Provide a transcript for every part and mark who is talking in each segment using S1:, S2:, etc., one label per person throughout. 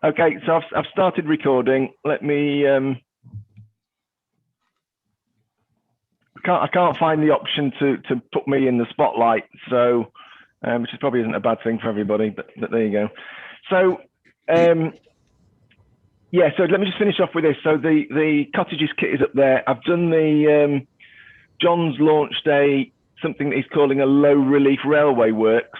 S1: Okay, so I've started recording. Let me. I can't find the option to put me in the spotlight, so which probably isn't a bad thing for everybody. But there you go. So yeah, so let me just finish off with this. So the cottages kit is up there. I've done the John's launched something that he's calling a low relief railway works,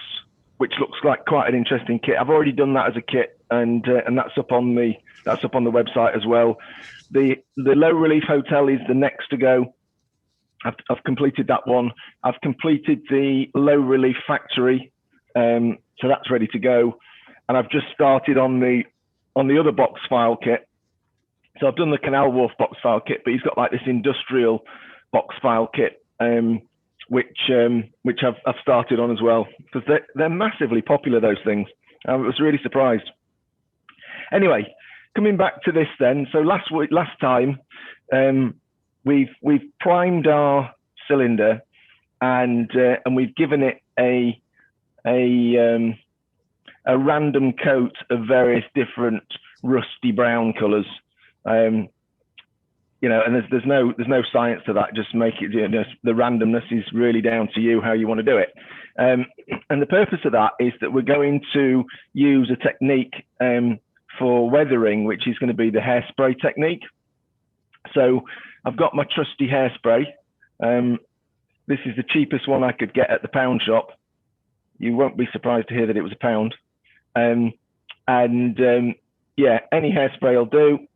S1: which looks like quite an interesting kit. I've already done that as a kit, and that's up on the website as well. The low relief hotel is the next to go. I've completed that one. I've completed the low relief factory, so that's ready to go. And I've just started on the other box file kit. So I've done the Canal Wharf box file kit, but he's got like this industrial box file kit, which I've started on as well, because they're massively popular, those things. I was really surprised. Anyway, coming back to this then. So last time, we've primed our cylinder, and we've given it a random coat of various different rusty brown colours. You know, and there's no science to that. Just make it, you know, the randomness is really down to you how you want to do it. And the purpose of that is that we're going to use a technique for weathering, which is going to be the hairspray technique. So I've got my trusty hairspray. This is the cheapest one I could get at the pound shop. You won't be surprised to hear that it was £1. Yeah, any hairspray will do.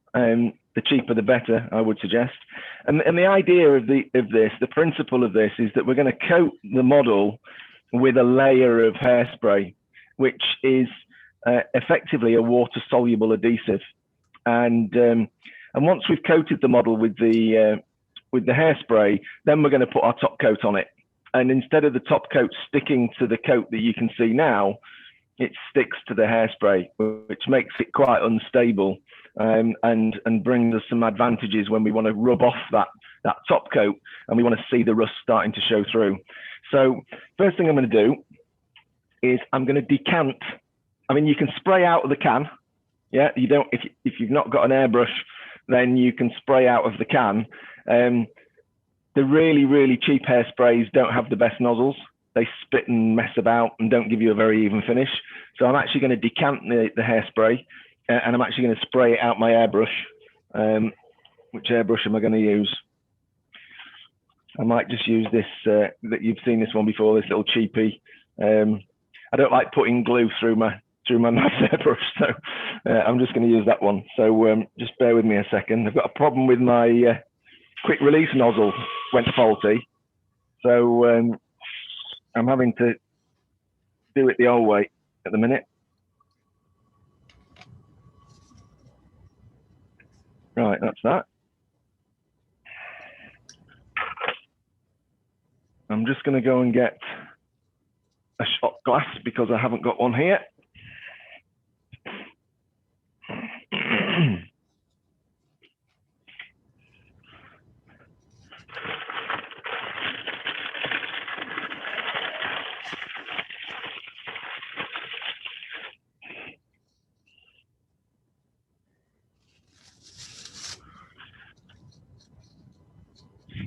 S1: The cheaper the better, I would suggest. And the idea of the principle of this is that we're going to coat the model with a layer of hairspray, which is effectively a water-soluble adhesive. And once we've coated the model with the hairspray, then we're going to put our top coat on it. And instead of the top coat sticking to the coat that you can see now, it sticks to the hairspray, which makes it quite unstable, and brings us some advantages when we want to rub off that top coat and we want to see the rust starting to show through. So first thing I'm going to do is I'm going to decant. I mean, you can spray out of the can. Yeah, you don't. If you've not got an airbrush, then you can spray out of the can. The really cheap hairsprays don't have the best nozzles. They spit and mess about and don't give you a very even finish. So I'm actually going to decant the hairspray, and I'm actually going to spray it out my airbrush. Which airbrush am I going to use? I might just use this, that you've seen this one before, this little cheapie. I don't like putting glue through my nice airbrush, so I'm just going to use that one. So just bear with me a second. I've got a problem with my quick release nozzle went faulty. So I'm having to do it the old way at the minute. Right, that's that. I'm just going to go and get a shot glass because I haven't got one here.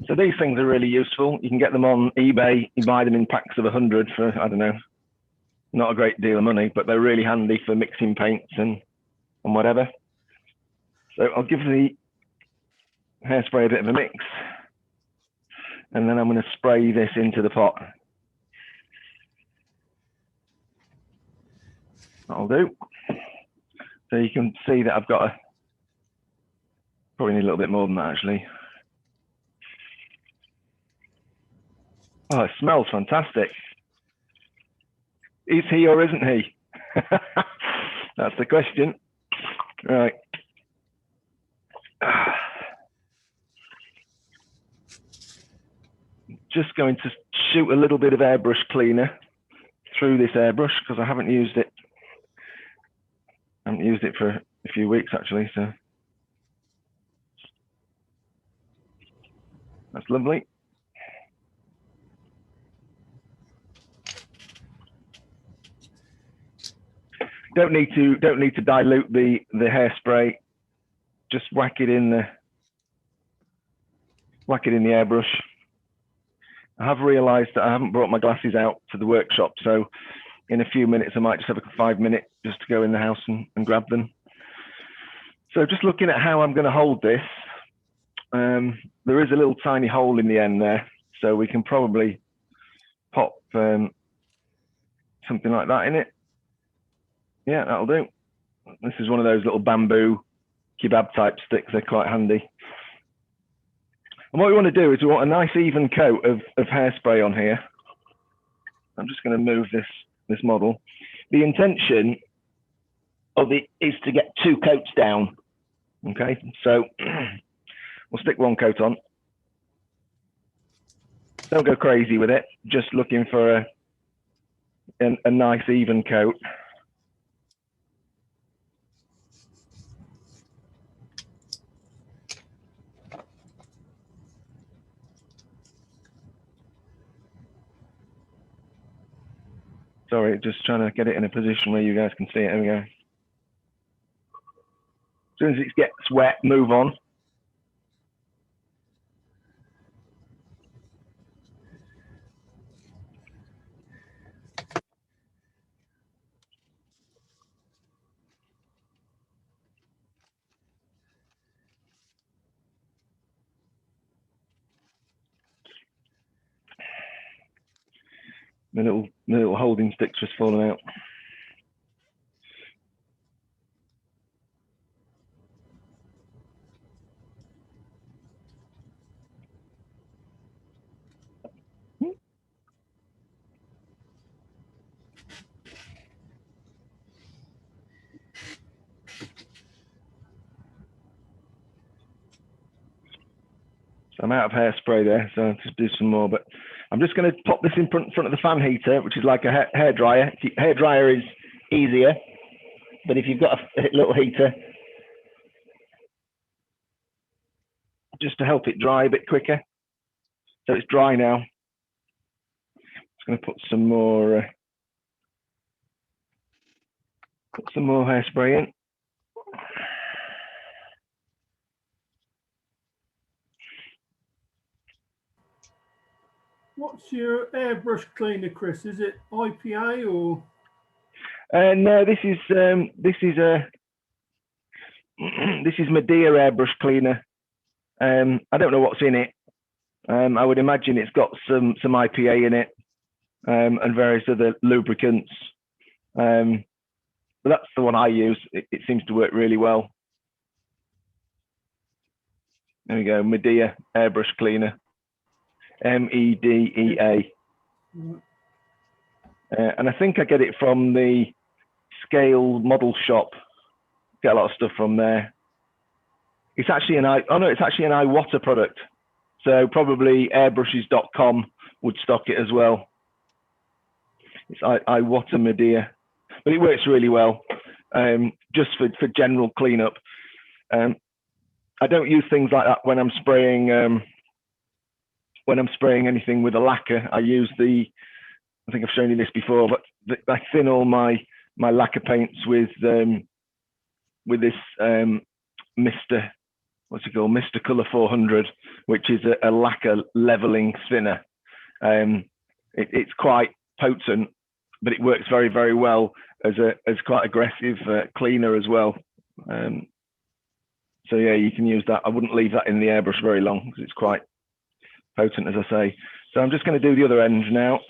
S1: So these things are really useful. You can get them on eBay. You buy them in packs of 100 for, I don't know, not a great deal of money, but they're really handy for mixing paints and whatever. So I'll give the hairspray a bit of a mix, and then I'm going to spray this into the pot. That'll do. So you can see that I've got probably need a little bit more than that actually. Oh, it smells fantastic. Is he or isn't he? That's the question. Right. Just going to shoot a little bit of airbrush cleaner through this airbrush because I haven't used it. I haven't used it for a few weeks actually, so that's lovely. Don't need to dilute the hairspray. Just whack it in the airbrush. I have realised that I haven't brought my glasses out to the workshop, so in a few minutes I might just have a 5-minute just to go in the house and grab them. So just looking at how I'm going to hold this, there is a little tiny hole in the end there, so we can probably pop something like that in it. Yeah, that'll do. This is one of those little bamboo kebab type sticks. They're quite handy. And what we want to do is we want a nice even coat of hairspray on here. I'm just going to move this model. The intention of it is to get 2 coats down. Okay, so we'll stick 1 coat on. Don't go crazy with it. Just looking for a nice even coat. Sorry, just trying to get it in a position where you guys can see it. There we go. As soon as it gets wet, move on. The little holding sticks just falling out. So I'm out of hairspray there, so I'll just do some more. But I'm just going to pop this in front of the fan heater, which is like a hair dryer. Hair dryer is easier, but if you've got a little heater, just to help it dry a bit quicker. So it's dry now. Just going to put some more hairspray in.
S2: What's your airbrush cleaner, Chris? Is it IPA or?
S1: No, this is Medea airbrush cleaner. I don't know what's in it. I would imagine it's got some IPA in it and various other lubricants. But that's the one I use. It seems to work really well. There we go, Medea airbrush cleaner. MEDEA. And I think I get it from the Scale Model Shop. Get a lot of stuff from there. It's actually an iWater product. So probably airbrushes.com would stock it as well. It's iWater Medea, but it works really well just for general cleanup. I don't use things like that when I'm spraying. When I'm spraying anything with a lacquer, I use I think I've shown you this before, but I thin all my lacquer paints with this Mr. What's it called? Mr. Color 400, which is a lacquer leveling thinner. It's quite potent, but it works very, very well as quite aggressive cleaner as well. So yeah, you can use that. I wouldn't leave that in the airbrush very long because it's quite potent, as I say. So I'm just going to do the other end now.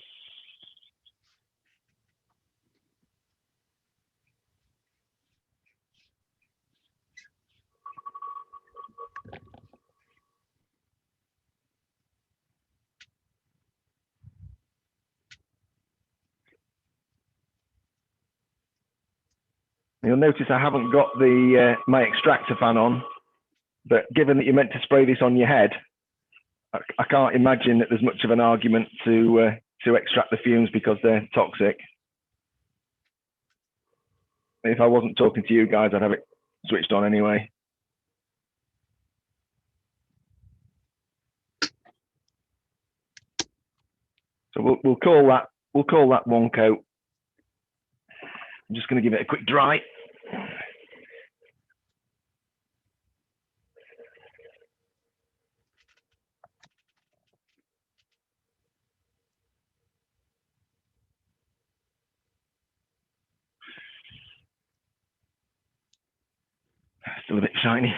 S1: You'll notice I haven't got my extractor fan on, but given that you're meant to spray this on your head, I can't imagine that there's much of an argument to extract the fumes because they're toxic. If I wasn't talking to you guys, I'd have it switched on anyway. So we'll call that 1 coat. I'm just going to give it a quick dry. Still a bit shiny.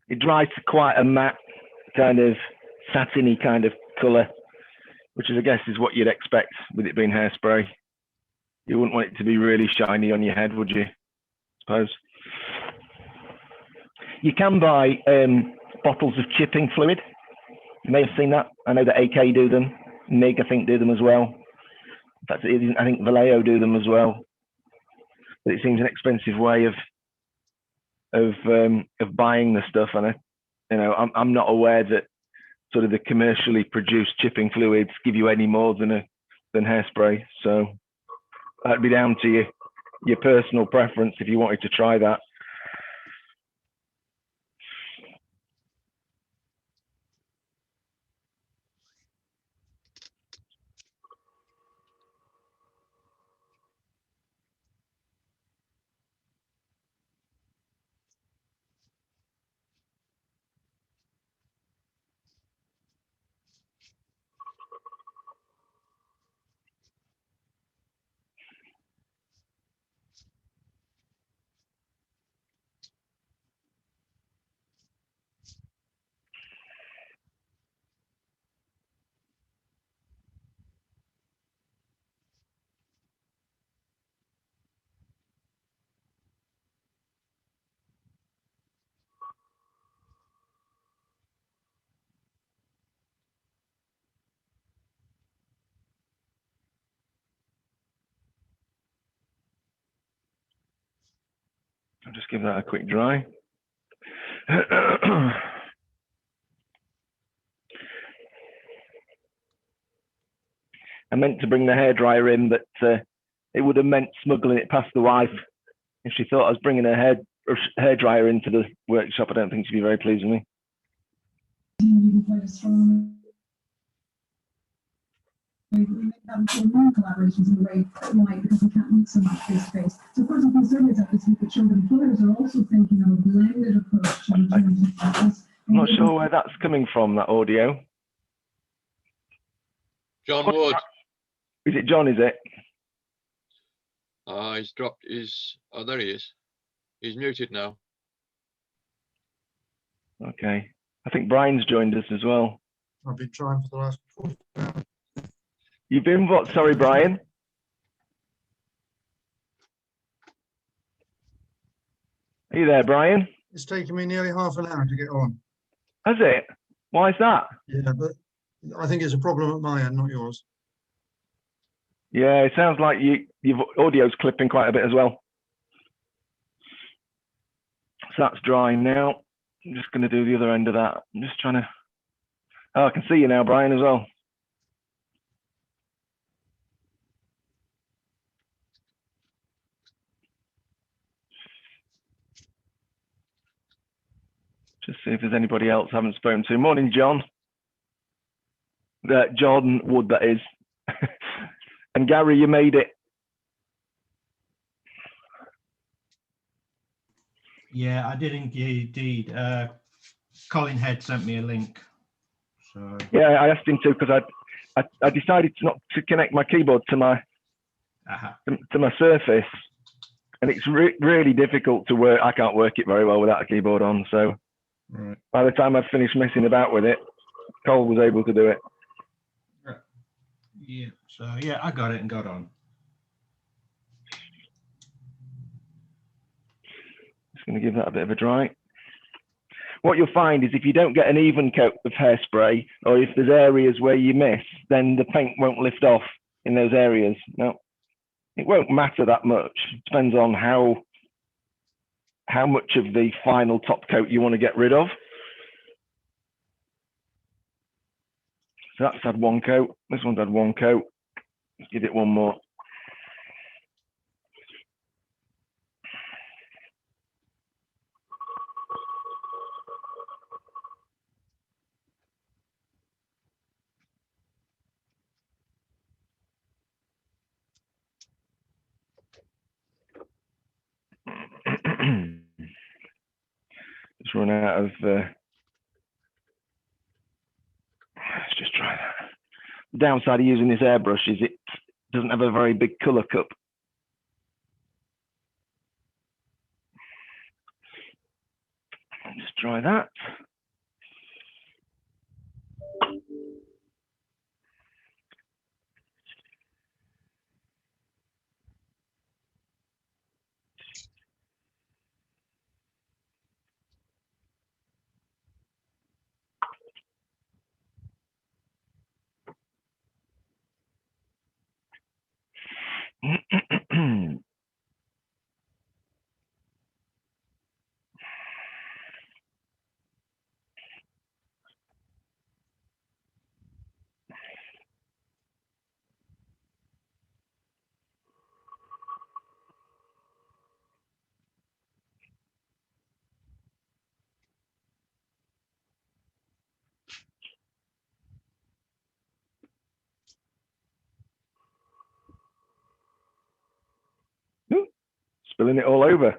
S1: It dries to quite a matte, kind of satiny kind of colour, which is, I guess, is what you'd expect with it being hairspray. You wouldn't want it to be really shiny on your head, would you? I suppose. You can buy bottles of chipping fluid. You may have seen that. I know that AK do them. MIG, I think, do them as well. In fact, I think Vallejo do them as well. But it seems an expensive way of buying the stuff, and I'm not aware that sort of the commercially produced chipping fluids give you any more than hairspray. So that'd be down to your personal preference if you wanted to try that. I'll just give that a quick dry. I meant to bring the hairdryer in, but it would have meant smuggling it past the wife. If she thought I was bringing her hairdryer into the workshop, I don't think she'd be very pleased with me.
S3: We make that more collaborations in a way why, because we can't meet someone face to face. So of course, if these surveys out this week that show that employers are also thinking of a blended approach to return to office.
S1: I'm not sure where that's coming from, that audio.
S4: John Wood.
S1: Is it John, is it?
S4: He's dropped his, oh, there he is. He's muted now.
S1: Okay. I think Brian's joined us as well.
S5: I've been trying for the last 4 hours.
S1: You've been what? Sorry, Brian? Are you there, Brian?
S5: It's taken me nearly half an hour to get on.
S1: Has it? Why is that?
S5: Yeah, but I think it's a problem at my end, not yours.
S1: Yeah, it sounds like your audio's clipping quite a bit as well. So that's drying now. I'm just going to do the other end of that. I'm just trying to... Oh, I can see you now, Brian, as well. Just see if there's anybody else I haven't spoken to. Morning, John. Jordan Wood, that is. And Gary, you made it.
S6: Yeah, I did indeed. Colin Head sent me a link. So
S1: Yeah, I asked him to because I decided not to connect my keyboard to my Surface, and it's really difficult to work. I can't work it very well without a keyboard on. So
S6: right.
S1: By the time I'd finished messing about with it, Cole was able to do it.
S6: Yeah. So yeah, I got it and got on.
S1: Just going to give that a bit of a dry. What you'll find is if you don't get an even coat of hairspray, or if there's areas where you miss, then the paint won't lift off in those areas. Now, it won't matter that much. It depends on how much of the final top coat you want to get rid of. So that's had one coat. This one's had one coat. Let's give it one more. Just run out of. Let's just try that. The downside of using this airbrush is it doesn't have a very big color cup. Just try that. Spilling it all over.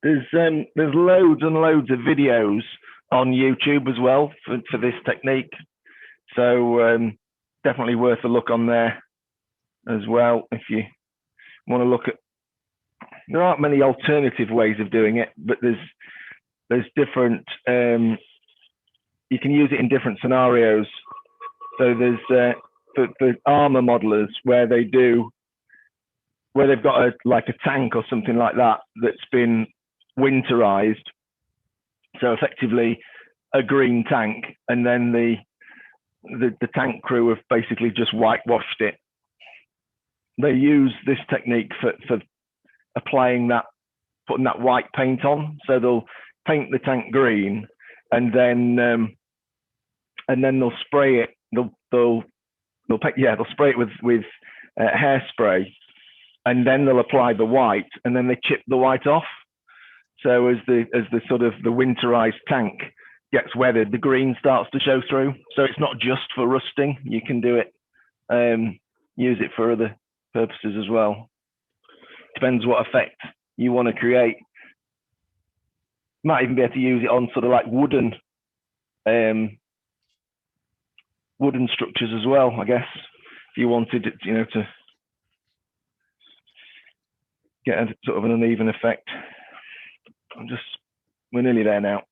S1: There's loads and loads of videos on YouTube as well for this technique. So definitely worth a look on there as well if you want to look at. There aren't many alternative ways of doing it, but there's different. You can use it in different scenarios. So there's for armor modelers where they've got like a tank or something like that that's been winterized. So effectively a green tank, and then the tank crew have basically just whitewashed it. They use this technique for applying that, putting that white paint on. So they'll paint the tank green, and then they'll spray it. They'll spray it with hairspray, and then they'll apply the white, and then they chip the white off. So as the sort of the winterized tank gets weathered, the green starts to show through. So it's not just for rusting. You can do it, use it for other purposes as well. Depends what effect you want to create. Might even be able to use it on sort of like wooden structures as well, I guess, if you wanted it, to get a sort of an uneven effect. We're nearly there now.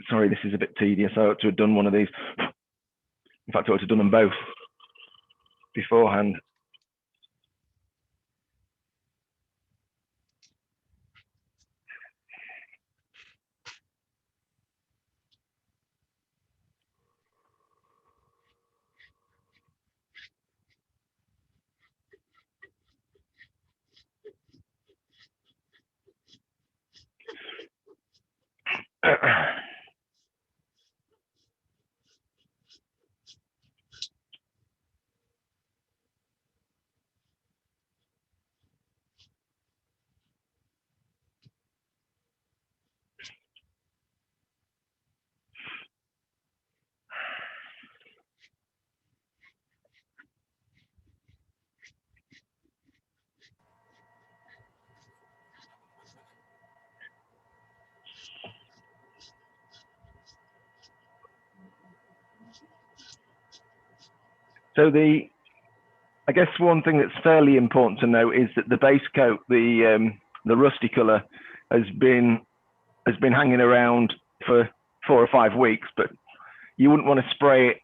S1: Sorry, this is a bit tedious. I ought to have done one of these. In fact, I ought to have done them both beforehand. So I guess one thing that's fairly important to note is that the base coat, the rusty color, has been hanging around for 4 or 5 weeks, but you wouldn't want to spray it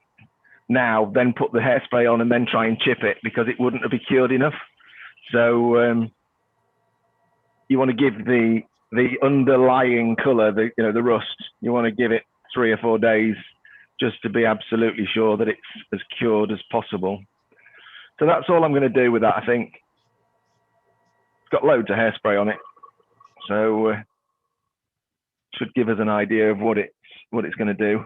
S1: now, then put the hairspray on and then try and chip it, because it wouldn't have been cured enough. So you want to give the underlying colour, the rust, you want to give it 3 or 4 days just to be absolutely sure that it's as cured as possible. So that's all I'm going to do with that, I think. It's got loads of hairspray on it, so should give us an idea of what it's going to do.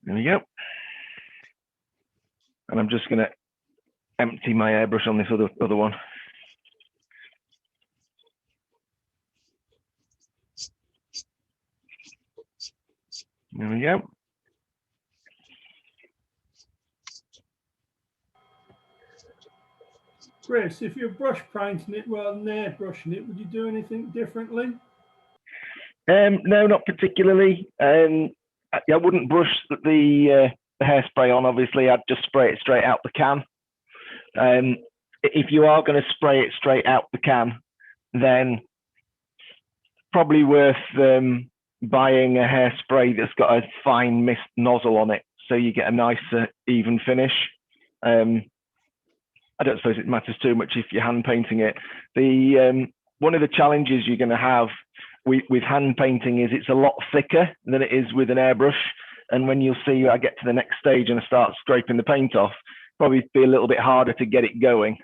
S1: There we go. And I'm just going to empty my airbrush on this other one. There we go.
S2: Chris, if you're brush painting it rather than airbrushing it, would you do anything differently?
S1: No, not particularly. I wouldn't brush the hairspray on, obviously. I'd just spray it straight out the can. If you are going to spray it straight out the can, then probably worth buying a hairspray that's got a fine mist nozzle on it, so you get a nicer, even finish. I don't suppose it matters too much if you're hand painting it. One of the challenges you're going to have with hand painting is it's a lot thicker than it is with an airbrush. And when you'll see I get to the next stage and I start scraping the paint off, probably be a little bit harder to get it going.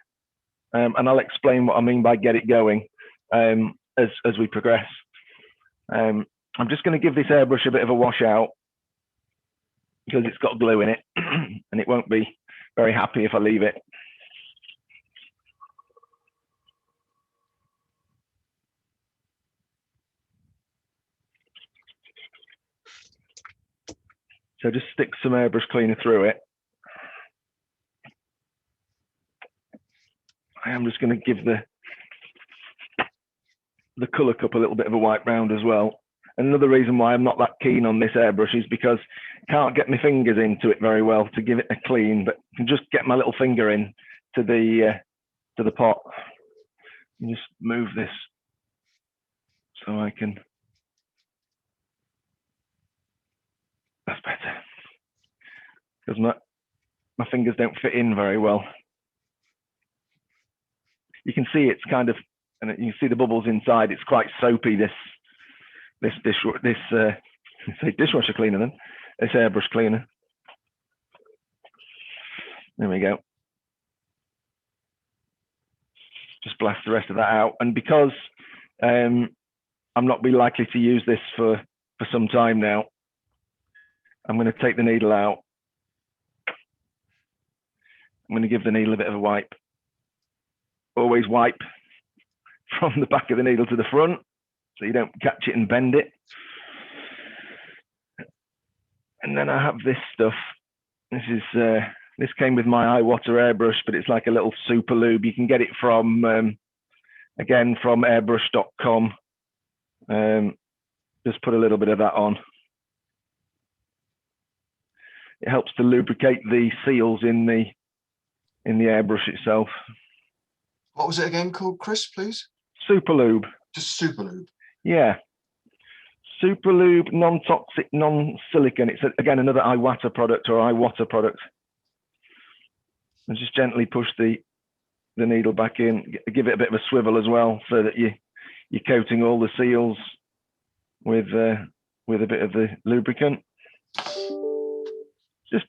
S1: And I'll explain what I mean by get it going as we progress. I'm just going to give this airbrush a bit of a wash out because it's got glue in it and it won't be very happy if I leave it. So just stick some airbrush cleaner through it. I am just going to give the colour cup a little bit of a wipe round as well. Another reason why I'm not that keen on this airbrush is because I can't get my fingers into it very well to give it a clean, but I can just get my little finger in to the pot and just move this so I can. That's better because my fingers don't fit in very well. You can see it's kind of, and you can see the bubbles inside. It's quite soapy. This dishwasher cleaner, then this airbrush cleaner. There we go. Just blast the rest of that out, and because I'm not be likely to use this for some time now, I'm going to take the needle out. I'm going to give the needle a bit of a wipe. Always wipe from the back of the needle to the front so you don't catch it and bend it. And then I have this stuff. This came with my iWater airbrush, but it's like a little super lube. You can get it from again from airbrush.com. Just put a little bit of that on. It helps to lubricate the seals in the airbrush itself.
S5: What was it again called, Chris, please?
S1: Super lube.
S5: Just super lube.
S1: Yeah. Super lube, non-toxic, non-silicon. It's again another iWater product or iWater product. And just gently push the needle back in. Give it a bit of a swivel as well, so that you're coating all the seals with a bit of the lubricant.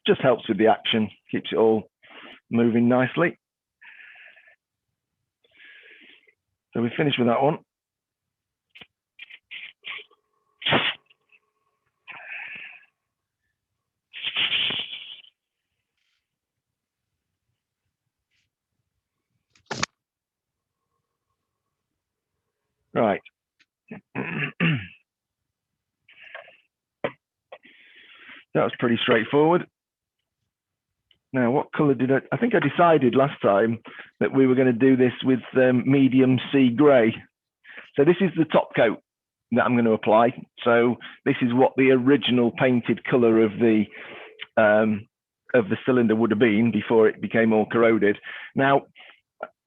S1: Just helps with the action, keeps it all moving nicely. So we finished with that one. Right. That was pretty straightforward. Now, what color did I think I decided last time that we were going to do this with medium sea gray. So this is the top coat that I'm going to apply. So this is what the original painted color of the of the cylinder would have been before it became all corroded. Now,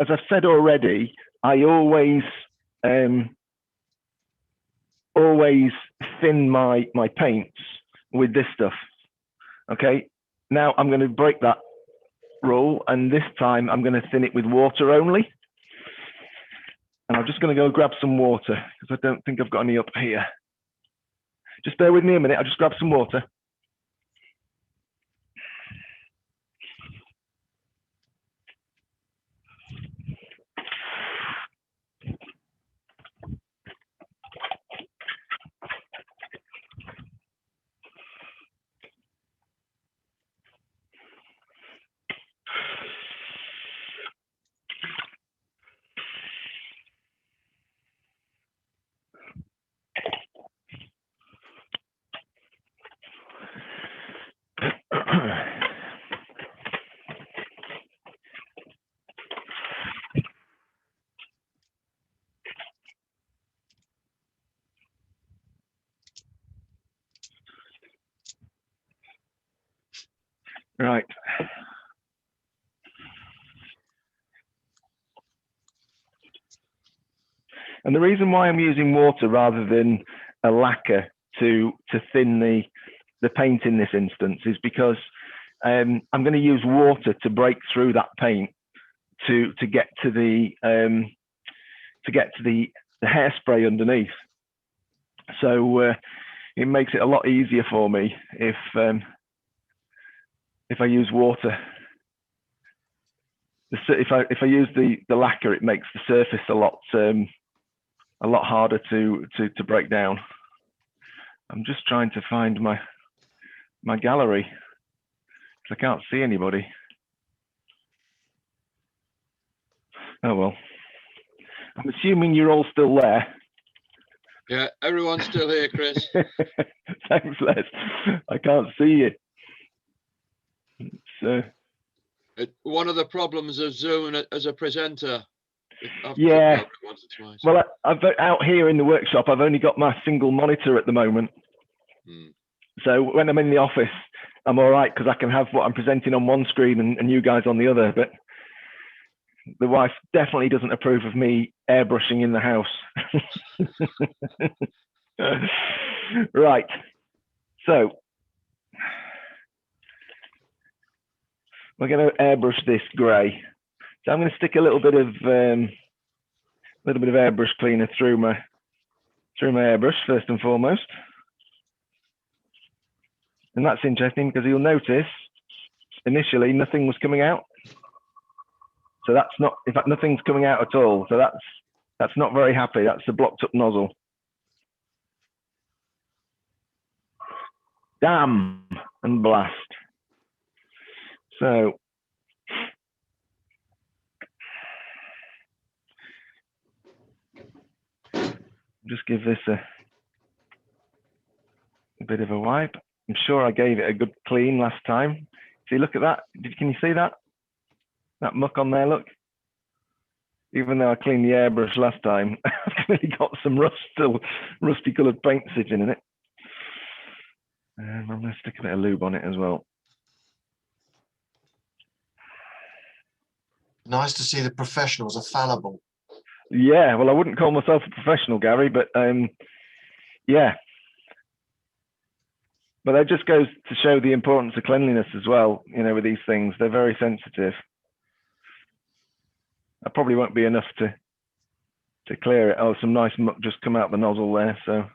S1: as I've said already, I always thin my paints with this stuff. Okay, now I'm going to break that rule, and this time I'm going to thin it with water only. And I'm just going to go grab some water because I don't think I've got any up here. Just bear with me a minute. I'll just grab some water. Right. And the reason why I'm using water rather than a lacquer to thin the paint in this instance is because I'm going to use water to break through that paint to get to the hairspray underneath. So it makes it a lot easier for me if I use water. If I use the lacquer, it makes the surface a lot harder to break down. I'm just trying to find my gallery because I can't see anybody. Oh well. I'm assuming you're all still there.
S4: Yeah, everyone's still here, Chris.
S1: Thanks, Les. I can't see you. So
S4: One of the problems of Zoom as a presenter.
S1: Yeah.
S4: Once or twice.
S1: Well, I've out here in the workshop, I've only got my single monitor at the moment. So when I'm in the office, I'm all right because I can have what I'm presenting on one screen and you guys on the other. But the wife definitely doesn't approve of me airbrushing in the house. Right. So we're going to airbrush this grey. So I'm going to stick a little bit of airbrush cleaner through my airbrush first and foremost. And that's interesting because you'll notice initially nothing was coming out. So that's not, in fact, nothing's coming out at all. So that's not very happy. That's a blocked up nozzle. Damn and blast. So just give this a bit of a wipe. I'm sure I gave it a good clean last time. See, look at that. Can you see that? That muck on there, look. Even though I cleaned the airbrush last time, I've really got some rusty coloured paint sitting in it. And I'm going to stick a bit of lube on it as well.
S7: Nice to see the professionals are fallible.
S1: Yeah, well, I wouldn't call myself a professional, Gary, but yeah. But that just goes to show the importance of cleanliness as well, you know, with these things. They're very sensitive. That probably won't be enough to clear it. Oh, some nice muck just come out the nozzle there, so.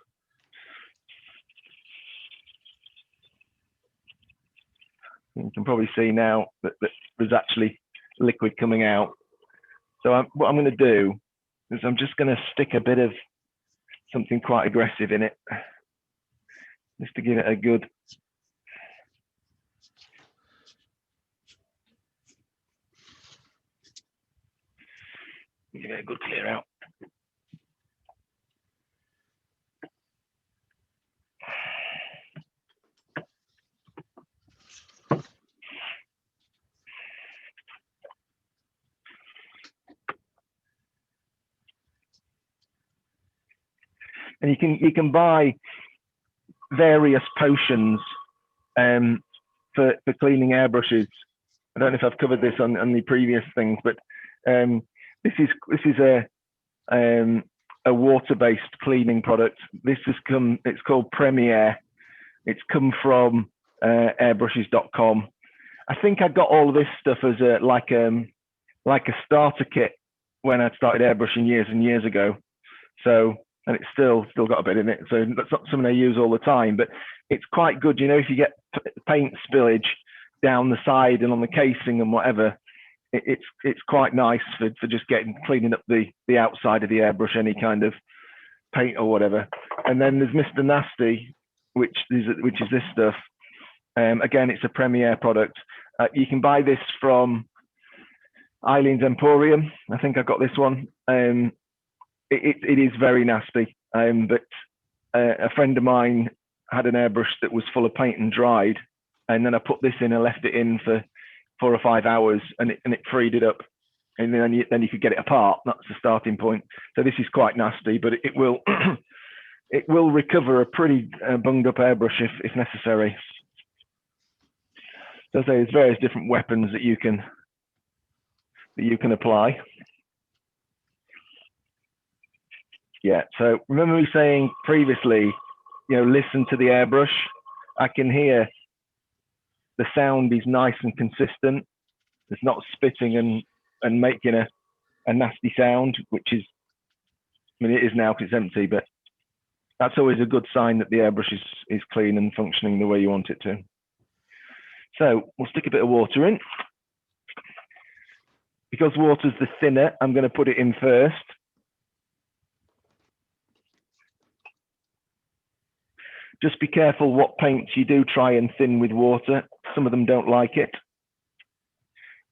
S1: You can probably see now that there's actually liquid coming out. So what I'm going to do is I'm just going to stick a bit of something quite aggressive in it, just to give it a good clear out. And you can buy various potions for cleaning airbrushes. I don't know if I've covered this on the previous things, but this is a water-based cleaning product. It's called Premier. It's come from airbrushes.com. I think I got all of this stuff as like a starter kit when I started airbrushing years and years ago. So, and it's still got a bit in it. So that's not something I use all the time, but it's quite good. You know, if you get paint spillage down the side and on the casing and whatever, it's quite nice for just cleaning up the outside of the airbrush, any kind of paint or whatever. And then there's Mr. Nasty, which is this stuff. Again, it's a Premier product. You can buy this from Eileen's Emporium. I think I got this one. It is very nasty, but a friend of mine had an airbrush that was full of paint and dried, and then I put this in and left it in for 4 or 5 hours, and it freed it up, and then you could get it apart. That's the starting point. So this is quite nasty, but it will it will recover a pretty bunged up airbrush if necessary. So there's various different weapons that you can apply. Yeah, so remember me saying previously, you know, listen to the airbrush. I can hear the sound is nice and consistent. It's not spitting and making a nasty sound, which is, I mean, it is now because it's empty, but that's always a good sign that the airbrush is clean and functioning the way you want it to. So we'll stick a bit of water in. Because water's the thinner, I'm going to put it in first. Just be careful what paints you do try and thin with water. Some of them don't like it.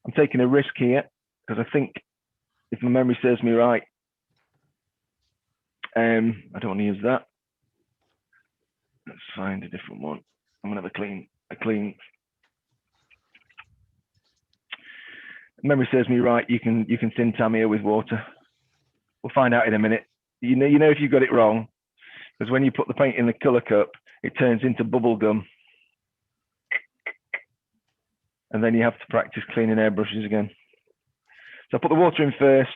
S1: I'm taking a risk here because I think, if my memory serves me right, I don't want to use that. Let's find a different one. I'm going to have a clean. Memory serves me right. You can thin Tamiya with water. We'll find out in a minute. You know if you got it wrong, because when you put the paint in the color cup, it turns into bubble gum, and then you have to practice cleaning airbrushes again. So I put the water in first,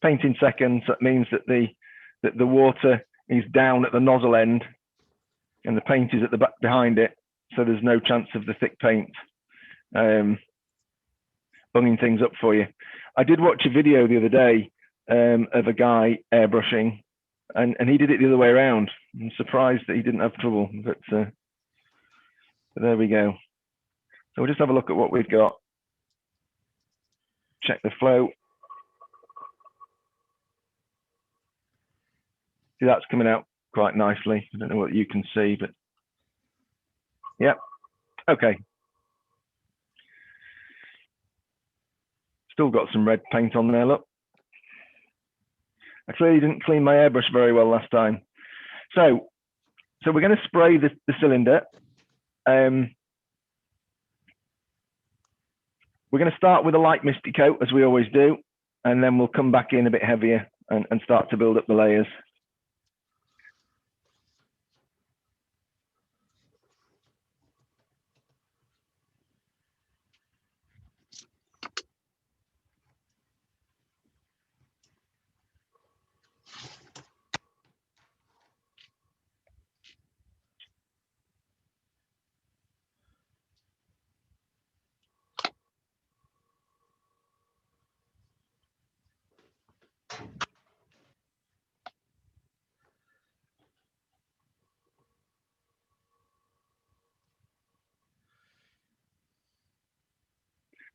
S1: paint in second. So that means that the water is down at the nozzle end, and the paint is at the back behind it. So there's no chance of the thick paint bunging things up for you. I did watch a video the other day of a guy airbrushing, and he did it the other way around. I'm surprised that he didn't have trouble, but there we go. So we'll just have a look at what we've got. Check the flow. See, that's coming out quite nicely. I don't know what you can see, but yeah, okay. Still got some red paint on there, look. I clearly didn't clean my airbrush very well last time. So we're going to spray the cylinder. We're going to start with a light misty coat, as we always do, and then we'll come back in a bit heavier and start to build up the layers.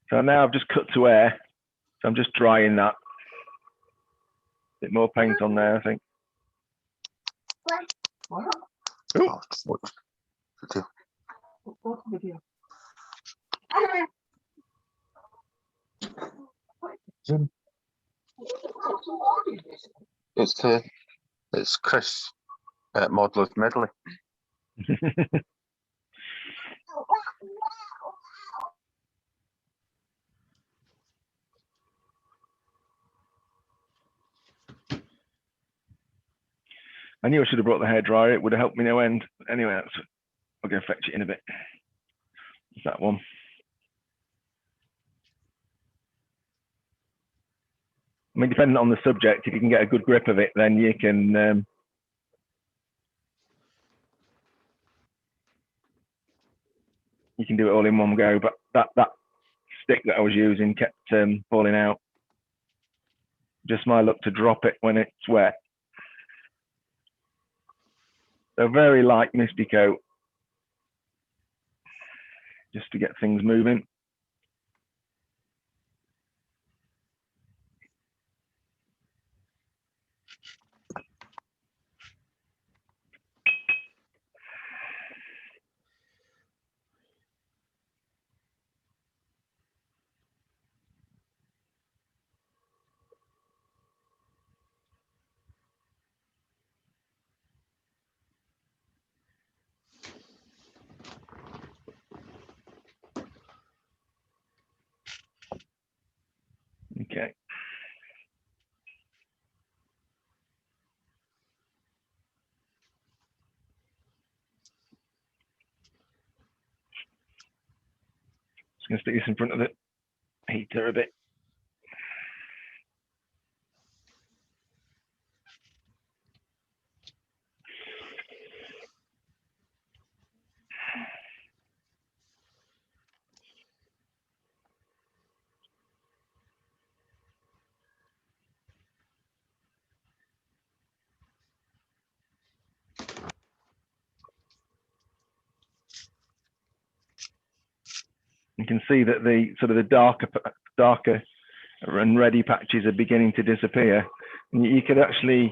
S1: So now I've just cut to air. So I'm just drying that. Bit more paint on there, I think.
S7: Oh, it's Chris at Model of Medley.
S1: I knew I should have brought the hairdryer. It would have helped me no end. Anyway, I'll go fetch it in a bit. It's that one. I mean, depending on the subject, if you can get a good grip of it, then you can do it all in one go. But that stick that I was using kept falling out. Just my luck to drop it when it's wet. So very light misty coat, just to get things moving. Okay. Just going to stick this in front of the heater a bit. You can see that the sort of the darker and ready patches are beginning to disappear. And you could actually,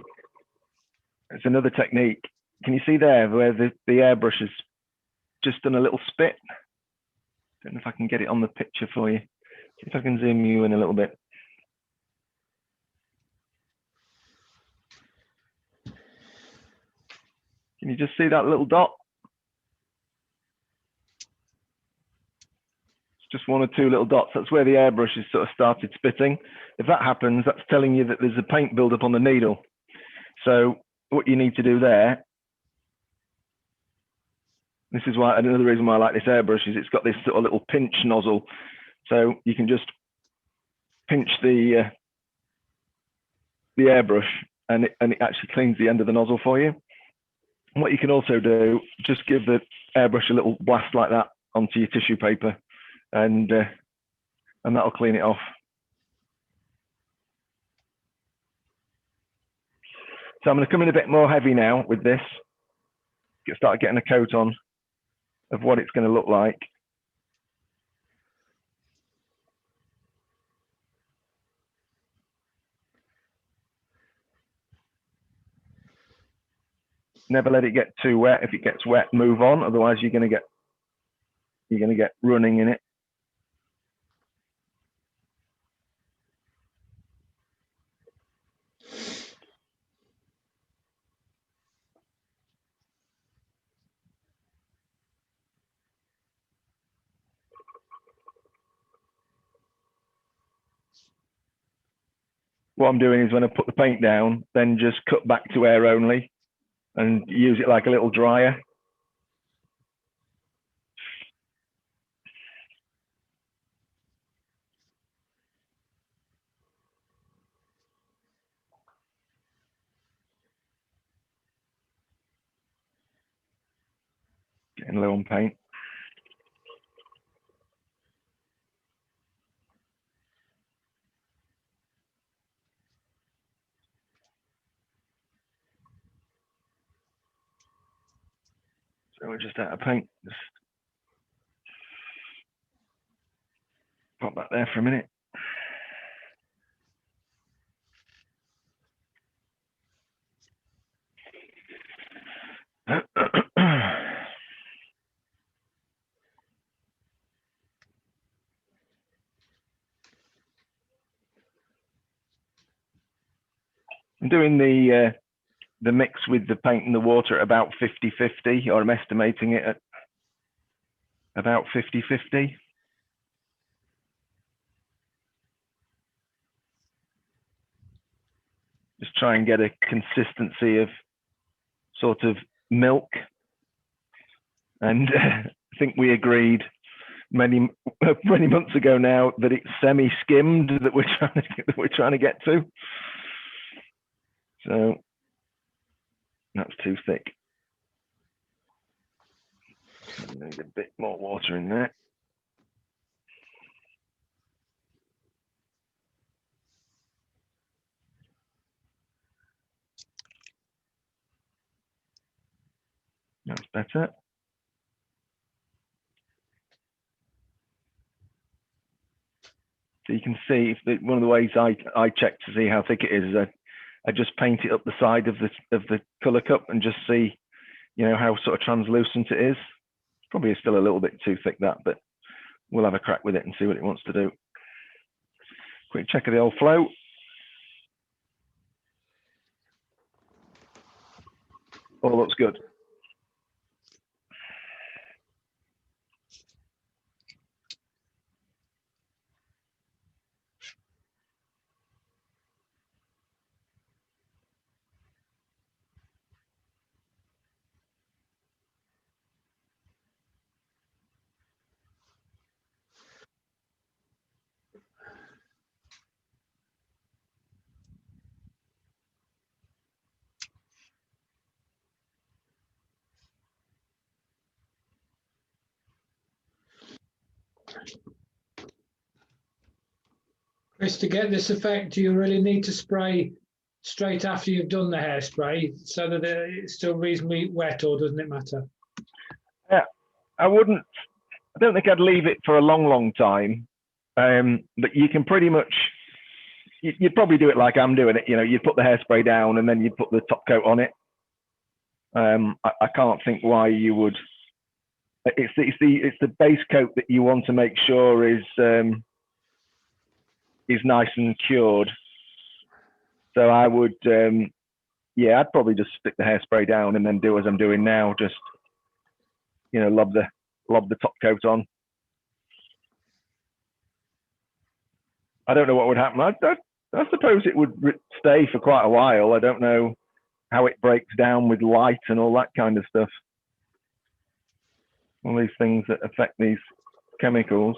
S1: it's another technique. Can you see there where the airbrush has just done a little spit? Don't know if I can get it on the picture for you. See if I can zoom you in a little bit. Can you just see that little dot? Just one or two little dots. That's where the airbrush has sort of started spitting. If that happens, that's telling you that there's a paint buildup on the needle. So what you need to do there, this is why, another reason why I like this airbrush is it's got this sort of little pinch nozzle. So you can just pinch the airbrush and it actually cleans the end of the nozzle for you. And what you can also do, just give the airbrush a little blast like that onto your tissue paper, and that'll clean it off. So I'm going to come in a bit more heavy now with this. Start getting a coat on of what it's going to look like. Never let it get too wet. If it gets wet, move on. Otherwise, you're going to get running in it. What I'm doing is when I put the paint down, then just cut back to air only and use it like a little dryer. Getting low on paint. So we're just out of paint. Just pop that there for a minute. I'm doing the mix with the paint and the water at about 50-50, or I'm estimating it at about 50-50. Just try and get a consistency of sort of milk. And I think we agreed many months ago now that it's semi-skimmed that we're trying to get to. So that's too thick. Need a bit more water in there. That's better. So you can see if one of the ways I check to see how thick it is I just paint it up the side of the colour cup and just see, you know, how sort of translucent it is. Probably still a little bit too thick, that, but we'll have a crack with it and see what it wants to do. Quick check of the old flow. All looks good.
S8: Chris, to get this effect, do you really need to spray straight after you've done the hairspray so that it's still reasonably wet, or doesn't it matter?
S1: Yeah, I don't think I'd leave it for a long time. But you can pretty much, you'd probably do it like I'm doing it. You know, you'd put the hairspray down and then you'd put the top coat on it. I can't think why you would. It's the base coat that you want to make sure is nice and cured. So I would, yeah, I'd probably just stick the hairspray down and then do as I'm doing now. Just, you know, lob the top coat on. I don't know what would happen. I suppose it would stay for quite a while. I don't know how it breaks down with light and all that kind of stuff. All these things that affect these chemicals.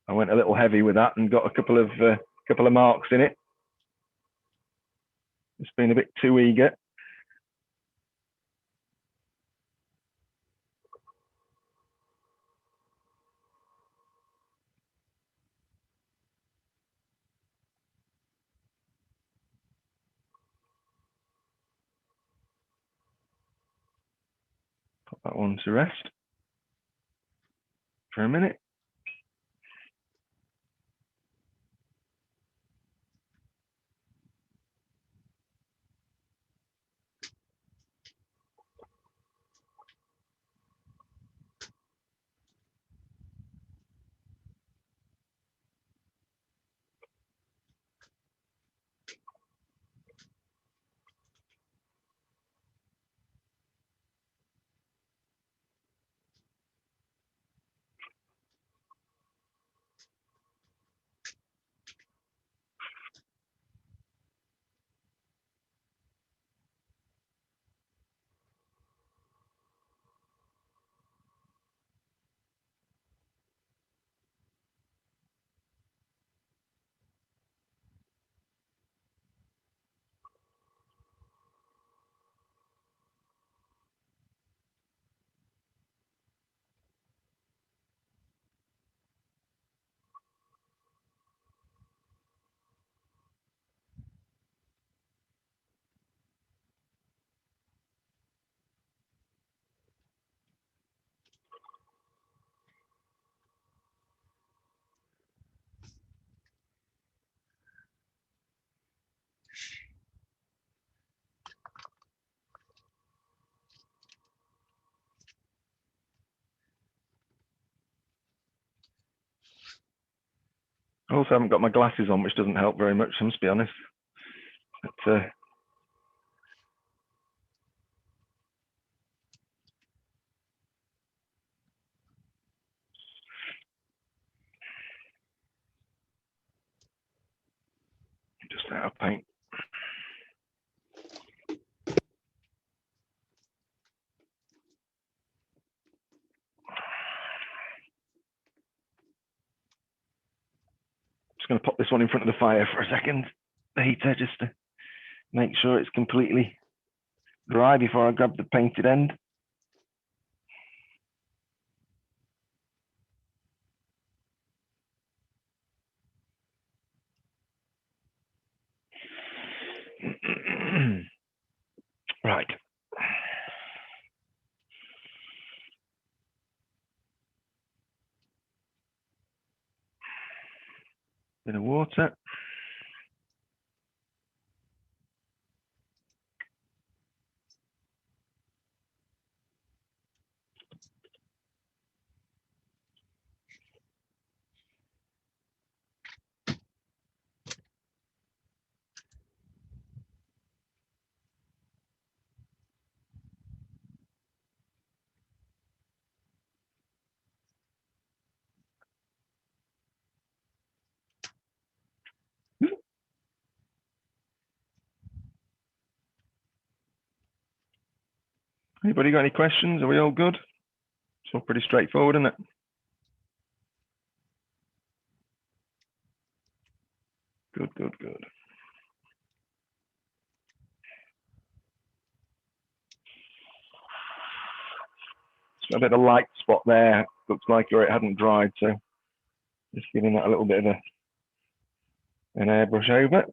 S1: I went a little heavy with that and got a couple of marks in it. It's been a bit too eager. Put that one to rest for a minute. I also haven't got my glasses on, which doesn't help very much, I must be honest. But, out of paint. Just going to pop this one in front of the fire for a second, the heater, just to make sure it's completely dry before I grab the painted end. Right. Bit of water. Anybody got any questions? Are we all good? It's all pretty straightforward, isn't it? Good, good, good. It's got a bit of a light spot there. Looks like it hadn't dried, so just giving that a little bit of an airbrush over.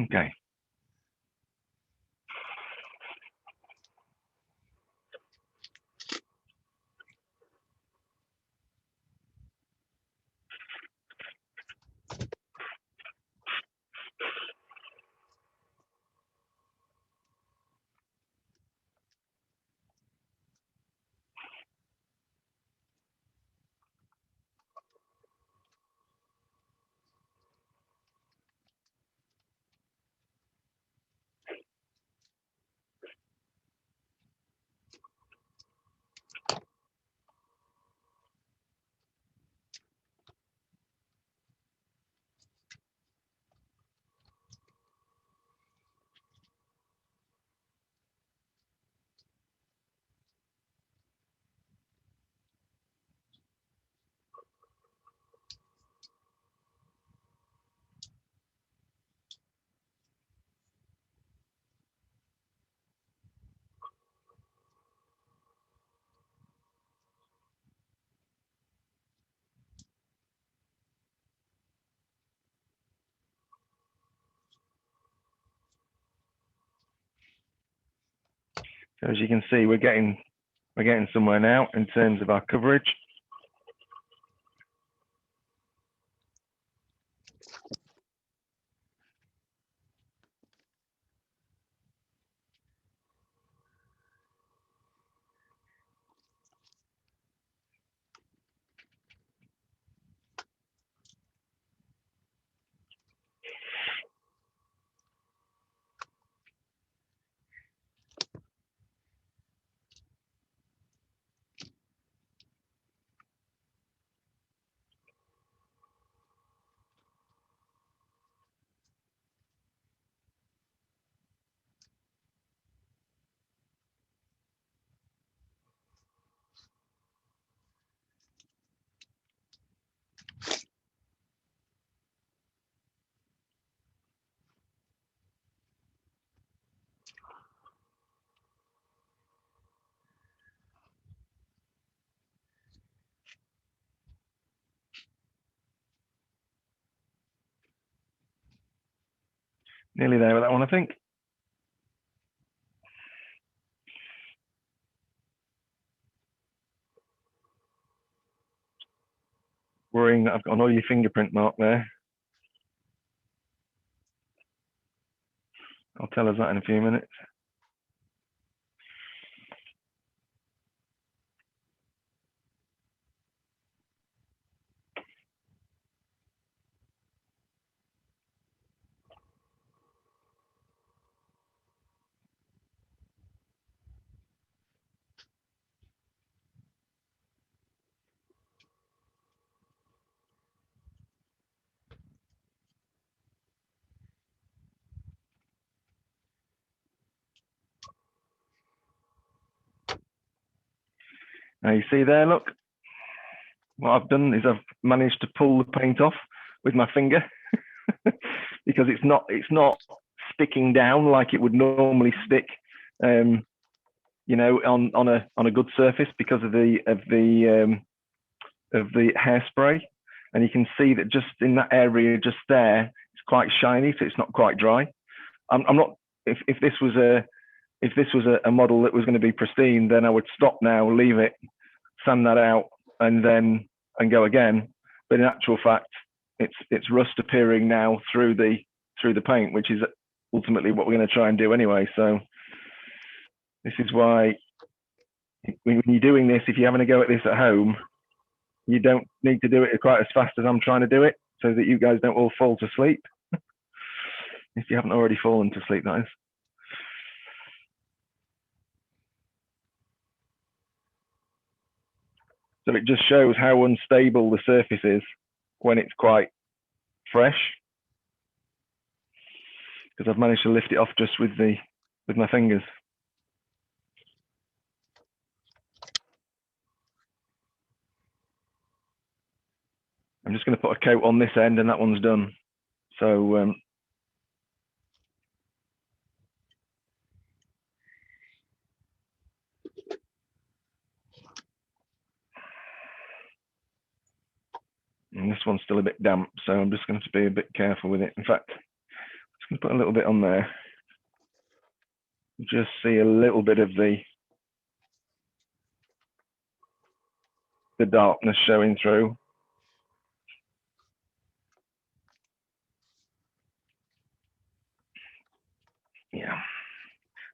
S1: Okay. So as you can see, we're getting somewhere now in terms of our coverage. Nearly there with that one, I think. Worrying that I've got an oily fingerprint mark there. I'll tell us that in a few minutes. Now you see there, look, what I've done is I've managed to pull the paint off with my finger because it's not sticking down like it would normally stick, you know, on a good surface because of the hairspray. And you can see that just in that area just there, it's quite shiny, so it's not quite dry. I'm not, if this was a model that was going to be pristine, then I would stop now, leave it, sand that out, and go again. But in actual fact, it's rust appearing now through the paint, which is ultimately what we're going to try and do anyway. So this is why when you're doing this, if you're having a go at this at home, you don't need to do it quite as fast as I'm trying to do it, so that you guys don't all fall to sleep. If you haven't already fallen to sleep, that is. So it just shows how unstable the surface is when it's quite fresh, because I've managed to lift it off just with my fingers. I'm just going to put a coat on this end, and that one's done. So and this one's still a bit damp, so I'm just going to be a bit careful with it. In fact, I'm just going to put a little bit on there. Just see a little bit of the darkness showing through. Yeah.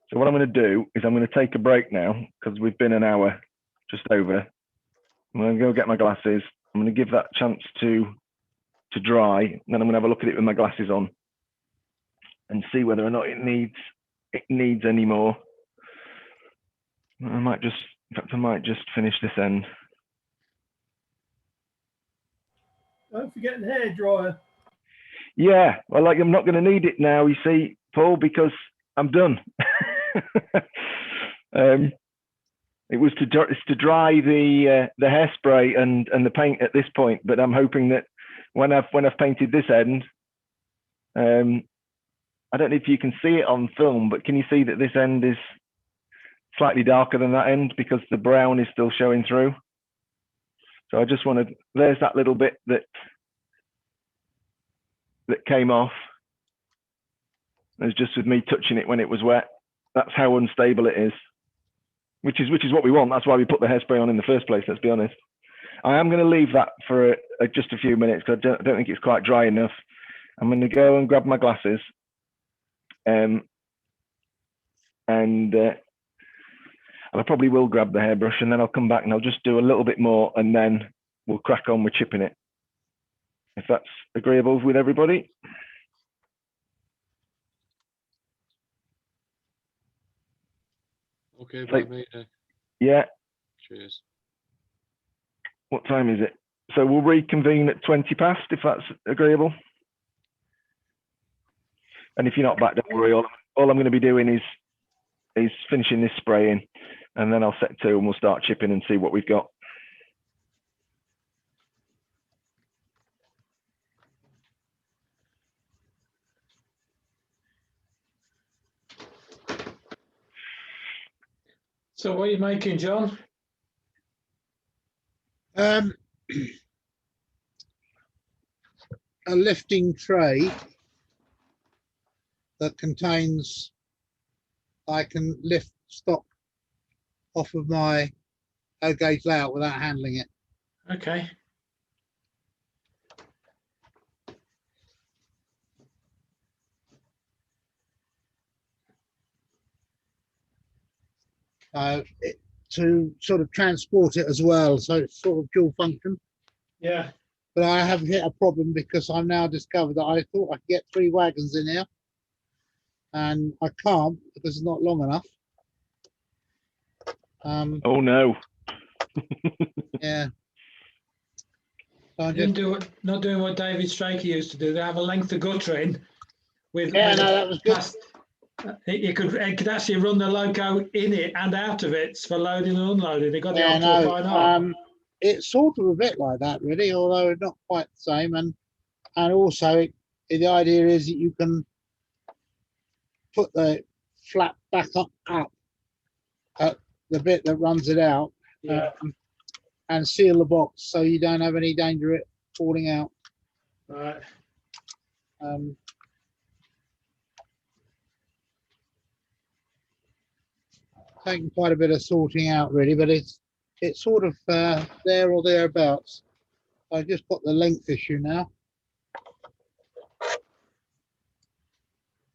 S1: So what I'm going to do is I'm going to take a break now, because we've been an hour just over. I'm going to go get my glasses. I'm going to give that chance to dry, and then I'm going to have a look at it with my glasses on and see whether or not it needs any more. In fact, I might just finish this end.
S2: Don't forget the hairdryer.
S1: Yeah, well, like, I'm not going to need it now, you see, Paul, because I'm done. It was to dry the hairspray and the paint at this point, but I'm hoping that when I've painted this end, I don't know if you can see it on film, but can you see that this end is slightly darker than that end because the brown is still showing through? So I just want to, there's that little bit that came off. It's just with me touching it when it was wet. That's how unstable it is, which is what we want. That's why we put the hairspray on in the first place, let's be honest. I am going to leave that for just a few minutes because I don't think it's quite dry enough. I'm going to go and grab my glasses. And I probably will grab the hairbrush, and then I'll come back and I'll just do a little bit more, and then we'll crack on with chipping it, if that's agreeable with everybody.
S4: Okay, by me.
S1: Yeah.
S4: Cheers.
S1: What time is it? So we'll reconvene at 20 past, if that's agreeable. And if you're not back, don't worry. All I'm going to be doing is finishing this spraying, and then I'll set to and we'll start chipping and see what we've got.
S8: So what are you making, John?
S9: A lifting tray that contains, I can lift stock off of my O-gauge layout without handling it.
S8: Okay.
S9: To sort of transport it as well, so it's sort of dual function.
S8: Yeah.
S9: But I have hit a problem because I've now discovered that I thought I could get 3 wagons in here, and I can't because it's not long enough.
S1: Oh no.
S9: Yeah. So I'm
S8: You
S9: just,
S8: not doing what David Straker used to do. They have a length of gutter in with
S9: yeah, no, that was good.
S8: It could actually run the loco in it and out of it for loading and unloading. They got the
S9: Yeah,
S8: up to a
S9: no,
S8: fine art.
S9: it's sort of a bit like that, really, although not quite the same. And also, the idea is that you can put the flap back up at the bit that runs it out,
S8: Yeah,
S9: and seal the box so you don't have any danger of it falling out.
S8: right.
S9: Taking quite a bit of sorting out, really, but it's sort of there or thereabouts. I just got the length issue now.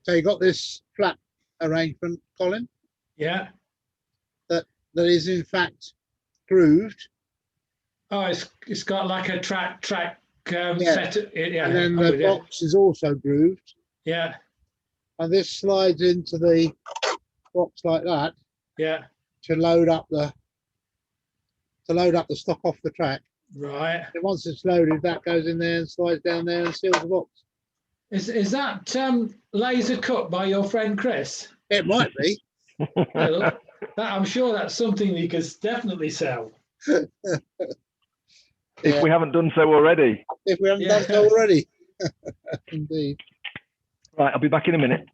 S9: So you got this flap arrangement, Colin,
S8: Yeah.
S9: that is in fact grooved,
S8: Oh, it's got like a track
S9: Yeah.
S8: set. Yeah,
S9: and then
S8: I'm
S9: the
S8: with you.
S9: box is also grooved,
S8: Yeah,
S9: and this slides into the box like that
S8: yeah,
S9: to load up the stock off the track.
S8: right.
S9: And once it's loaded, that goes in there and slides down there and seals the box.
S8: Is that laser cut by your friend Chris?
S9: It might be.
S8: Well, I'm sure that's something you could definitely sell.
S1: If we haven't done so already.
S9: If we haven't done so already. Indeed.
S1: Right, I'll be back in a minute.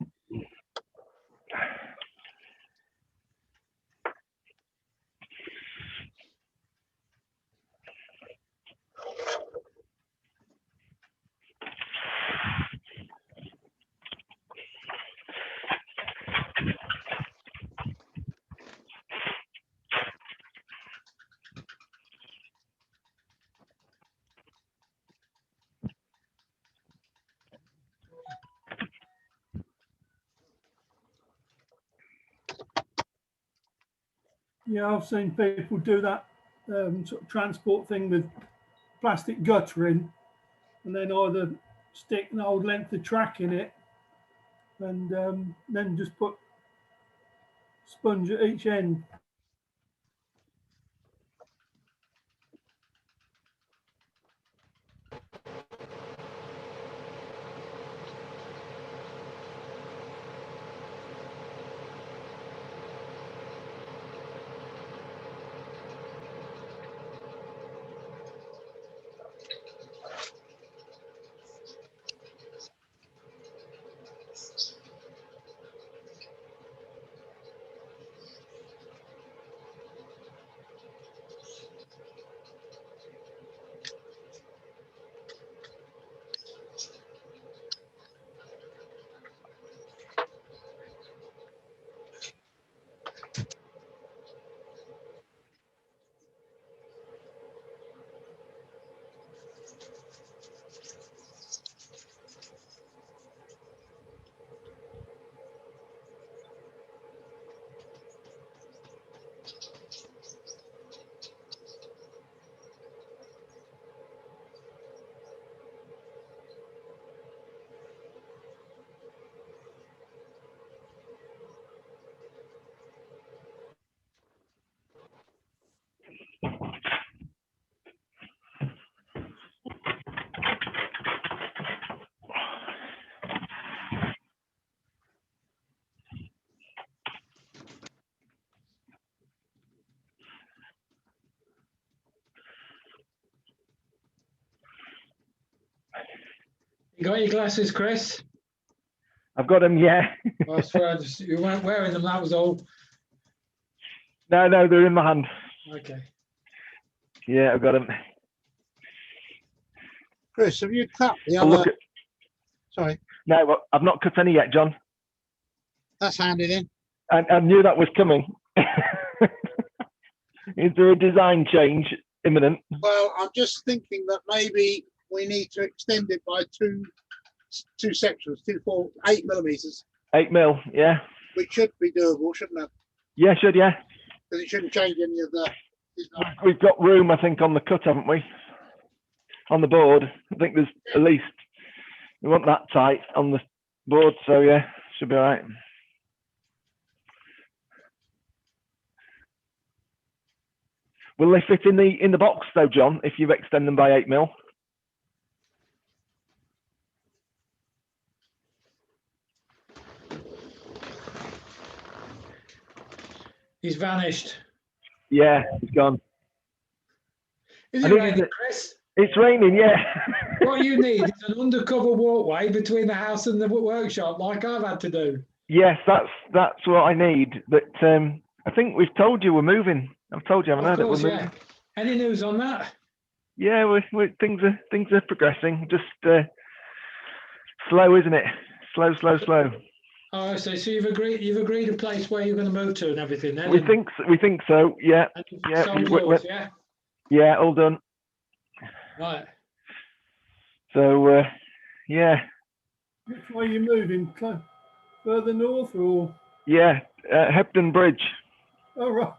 S2: Yeah, I've seen people do that sort of transport thing with plastic gutter in, and then either stick an old length of track in it, and then just put sponge at each end.
S8: You got your glasses, Chris?
S1: I've got them, yeah.
S8: I swear, you weren't wearing them, that was all.
S1: No, they're in my hand.
S8: Okay.
S1: Yeah, I've got them.
S9: Chris, have you cut the
S1: I'll
S9: other?
S1: look at,
S9: Sorry,
S1: no, I've not cut any yet, John.
S9: that's handed in.
S1: I knew that was coming. Is there a design change imminent?
S9: Well, I'm just thinking that maybe we need to extend it by two sections, 8 millimeters,
S1: 8 mil, yeah.
S9: which should be doable, shouldn't it?
S1: Yeah, should, yeah.
S9: Because it shouldn't change any of the.
S1: We've got room, I think, on the cut, haven't we? On the board. I think there's at least, we want that tight on the board, so yeah, should be all right. Will they fit in the box though, John, if you extend them by 8 mil?
S8: He's vanished.
S1: Yeah, it's gone.
S8: Is
S1: I
S8: it
S1: think
S8: raining,
S1: it's-
S8: Chris?
S1: It's raining, yeah.
S8: What you need is an undercover walkway between the house and the workshop, like I've had to do.
S1: Yes, that's what I need. But I think we've told you we're moving. I've told you, haven't I,
S8: Of
S1: that we're
S8: course,
S1: moving?
S8: yeah. Any news on that?
S1: Yeah, things are progressing. Just slow, isn't it? Slow.
S8: Oh, so you've agreed a place where you're going to move to and everything then?
S1: We think so. Yeah,
S8: and you've
S1: yeah,
S8: sold
S1: we-
S8: yours, yeah.
S1: yeah, all done.
S8: Right.
S1: So yeah,
S2: Which way are you moving? Further north or?
S1: yeah, Hebden Bridge.
S2: Oh, right.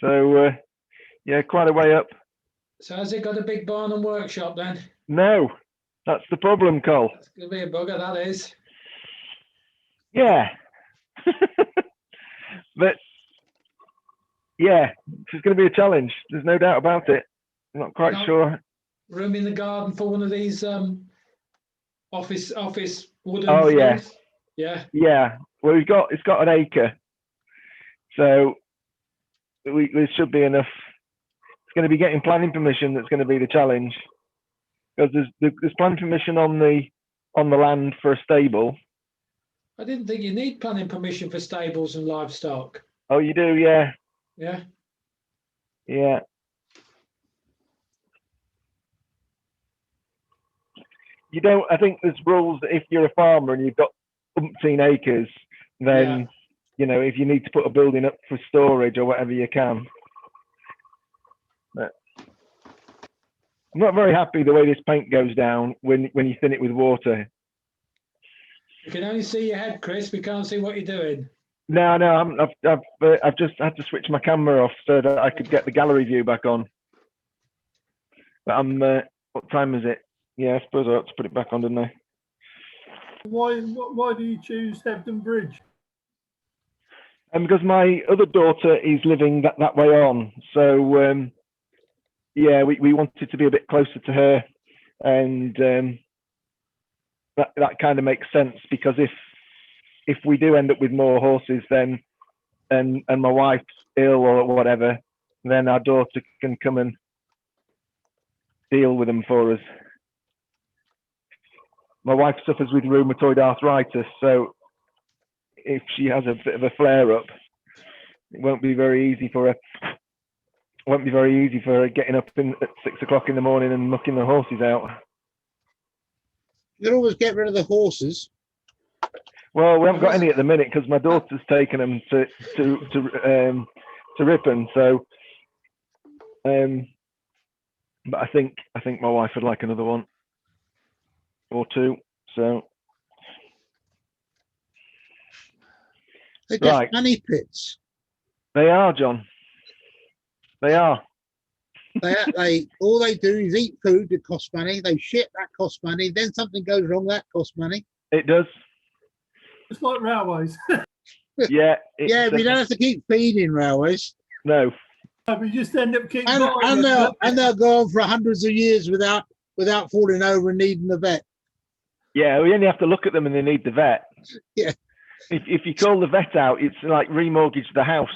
S1: So yeah, quite a way up.
S8: So has it got a big barn and workshop then?
S1: No, that's the problem, Cole.
S8: That's going to be a bugger, that is.
S1: Yeah. But yeah, it's going to be a challenge. There's no doubt about it. I'm not quite
S8: No.
S1: sure.
S8: Room in the garden for one of these office wooden
S1: Oh, yeah.
S8: things? Yeah.
S1: Yeah. Well, it's got an acre, so there should be enough. It's going to be getting planning permission that's going to be the challenge, because there's planning permission on the land for a stable.
S8: I didn't think you need planning permission for stables and livestock.
S1: Oh, you do, yeah,
S8: Yeah.
S1: yeah. You don't. I think there's rules that if you're a farmer and you've got umpteen acres, then if you need to put a building up for storage or whatever, you can. But I'm not very happy the way this paint goes down when you thin it with water.
S8: You can only see your head, Chris. We can't see what you're doing.
S1: No, I've just had to switch my camera off so that I could get the gallery view back on. But what time is it? Yeah, I suppose I ought to put it back on, didn't I?
S2: Why do you choose Hebden Bridge?
S1: And because my other daughter is living that way on, so yeah, we wanted to be a bit closer to her, and that kind of makes sense, because if we do end up with more horses, then and my wife's ill or whatever, then our daughter can come and deal with them for us. My wife suffers with rheumatoid arthritis, so if she has a bit of a flare up, it won't be very easy for her. Getting up at 6 o'clock in the morning and mucking the horses out.
S9: You can always get rid of the horses.
S1: Well, we haven't got any at the minute because my daughter's taken them to Ripon. So, but I think my wife would like another one or two. So,
S9: They're just
S1: Right.
S9: money pits.
S1: they are, John. They are.
S9: They all they do is eat food that costs money. They shit, that costs money. Then something goes wrong, that costs money.
S1: It does.
S2: It's like railways.
S1: Yeah.
S9: Yeah, we don't have to keep feeding railways,
S1: No.
S2: We just end up keeping
S9: and they'll go on for hundreds of years without falling over and needing the vet.
S1: Yeah, we only have to look at them and they need the vet.
S9: Yeah.
S1: If you call the vet out, it's like remortgage the house.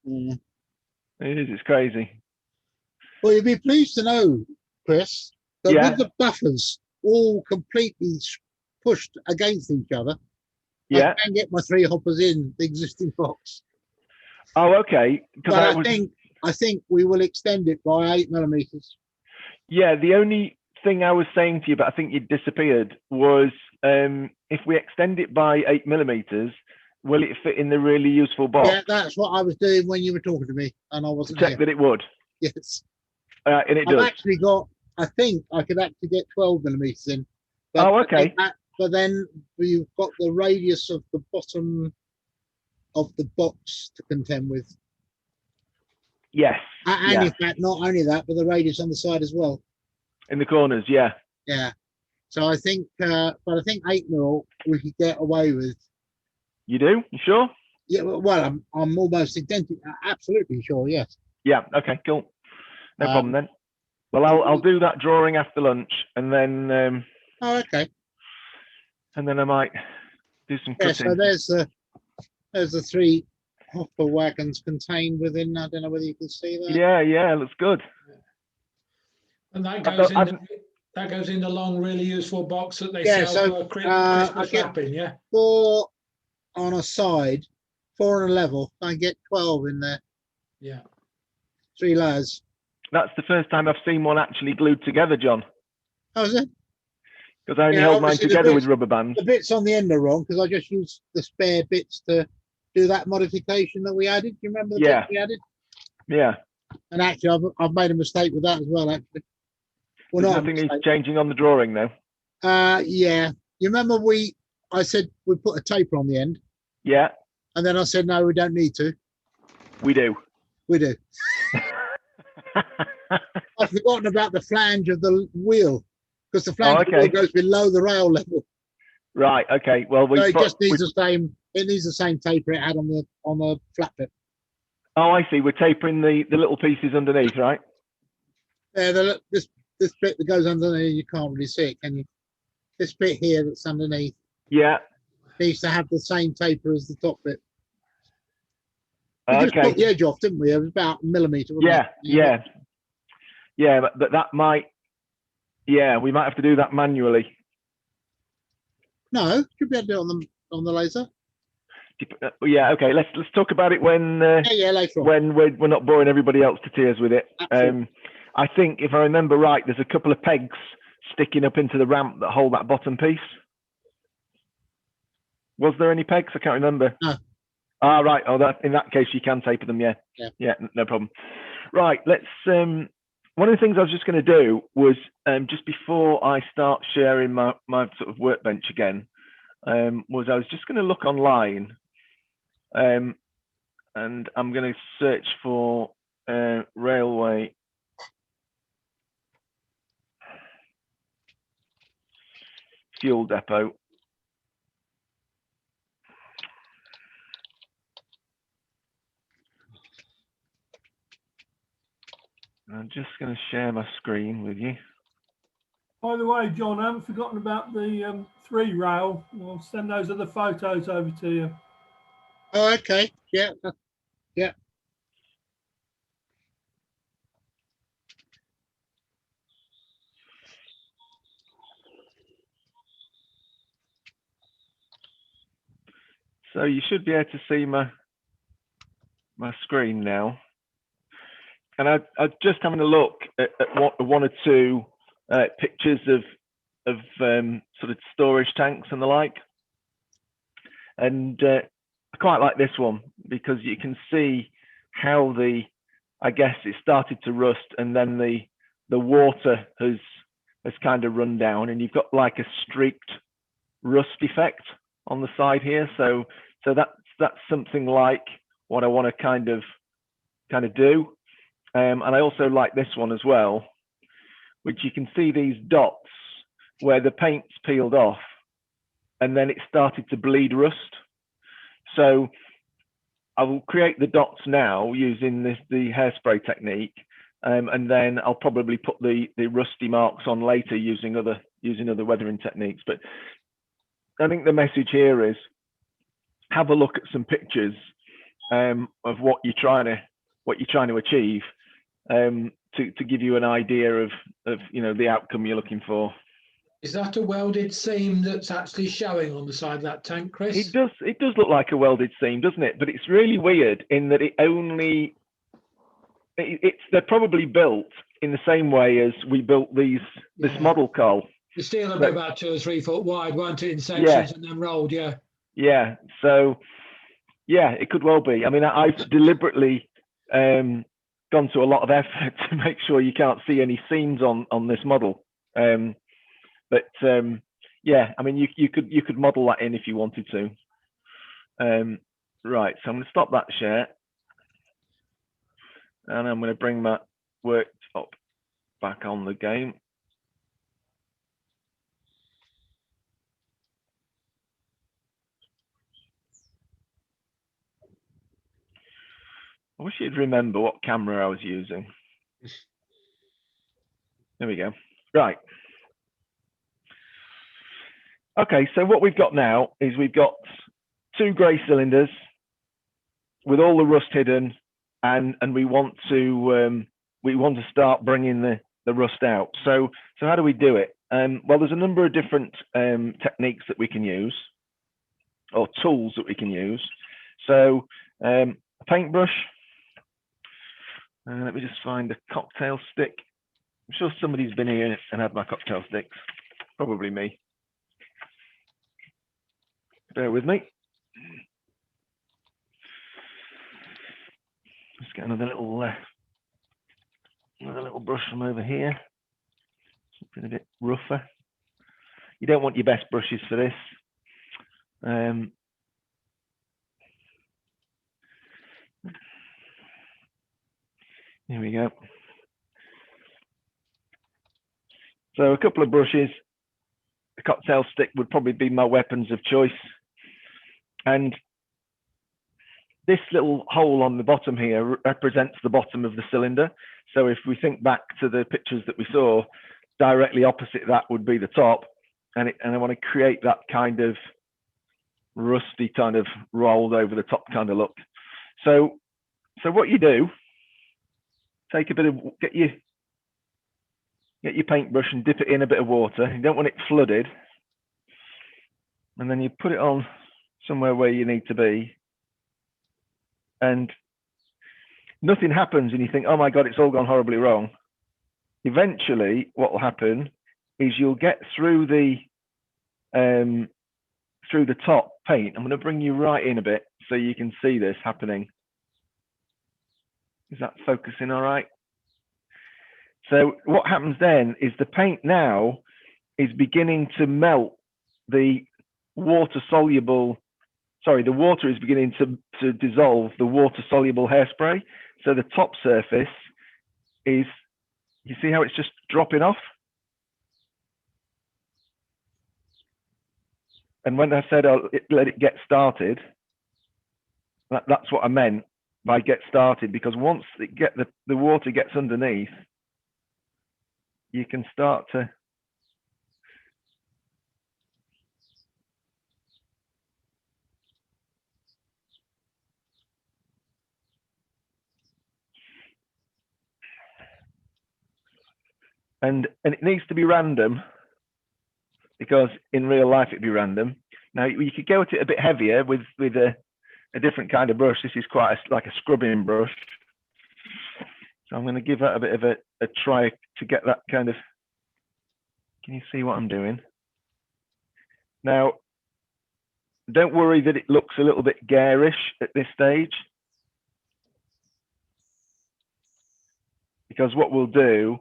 S9: Yeah.
S1: It is. It's crazy.
S9: Well, you'd be pleased to know, Chris, that
S1: Yeah.
S9: with the buffers all completely pushed against each other,
S1: Yeah.
S9: I can get my 3 hoppers in the existing box.
S1: Oh, okay. Because
S9: But I think we will extend it by 8 millimeters.
S1: yeah, the only thing I was saying to you, but I think you disappeared, was if we extend it by 8 millimeters, will it fit in the really useful box?
S9: Yeah, that's what I was doing when you were talking to me, and I wasn't
S1: Check
S9: here.
S1: that it would,
S9: Yes,
S1: and it
S9: I've
S1: does.
S9: actually got. I think I could actually get 12 millimeters in. But
S1: Oh, okay.
S9: But then you've got the radius of the bottom of the box to contend with,
S1: Yes.
S9: and
S1: Yeah.
S9: in fact, not only that, but the radius on the side as well.
S1: In the corners. Yeah.
S9: Yeah. So I think, but I think 8 mil we could get away with.
S1: You do? You sure?
S9: Yeah. Well, I'm almost absolutely sure. Yes.
S1: Yeah. Okay. Cool. No
S9: Um,
S1: problem then. Well, I'll do that drawing after lunch, and then
S9: Oh, okay.
S1: I might do some
S9: Yeah.
S1: cutting.
S9: So there's There's the 3 hopper wagons contained within. I don't know whether you can see that.
S1: Yeah, looks good.
S8: And that
S1: I've
S8: goes
S1: got-
S8: in. That goes in the long, really useful box that they
S9: Yeah,
S8: sell
S9: so,
S8: for Christmas
S9: I get-
S8: wrapping. Yeah.
S9: 4 on a side, 4 on a level. I get 12 in there.
S8: Yeah.
S9: 3 layers.
S1: That's the first time I've seen one actually glued together, John,
S9: Oh, is it?
S1: because I only
S9: Yeah,
S1: held mine
S9: obviously the
S1: together with
S9: bits-
S1: rubber bands.
S9: The bits on the end are wrong because I just used the spare bits to do that modification that we added. Do you remember the
S1: Yeah.
S9: bits we added?
S1: Yeah,
S9: And actually, I've made a mistake with that as well. Actually, well,
S1: there's
S9: not a
S1: nothing needs
S9: mistake.
S1: changing on the drawing though.
S9: Yeah. You remember I said we put a taper on the end,
S1: Yeah,
S9: and then I said no, we don't need to.
S1: we do.
S9: We do. I've forgotten about the flange of the wheel because the flange of the wheel
S1: okay.
S9: goes below the rail level.
S1: Right. Okay. Well,
S9: So it just needs the same. It needs the same taper it had on the flat bit.
S1: Oh, I see. We're tapering the little pieces underneath, right?
S9: Yeah, this bit that goes underneath, you can't really see it, can you? This bit here that's underneath
S1: Yeah.
S9: needs to have the same taper as the top bit. We just
S1: Okay.
S9: took the edge off, didn't we? It was about a millimetre. wasn't it?
S1: Yeah. But that might. Yeah, we might have to do that manually.
S9: No, should be able to do it on the laser.
S1: Yeah. Okay. Let's talk about it when
S9: Yeah, later on.
S1: when we're not boring everybody else to tears with it.
S9: Absolutely.
S1: I think if I remember right, there's a couple of pegs sticking up into the ramp that hold that bottom piece. Was there any pegs? I can't remember.
S9: No.
S1: Ah, right. Oh, in that case, you can taper them. Yeah.
S9: Yeah.
S1: No problem. Right. Let's. One of the things I was just going to do was just before I start sharing my sort of workbench again, was I was just going to look online, and I'm going to search for railway fuel depot. I'm just going to share my screen with you.
S2: By the way, John, I haven't forgotten about the 3 rail. I'll send those other photos over to you.
S9: Oh, okay. Yeah.
S1: So you should be able to see my screen now. And I just having a look at one or two pictures of sort of storage tanks and the like. And I quite like this one because you can see how I guess it started to rust and then the water has kind of run down and you've got like a streaked rust effect on the side here. So that's something like what I want to kind of do. And I also like this one as well, which you can see these dots where the paint's peeled off and then it started to bleed rust. So I will create the dots now using the hairspray technique, and then I'll probably put the rusty marks on later using other weathering techniques. But I think the message here is have a look at some pictures of what you're trying to achieve, to give you an idea of the outcome you're looking for.
S8: Is that a welded seam that's actually showing on the side of that tank, Chris?
S1: It does look like a welded seam, doesn't it? But it's really weird in that they're probably built in the same way as we built this model, Carl.
S8: The steel will be about 2 or 3 foot wide, won't it, in sections and then rolled, yeah.
S1: Yeah. So yeah, it could well be. I mean, I've deliberately gone to a lot of effort to make sure you can't see any seams on this model. But yeah, I mean, you could model that in if you wanted to. Right, so I'm going to stop that share, and I'm going to bring my worktop back on the game. I wish you'd remember what camera I was using. There we go. Right. Okay, so what we've got now is we've got 2 grey cylinders with all the rust hidden, and we want to start bringing the rust out. So how do we do it? Well, there's a number of different techniques that we can use, or tools that we can use. So a paintbrush. Let me just find a cocktail stick. I'm sure somebody's been here and had my cocktail sticks. Probably me. Bear with me. Let's get another little brush from over here. Something a bit rougher. You don't want your best brushes for this. Here we go. So a couple of brushes. The cocktail stick would probably be my weapons of choice. And this little hole on the bottom here represents the bottom of the cylinder. So if we think back to the pictures that we saw, directly opposite that would be the top. And I want to create that kind of rusty, kind of rolled over the top kind of look. So what you do, take a bit of, get your paintbrush and dip it in a bit of water. You don't want it flooded. And then you put it on somewhere where you need to be. And nothing happens and you think, oh my God, it's all gone horribly wrong. Eventually, what will happen is you'll get through the top paint. I'm going to bring you right in a bit so you can see this happening. Is that focusing all right? So what happens then is the paint now is beginning to melt the water-soluble, sorry, the water is beginning to dissolve the water-soluble hairspray. So the top surface is, you see how it's just dropping off? And when I said let it get started, that's what I meant by get started, because once the water gets underneath, you can start to and it needs to be random, because in real life it'd be random. Now you could go at it a bit heavier with a different kind of brush. This is quite like a scrubbing brush. So I'm going to give that a bit of a try to get that kind of, can you see what I'm doing? Now, don't worry that it looks a little bit garish at this stage, because what we'll do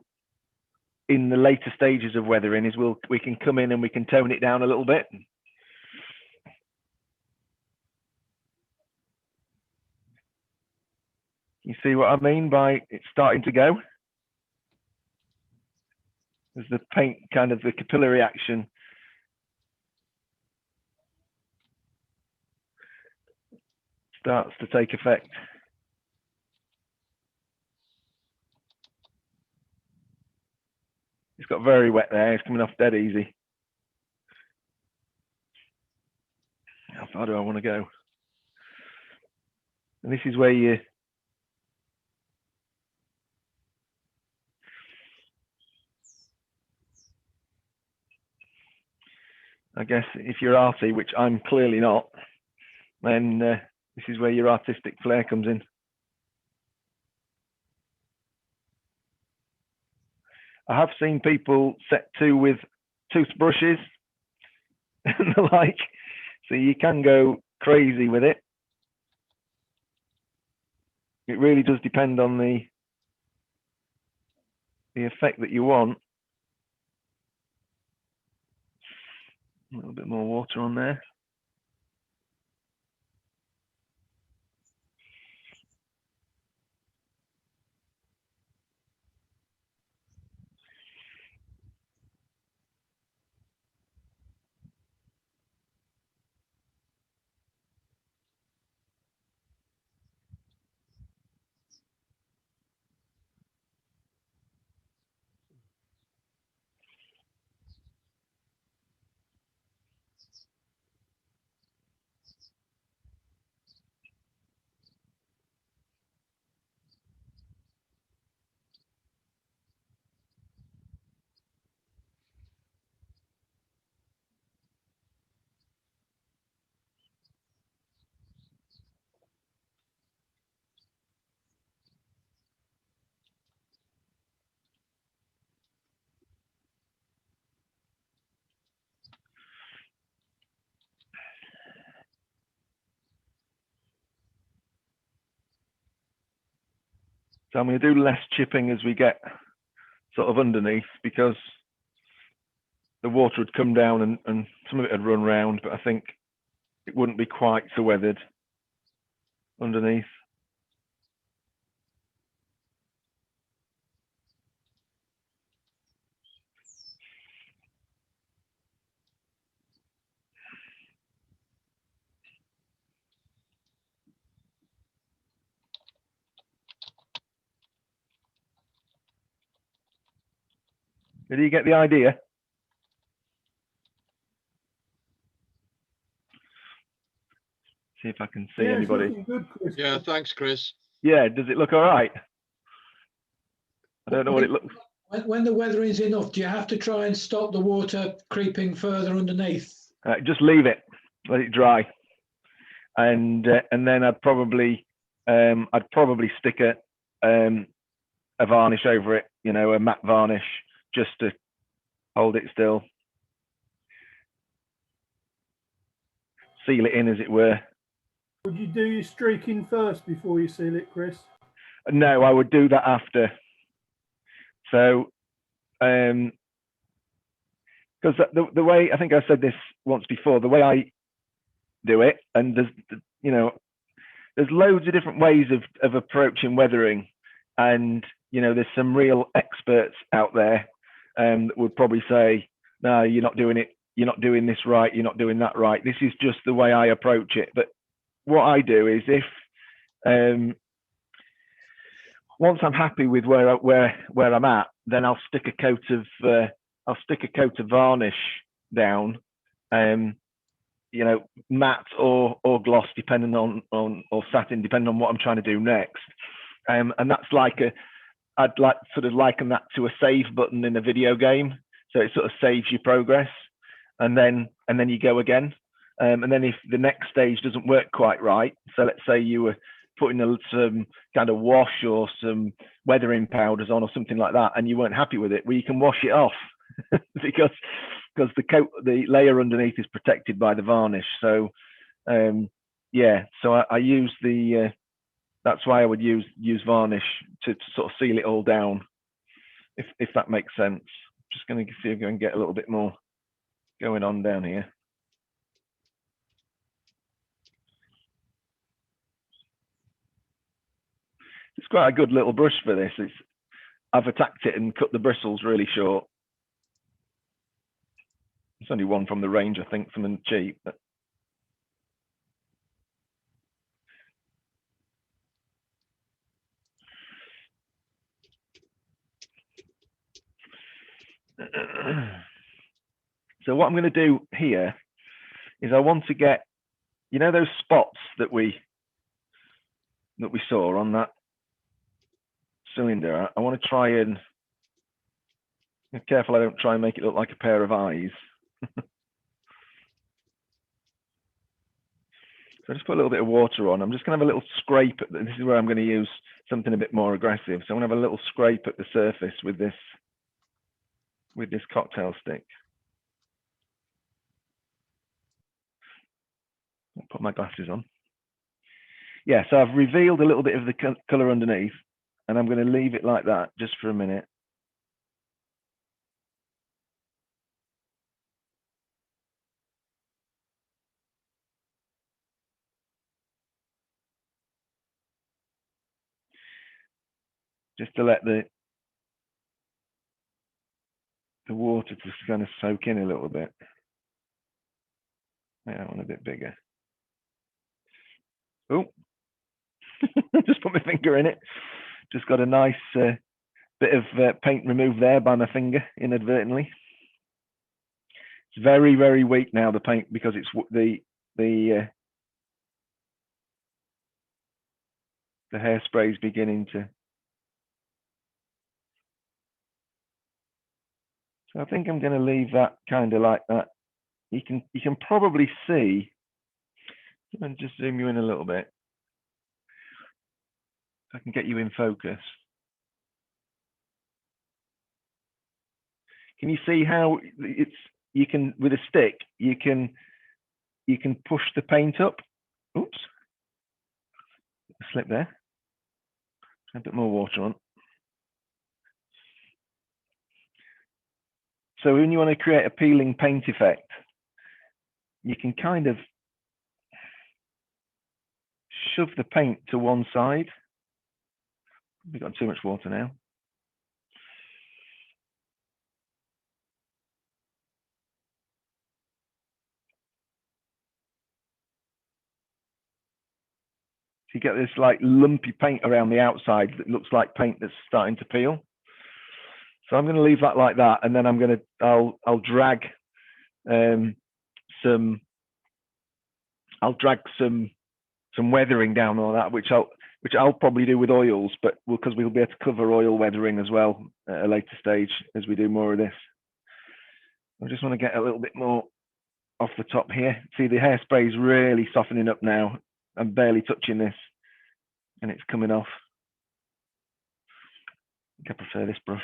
S1: in the later stages of weathering is we can come in and we can tone it down a little bit. You see what I mean by it's starting to go? As the paint, kind of the capillary action starts to take effect. It's got very wet there. It's coming off dead easy. How far do I want to go? And this is where I guess if you're arty, which I'm clearly not, then this is where your artistic flair comes in. I have seen people set to with toothbrushes and the like, so you can go crazy with it. It really does depend on the effect that you want. A little bit more water on there. So I'm going to do less chipping as we get sort of underneath, because the water would come down and some of it would run round, but I think it wouldn't be quite so weathered underneath. Did you get the idea? See if I can see
S2: Yeah, it's
S1: anybody.
S2: looking good, Chris.
S4: Yeah, thanks, Chris.
S1: Yeah, does it look all right? I don't know what it looks.
S8: When the weather is enough, do you have to try and stop the water creeping further underneath?
S1: Just leave it, let it dry, and then I'd probably stick a varnish over it, you know, a matte varnish, just to hold it still, seal it in, as it were.
S2: Would you do your streaking first before you seal it, Chris?
S1: No, I would do that after. So, because the way, I think I said this once before, the way I do it, and there's loads of different ways of approaching weathering, and there's some real experts out there that would probably say, no, you're not doing it, you're not doing this right, you're not doing that right. This is just the way I approach it. But what I do is, if once I'm happy with where I'm at, then I'll stick a coat of varnish down, matte or gloss, depending on or satin, depending on what I'm trying to do next. And that's like I'd like sort of liken that to a save button in a video game. So it sort of saves your progress, and then you go again. And then if the next stage doesn't work quite right, so let's say you were putting some kind of wash or some weathering powders on or something like that, and you weren't happy with it, well, you can wash it off because the layer underneath is protected by the varnish. So yeah, so I use that's why I would use varnish to sort of seal it all down, if that makes sense. Just going to see if I can get a little bit more going on down here. It's quite a good little brush for this. I've attacked it and cut the bristles really short. It's only one from the range, I think, something cheap. But so what I'm going to do here is I want to get, those spots that we saw on that cylinder. I want to try and be careful I don't try and make it look like a pair of eyes. So I just put a little bit of water on. I'm just going to have a little scrape. This is where I'm going to use something a bit more aggressive. So I'm going to have a little scrape at the surface with this cocktail stick. I'll put my glasses on. Yeah, so I've revealed a little bit of the color underneath, and I'm going to leave it like that just for a minute. Just to let the water just kind of soak in a little bit. Make that one a bit bigger. Oh, just put my finger in it. Just got a nice bit of paint removed there by my finger inadvertently. It's very, very weak now, the paint, because it's the hairspray is beginning to. So I think I'm going to leave that kind of like that. You can probably see. And just zoom you in a little bit. I can get you in focus. Can you see how you can, with a stick, you can push the paint up? Oops, slip there. A bit more water on. So when you want to create a peeling paint effect, you can kind of shove the paint to one side. We've got too much water now. So you get this like lumpy paint around the outside that looks like paint that's starting to peel. So I'm going to leave that like that, and then I'll drag some weathering down on that, which I'll probably do with oils, but because we'll be able to cover oil weathering as well at a later stage as we do more of this. I just want to get a little bit more off the top here. See, the hairspray is really softening up now. I'm barely touching this, and it's coming off. I think I prefer this brush.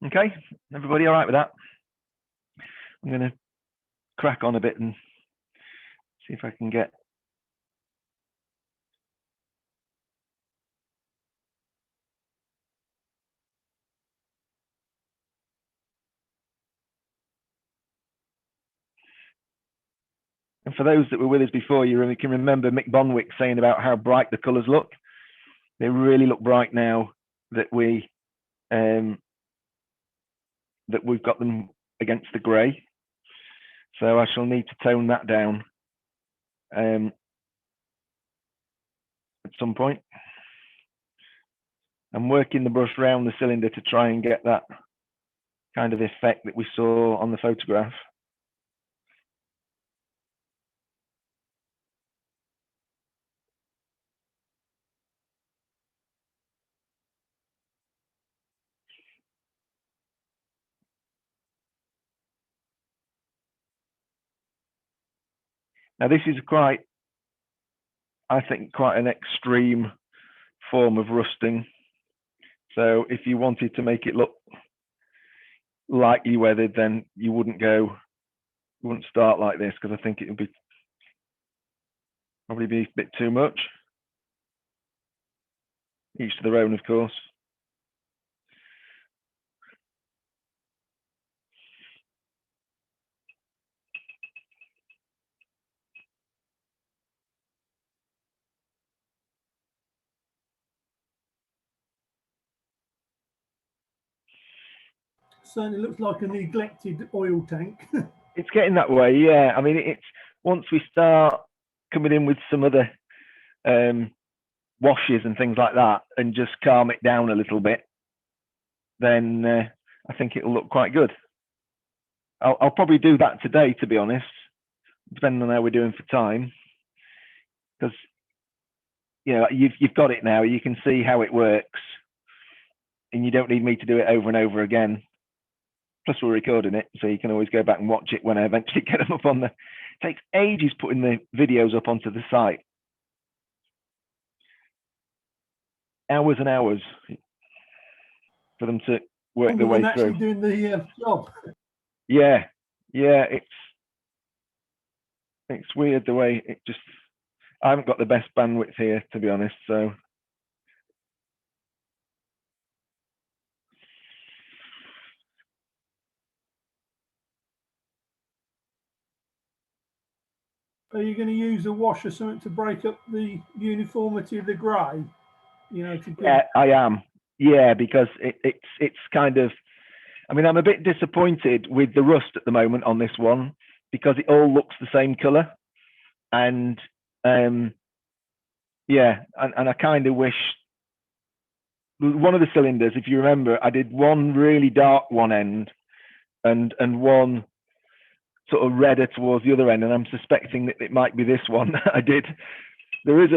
S1: Okay, everybody all right with that? I'm going to crack on a bit and see if I can get. And for those that were with us before, you can remember Mick Bonwick saying about how bright the colours look. They really look bright now that we've got them against the grey. So I shall need to tone that down at some point. I'm working the brush around the cylinder to try and get that kind of effect that we saw on the photograph. Now this is I think quite an extreme form of rusting. So if you wanted to make it look lightly weathered, then you wouldn't start like this, because I think it would probably be a bit too much. Each to their own, of course.
S2: Certainly looks like a neglected oil tank.
S1: It's getting that way, yeah. I mean, it's once we start coming in with some other washes and things like that, and just calm it down a little bit, then I think it'll look quite good. I'll probably do that today, to be honest, depending on how we're doing for time, because you've got it now. You can see how it works, and you don't need me to do it over and over again. Plus, we're recording it, so you can always go back and watch it when I eventually get them up on the. It takes ages putting the videos up onto the site. Hours and hours for them to work their way
S2: actually
S1: through.
S2: Doing the job.
S1: Yeah, it's weird the way it just. I haven't got the best bandwidth here, to be honest. So.
S2: Are you going to use a wash or something to break up the uniformity of the grey?
S1: Yeah, I am. Yeah, because it's kind of. I mean, I'm a bit disappointed with the rust at the moment on this one, because it all looks the same colour, and yeah, and I kind of wish one of the cylinders, if you remember, I did one really dark one end, and one sort of redder towards the other end, and I'm suspecting that it might be this one that I did. There is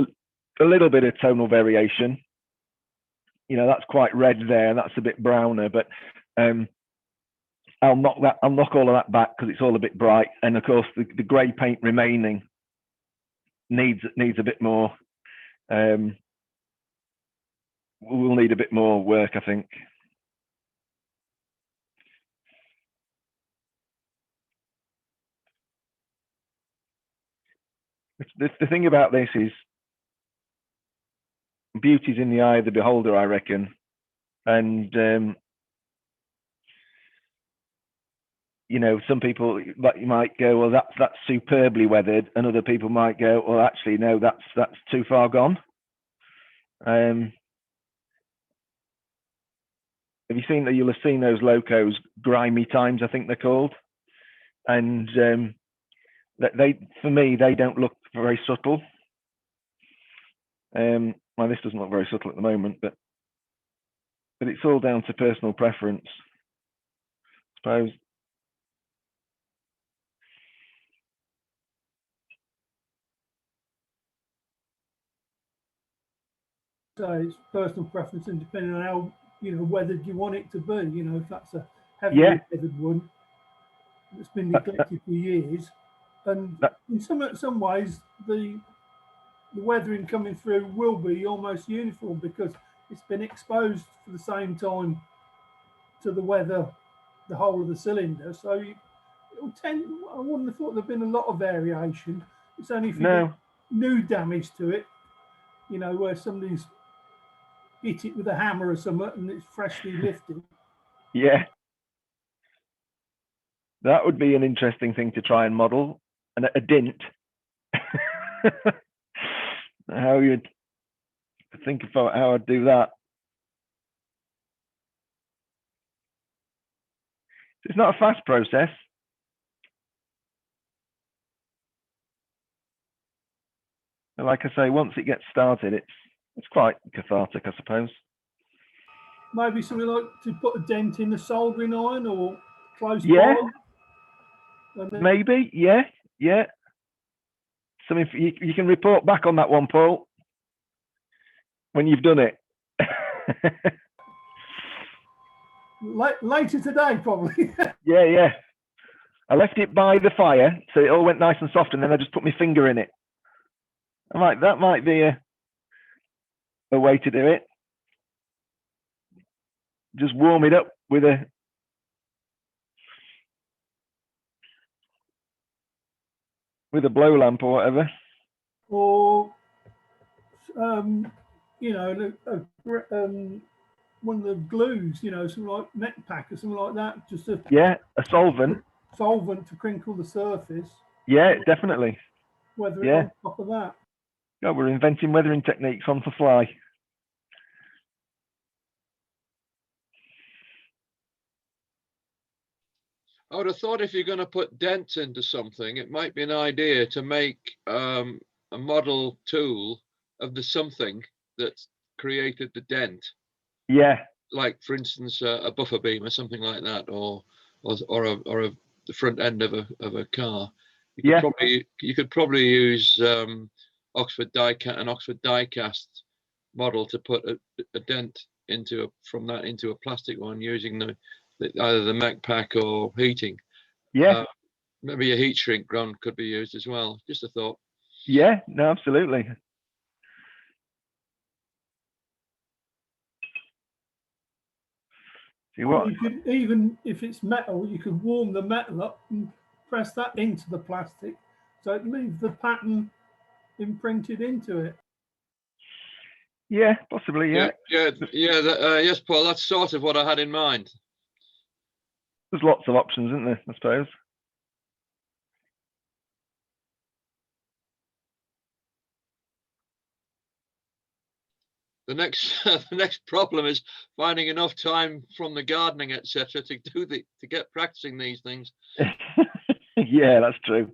S1: a little bit of tonal variation. That's quite red there, and that's a bit browner, but I'll knock all of that back because it's all a bit bright, and of course the grey paint remaining needs a bit more. We'll need a bit more work, I think. the thing about this is beauty's in the eye of the beholder, I reckon. And you know, some people you might go, well, that's superbly weathered, and other people might go, well, actually, no, that's too far gone. Have you seen that? You'll have seen those locos, grimy times, I think they're called, and for me, they don't look very subtle. Well, this doesn't look very subtle at the moment, but it's all down to personal preference, I suppose.
S2: So it's personal preference, and depending on how weathered you want it to be. You know, if that's a heavily
S1: Yeah.
S2: weathered one that's been neglected for years, and in some ways the weathering coming through will be almost uniform because it's been exposed for the same time to the weather, the whole of the cylinder. So it'll tend. I wouldn't have thought there'd been a lot of variation. It's only if you get new damage to it, you know, where somebody's hit it with a hammer or something and it's freshly lifted.
S1: Yeah. That would be an interesting thing to try and model, and a dint. How you'd think about how I'd do that. It's not a fast process. And like I say, once it gets started, it's quite cathartic, I suppose.
S2: Maybe something like to put a dent in the soldering iron or close
S1: by. Maybe, yeah. So if you can report back on that one, Paul, when you've done it.
S2: Later today, probably.
S1: Yeah. I left it by the fire, so it all went nice and soft, and then I just put my finger in it. I'm like, that might be a way to do it. Just warm it up with a blow lamp or whatever.
S2: Or, you know, one of the glues, you know, something like neck pack or something like that. Just a
S1: solvent.
S2: Solvent to crinkle the surface.
S1: Yeah, definitely.
S2: Weather it on top of that.
S1: God, we're inventing weathering techniques on the fly.
S4: I would have thought if you're going to put dents into something, it might be an idea to make a model tool of the something that's created the dent.
S1: Yeah.
S4: Like, for instance, a buffer beam or something like that, or the front end of a car. You could probably use an Oxford die-cast model to put a dent from that into a plastic one using either the Mac pack or heating.
S1: Yeah.
S4: Maybe a heat shrink gun could be used as well. Just a thought.
S1: Yeah, no, absolutely. See what?
S2: You could, even if it's metal, you could warm the metal up and press that into the plastic, so it leaves the pattern imprinted into it.
S1: Yeah, possibly. Yeah.
S4: Yes, Paul. That's sort of what I had in mind.
S1: There's lots of options, isn't there? I suppose.
S4: The next problem is finding enough time from the gardening, etc., to get practicing these things.
S1: Yeah, that's true.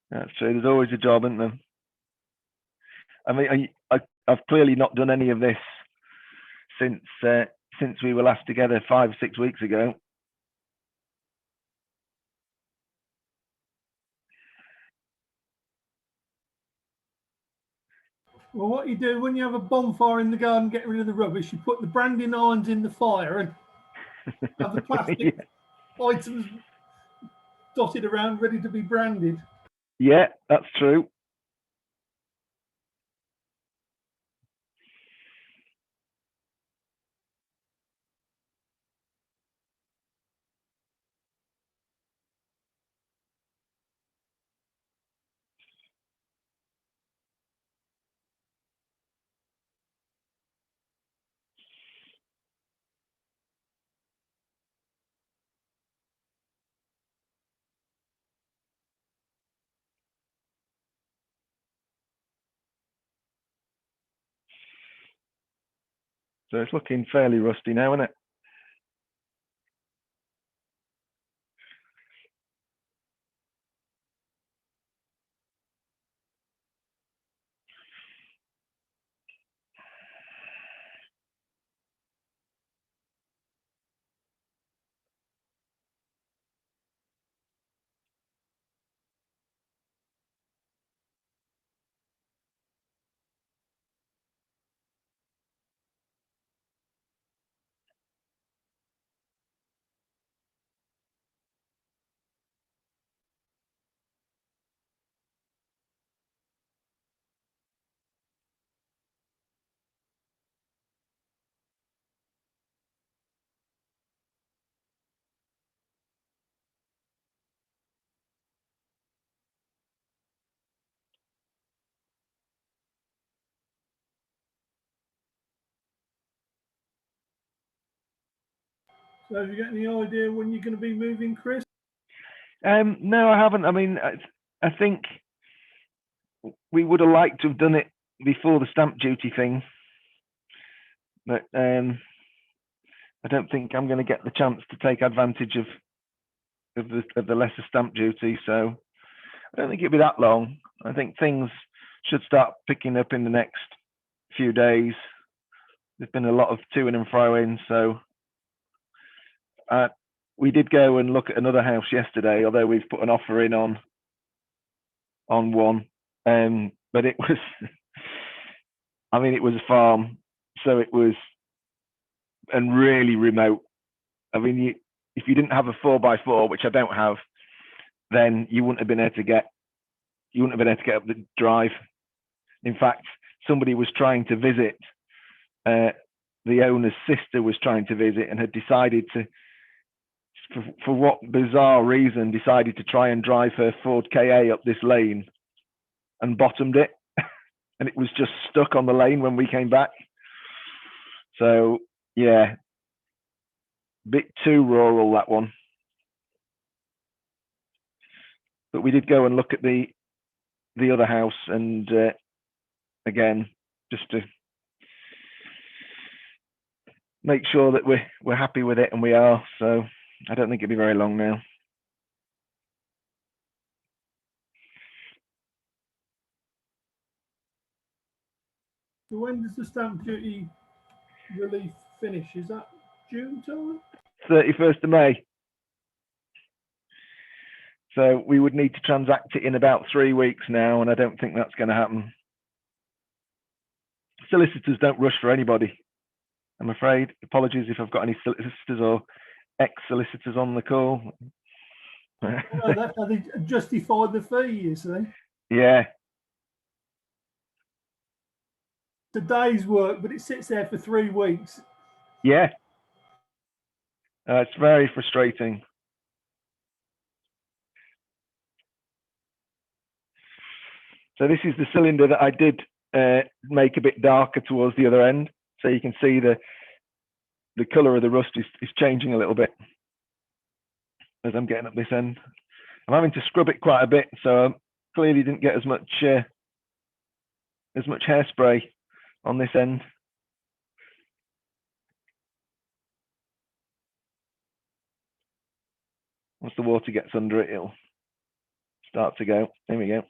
S1: That's true. There's always a job, isn't there? I mean, I've clearly not done any of this since we were last together 5 or 6 weeks ago.
S2: Well, what you do when you have a bonfire in the garden, get rid of the rubbish, you put the branding irons in the fire and have the plastic items dotted around ready to be branded.
S1: Yeah, that's true. So it's looking fairly rusty now, isn't it?
S2: So have you got any idea when you're going to be moving, Chris?
S1: No, I haven't. I mean, I think we would have liked to have done it before the stamp duty thing, but I don't think I'm going to get the chance to take advantage of the lesser stamp duty. So I don't think it'll be that long. I think things should start picking up in the next few days. There's been a lot of to and fro in, so we did go and look at another house yesterday, although we've put an offer in on one. But it was, I mean, it was a farm, so it was, and really remote. I mean, if you didn't have a 4x4, which I don't have, then you wouldn't have been able to get up the drive. In fact, somebody was trying to visit. The owner's sister was trying to visit and had decided to, for what bizarre reason, decided to try and drive her Ford KA up this lane and bottomed it. And it was just stuck on the lane when we came back. So, yeah, bit too rural, that one. But we did go and look at the other house, and again, just to make sure that we're happy with it, and we are. So I don't think it'll be very long now.
S2: So when does the stamp duty relief finish? Is that June time?
S1: 31st of May. So we would need to transact it in about 3 weeks now, and I don't think that's going to happen. Solicitors don't rush for anybody, I'm afraid. Apologies if I've got any solicitors or ex-solicitors on the call.
S2: Well, that's how they justify the fee, you see.
S1: Yeah.
S2: It's a day's work, but it sits there for 3 weeks.
S1: Yeah. It's very frustrating. So this is the cylinder that I did make a bit darker towards the other end. So you can see the color of the rust is changing a little bit as I'm getting up this end. I'm having to scrub it quite a bit, so I clearly didn't get as much hairspray on this end. Once the water gets under it, it'll start to go. There we go.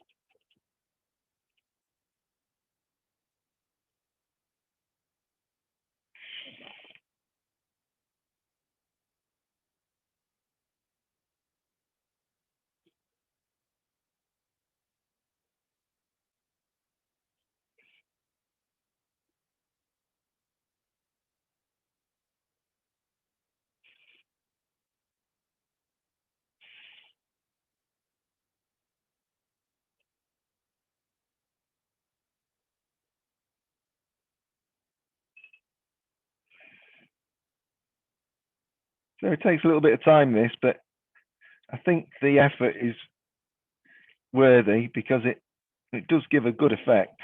S1: So it takes a little bit of time, this, but I think the effort is worthy because it does give a good effect.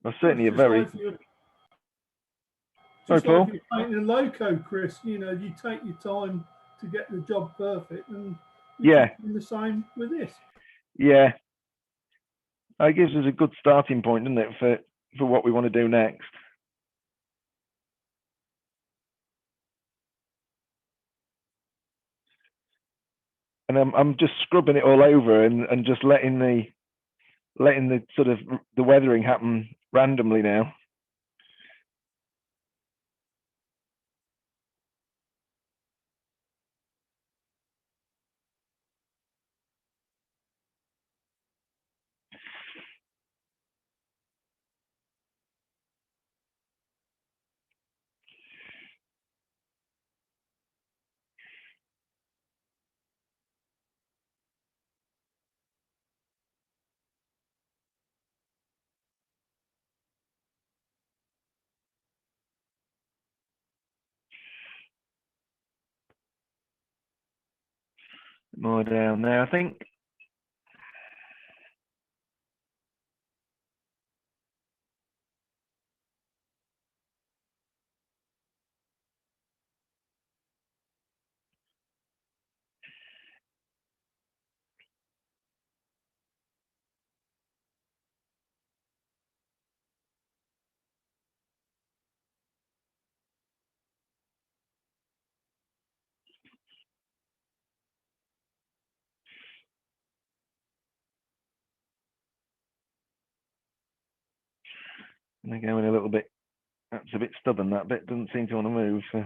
S1: Well, certainly a very...
S2: Just like if you're painting a loco, Chris, you know, you take your time to get the job perfect, and
S1: yeah,
S2: the same with this.
S1: Yeah, It gives us a good starting point, doesn't it, for what we want to do next. And I'm just scrubbing it all over and just letting the sort of the weathering happen randomly now. More down there, I think. And they're going a little bit. That's a bit stubborn. That bit doesn't seem to want to move. So.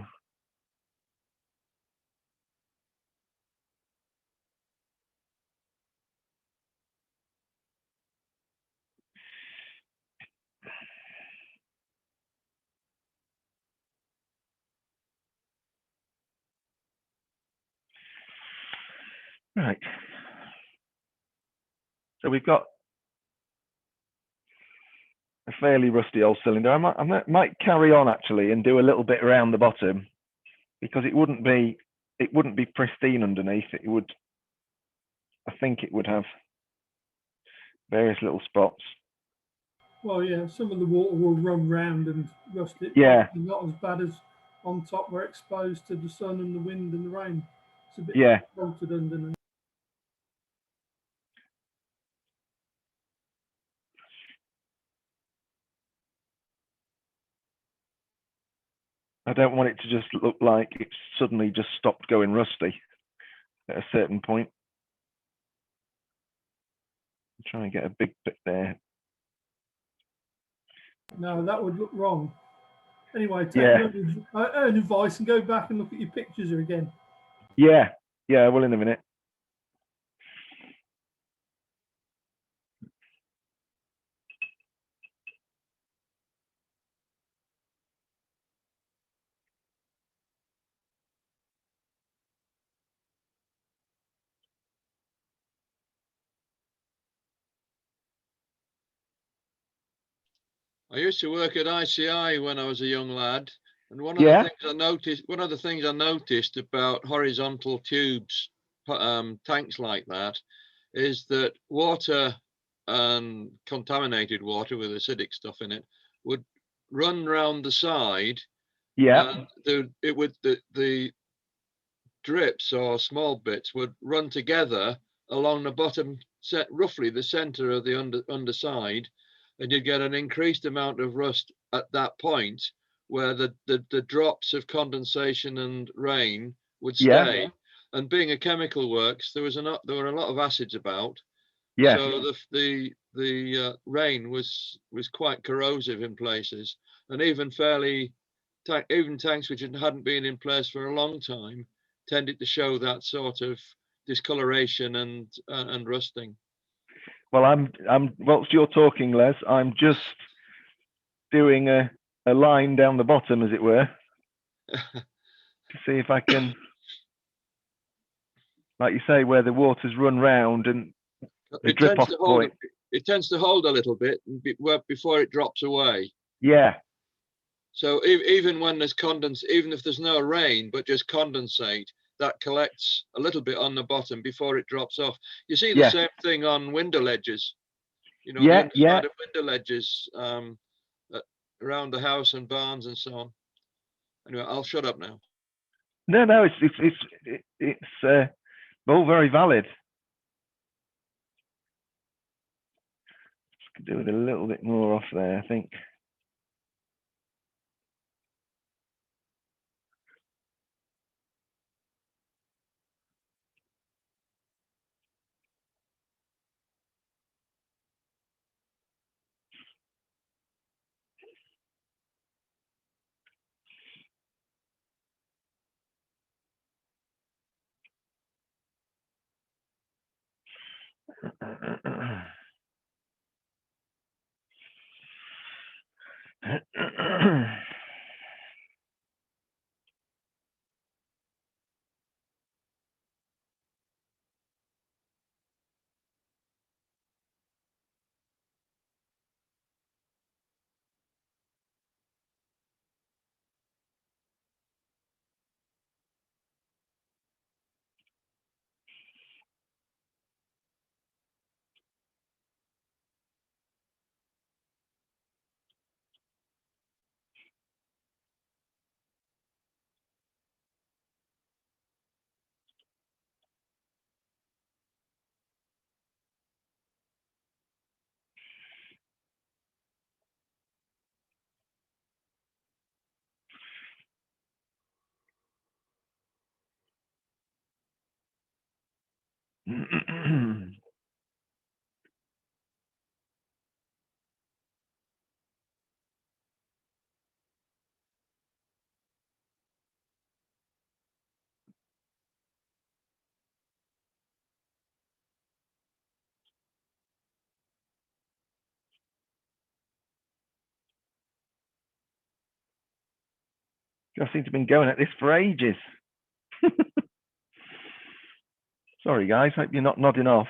S1: Right. So we've got a fairly rusty old cylinder. I might carry on actually and do a little bit around the bottom, because it wouldn't be pristine underneath. It would, I think it would have various little spots.
S2: Well, yeah, some of the water will run round and rust it.
S1: Yeah.
S2: Not as bad as on top. We're exposed to the sun and the wind and the rain. It's a bit salted underneath.
S1: I don't want it to just look like it's suddenly just stopped going rusty at a certain point. Try and get a big bit there.
S2: No, that would look wrong. Anyway, take
S1: Yeah.
S2: own advice and go back and look at your pictures again.
S1: Yeah, I will in a minute.
S4: I used to work at ICI when I was a young lad, and one of the things I noticed about horizontal tubes, tanks like that, is that water and contaminated water with acidic stuff in it would run round the side.
S1: Yeah.
S4: And the drips or small bits would run together along the bottom set, roughly the center of the underside, and you'd get an increased amount of rust at that point where the drops of condensation and rain would stay. And being a chemical works, there were a lot of acids about.
S1: Yeah.
S4: So the rain was quite corrosive in places, and even tanks which hadn't been in place for a long time tended to show that sort of discoloration and rusting.
S1: Well, whilst you're talking, Les, I'm just doing a line down the bottom, as it were, to see if I can, like you say, where the water's run round and the drip off point.
S4: It tends to hold a little bit before it drops away.
S1: Yeah.
S4: So even when there's even if there's no rain, but just condensate, that collects a little bit on the bottom before it drops off. You see the same thing on window ledges. You know, the inside of window ledges around the house and barns and so on. Anyway, I'll shut up now.
S1: No, it's all very valid. Could do with a little bit more off there, I think. I seem to have been going at this for ages. Sorry, guys. Hope you're not nodding off.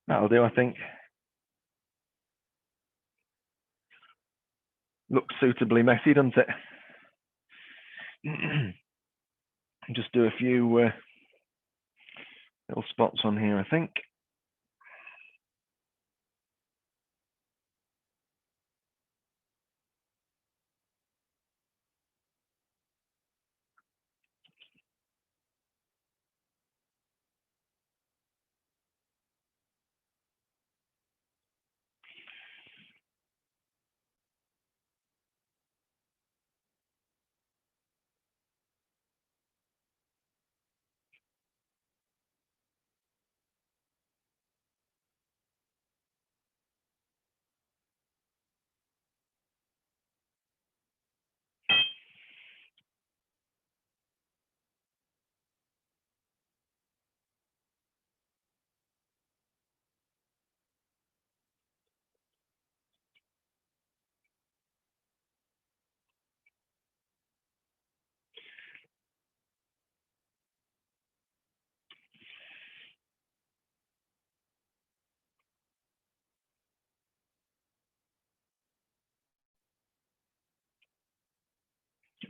S1: That'll do, I think. Looks suitably messy, doesn't it? Just do a few little spots on here, I think.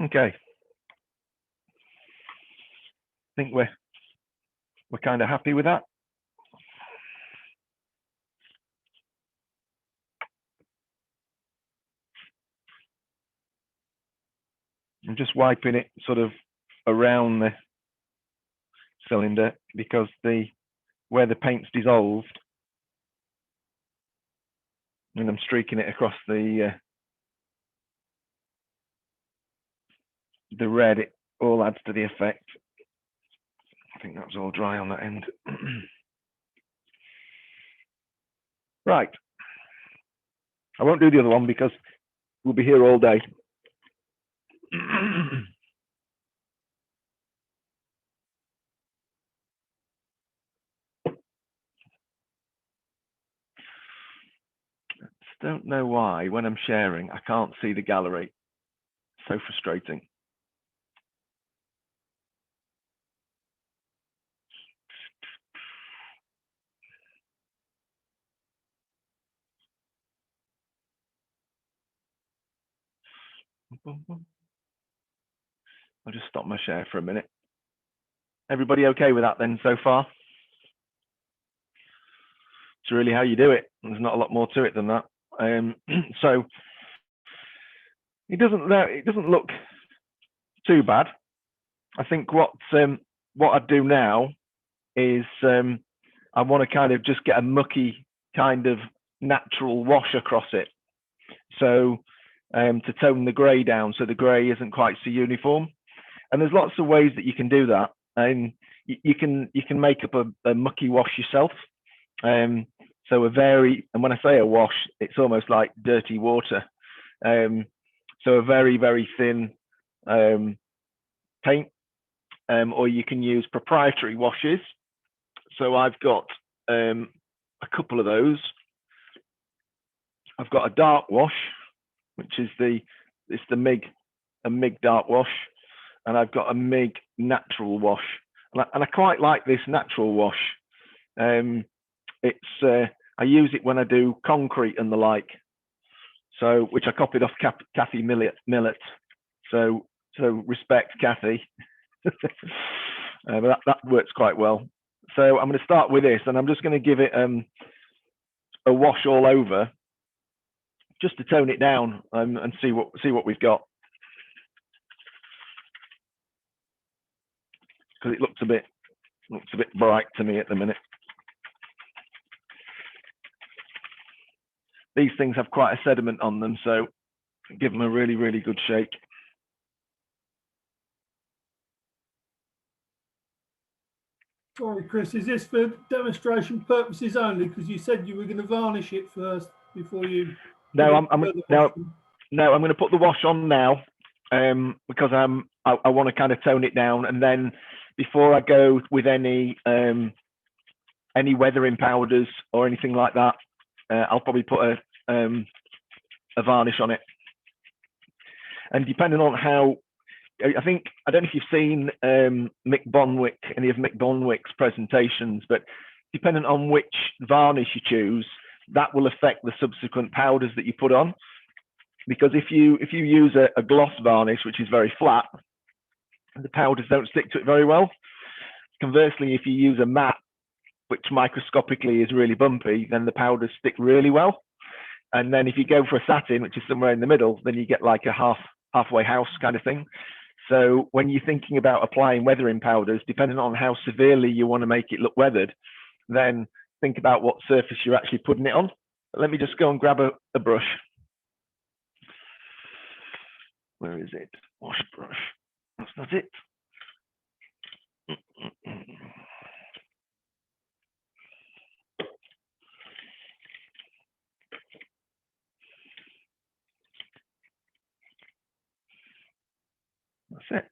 S1: Okay. I think we're kind of happy with that. I'm just wiping it sort of around the cylinder because where the paint's dissolved, and I'm streaking it across the red, it all adds to the effect. I think that's all dry on that end. Right. I won't do the other one because we'll be here all day. Don't know why when I'm sharing I can't see the gallery. So frustrating. I'll just stop my share for a minute. Everybody okay with that then so far? It's really how you do it. There's not a lot more to it than that. So it doesn't look too bad. I think what I'd do now is I want to kind of just get a mucky kind of natural wash across it. So to tone the grey down so the grey isn't quite so uniform. And there's lots of ways that you can do that. And you can make up a mucky wash yourself. So and when I say a wash, it's almost like dirty water. So a very, very thin paint, or you can use proprietary washes. So I've got a couple of those. I've got a dark wash, which is the MIG dark wash, and I've got a MIG natural wash, and I quite like this natural wash. I use it when I do concrete and the like. So which I copied off Kathy Millett. So respect, Kathy. But that works quite well. So I'm going to start with this, and I'm just going to give it a wash all over, just to tone it down and see what we've got, because it looks a bit bright to me at the minute. These things have quite a sediment on them, so give them a really, really good shake.
S2: Sorry, Chris, is this for demonstration purposes only? Because you said you were going to varnish it first before you.
S1: No, I'm going to put the wash on now, because I want to kind of tone it down, and then before I go with any weathering powders or anything like that, I'll probably put a varnish on it. And depending on how, I don't know if you've seen Mick Bonwick, any of Mick Bonwick's presentations, but depending on which varnish you choose, that will affect the subsequent powders that you put on. Because if you use a gloss varnish, which is very flat, the powders don't stick to it very well. Conversely, if you use a matte, which microscopically is really bumpy, then the powders stick really well. And then if you go for a satin, which is somewhere in the middle, then you get like a halfway house kind of thing. So when you're thinking about applying weathering powders, depending on how severely you want to make it look weathered, then think about what surface you're actually putting it on. But let me just go and grab a brush. Where is it? Wash brush. That's not it. That's it.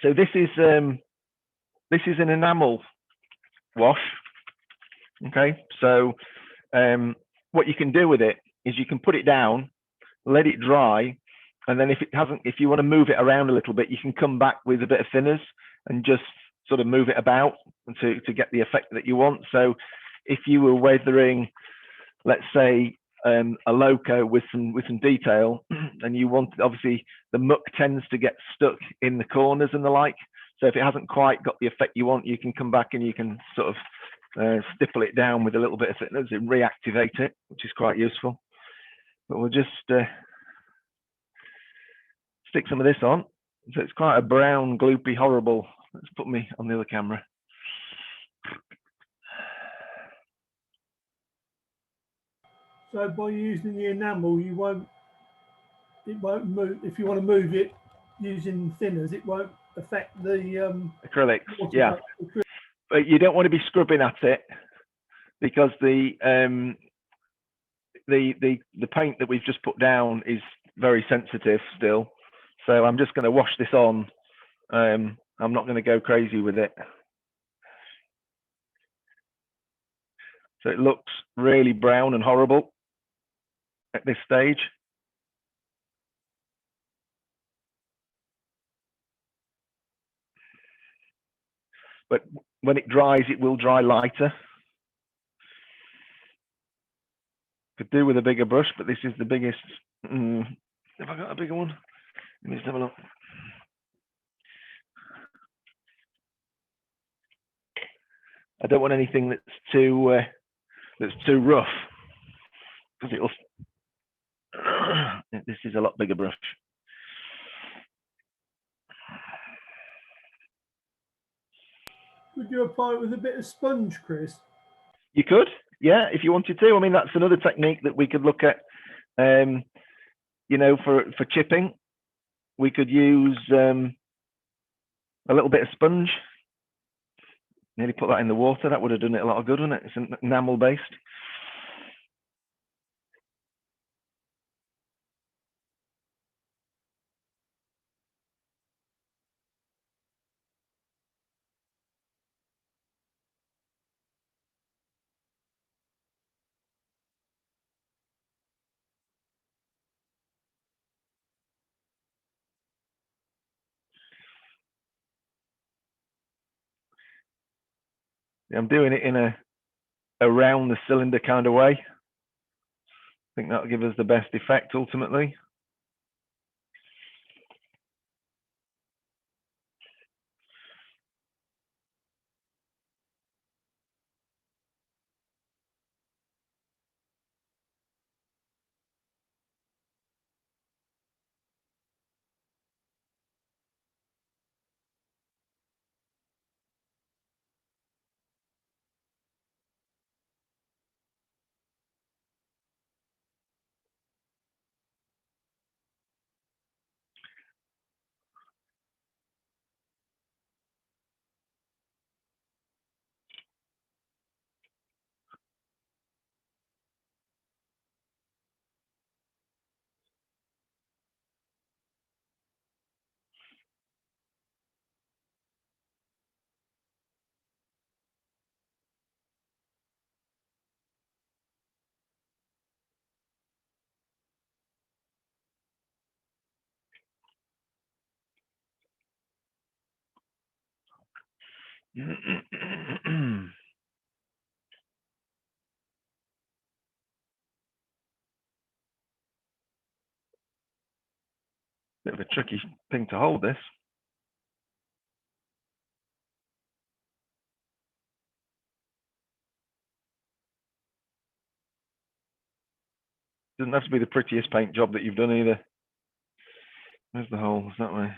S1: So this is an enamel wash. Okay, so what you can do with it is you can put it down, let it dry, and then if you want to move it around a little bit, you can come back with a bit of thinners and just sort of move it about to get the effect that you want. So if you were weathering, let's say, a loco with some detail, and you want, obviously the muck tends to get stuck in the corners and the like. So if it hasn't quite got the effect you want, you can come back and you can sort of stipple it down with a little bit of thickness and reactivate it, which is quite useful. But we'll just stick some of this on. So it's quite a brown, gloopy, horrible. Let's put me on the other camera.
S2: So by using the enamel, it won't move. If you want to move it using thinners, it won't affect the
S1: acrylics. Yeah, but you don't want to be scrubbing at it, because the paint that we've just put down is very sensitive still. So I'm just going to wash this on. I'm not going to go crazy with it. So it looks really brown and horrible at this stage. But when it dries, it will dry lighter. Could do with a bigger brush, but this is the biggest. Have I got a bigger one? Let me just have a look. I don't want anything that's too rough, because it'll. This is a lot bigger brush.
S2: Could you apply it with a bit of sponge, Chris?
S1: You could, yeah, if you wanted to. I mean, that's another technique that we could look at. You know, for chipping, we could use a little bit of sponge. Nearly put that in the water. That would have done it a lot of good, wouldn't it? It's enamel based. I'm doing it in a around the cylinder kind of way. I think that'll give us the best effect ultimately. Bit of a tricky thing to hold this. Doesn't have to be the prettiest paint job that you've done either. There's the holes that way.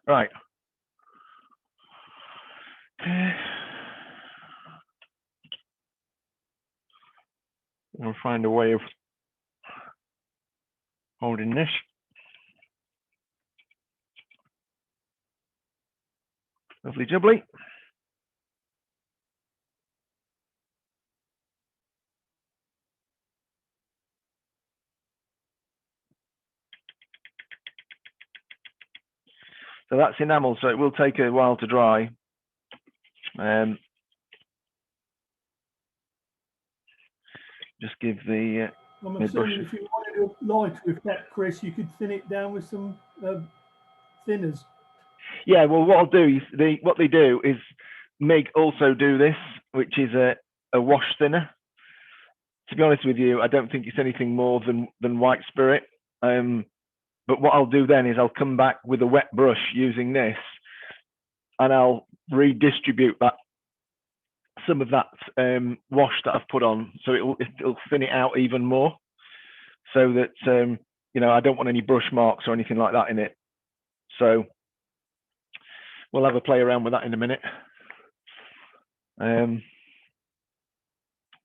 S1: Right. We'll find a way of holding this. Lovely jubbly. So that's enamel, so it will take a while to dry. Just give the
S2: I'm
S1: mid brush.
S2: assuming if you wanted a lighter effect, Chris, you could thin it down with some thinners.
S1: Yeah, well, what I'll do is what they do is MIG also do this, which is a wash thinner. To be honest with you, I don't think it's anything more than white spirit. But what I'll do then is I'll come back with a wet brush using this, and I'll redistribute that some of that wash that I've put on, so it'll thin it out even more, so that you know, I don't want any brush marks or anything like that in it. So we'll have a play around with that in a minute.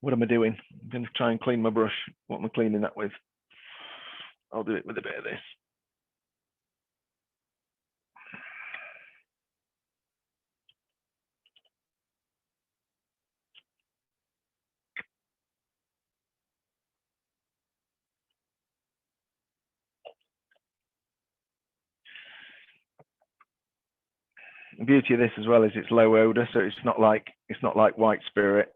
S1: What am I doing? I'm going to try and clean my brush. What am I cleaning that with? I'll do it with a bit of this. The beauty of this as well is it's low odor, so it's not like white spirit.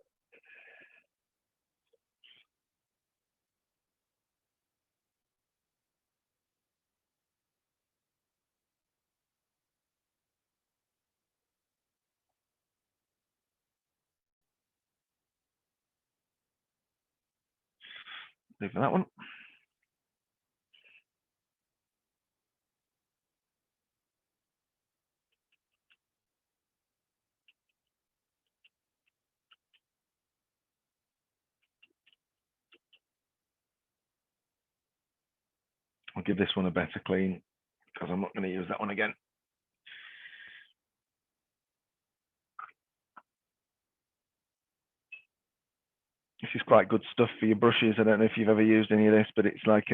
S1: Leave for that one. I'll give this one a better clean because I'm not going to use that one again. This is quite good stuff for your brushes. I don't know if you've ever used any of this, but it's like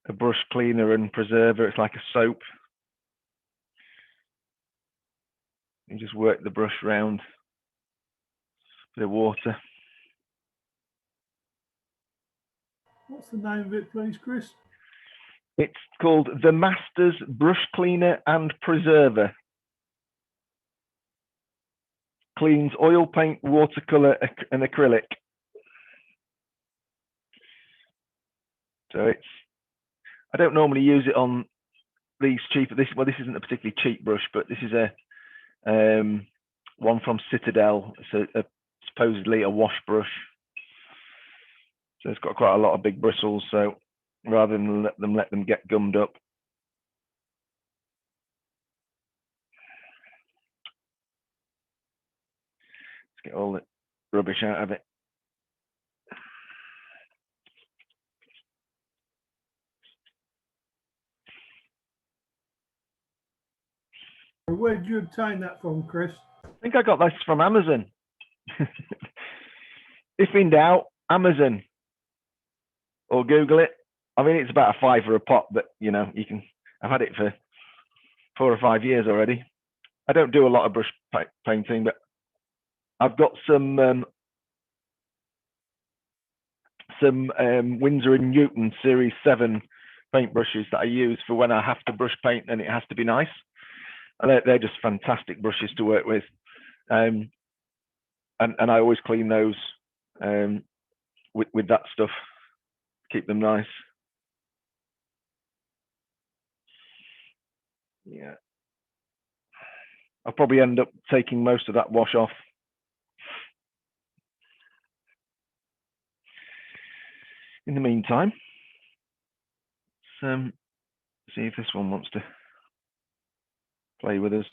S1: a brush cleaner and preserver. It's like a soap. You just work the brush round, bit of water.
S2: What's the name of it, please, Chris?
S1: It's called the Masters Brush Cleaner and Preserver. Cleans oil paint, watercolor, and acrylic. So it's, I don't normally use it on these cheaper. This isn't a particularly cheap brush, but this is a one from Citadel. It's supposedly a wash brush. So it's got quite a lot of big bristles. So rather than let them get gummed up, let's get all the rubbish out of it.
S2: Where did you obtain that from, Chris?
S1: I think I got this from Amazon. If in doubt, Amazon or Google it. I mean, it's about a £5 a pot, but you know, you can. I've had it for 4 or 5 years already. I don't do a lot of brush painting, but I've got some Winsor & Newton Series 7 paintbrushes that I use for when I have to brush paint and it has to be nice. And they're just fantastic brushes to work with. And I always clean those with that stuff, keep them nice. Yeah. I'll probably end up taking most of that wash off. In the meantime, let's see if this one wants to play with us.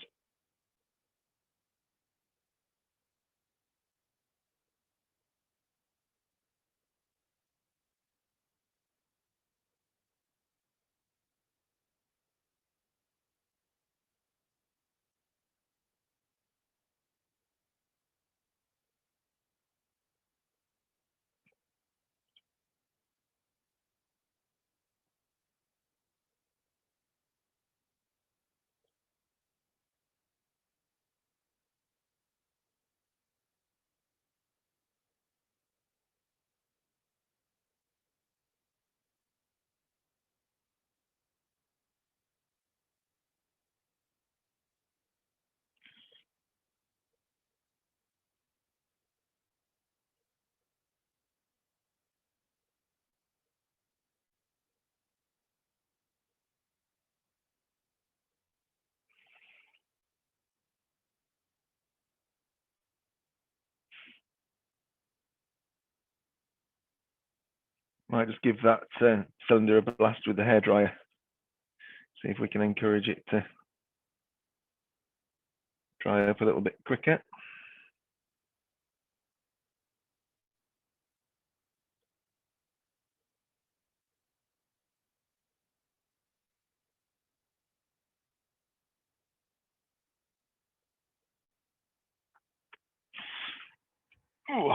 S1: Might just give that cylinder a blast with the hairdryer. See if we can encourage it to dry up a little bit quicker. Ooh.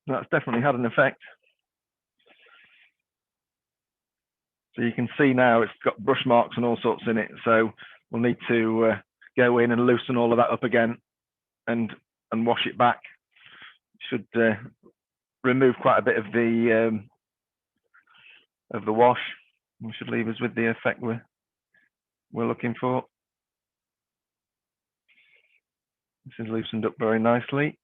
S1: That's definitely had an effect. So you can see now it's got brush marks and all sorts in it. So we'll need to go in and loosen all of that up again and wash it back. Should remove quite a bit of the wash. We should leave us with the effect we're looking for. This is loosened up very nicely.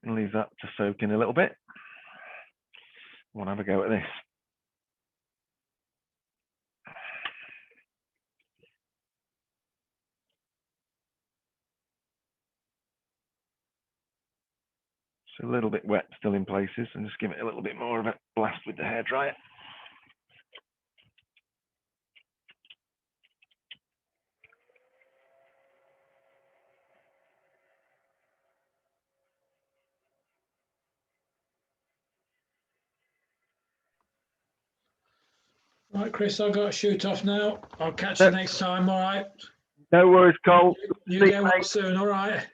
S1: And leave that to soak in a little bit. We'll have a go at this. It's a little bit wet still in places, and just give it a little bit more of a blast with the hairdryer.
S8: Right, Chris, I've got to shoot off now. I'll catch you next time, all right?
S1: No worries, Cole.
S8: You get well soon, all right?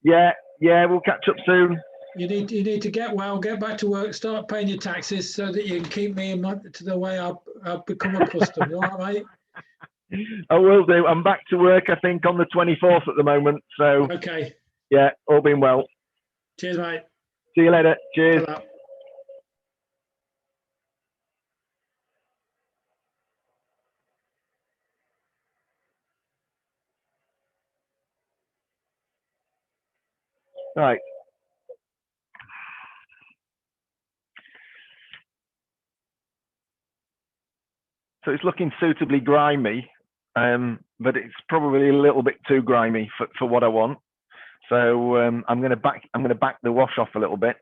S1: Yeah, we'll catch up soon.
S8: You need to get well, get back to work, start paying your taxes so that you can keep me to the way I've become accustomed. All right, mate?
S1: I will do. I'm back to work, I think, on the 24th at the moment. So,
S8: okay.
S1: Yeah, all been well.
S8: Cheers, mate.
S1: See you later. Cheers.
S8: Ta-ra.
S1: Right. So it's looking suitably grimy, but it's probably a little bit too grimy for what I want. So I'm going to back the wash off a little bit.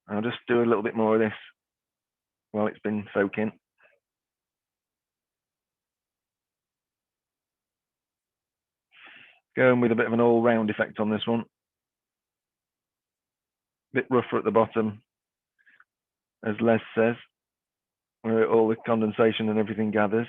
S1: I'll just do a little bit more of this while it's been soaking. Going with a bit of an all-round effect on this one. Bit rougher at the bottom, as Les says, where all the condensation and everything gathers.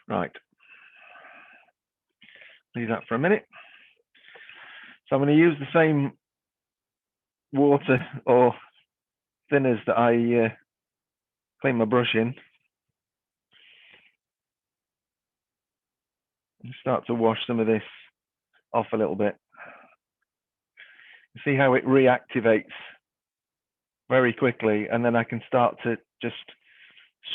S1: Right. Leave that for a minute. So I'm going to use the same water or thinners that I clean my brush in. And start to wash some of this off a little bit. See how it reactivates very quickly, and then I can start to just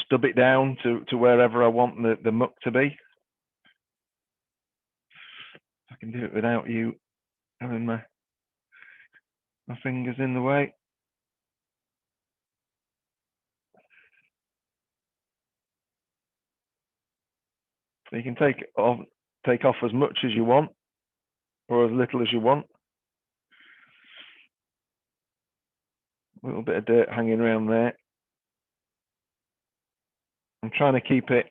S1: stub it down to wherever I want the muck to be. I can do it without you having my fingers in the way. So you can take off as much as you want or as little as you want. A little bit of dirt hanging around there. I'm trying to keep it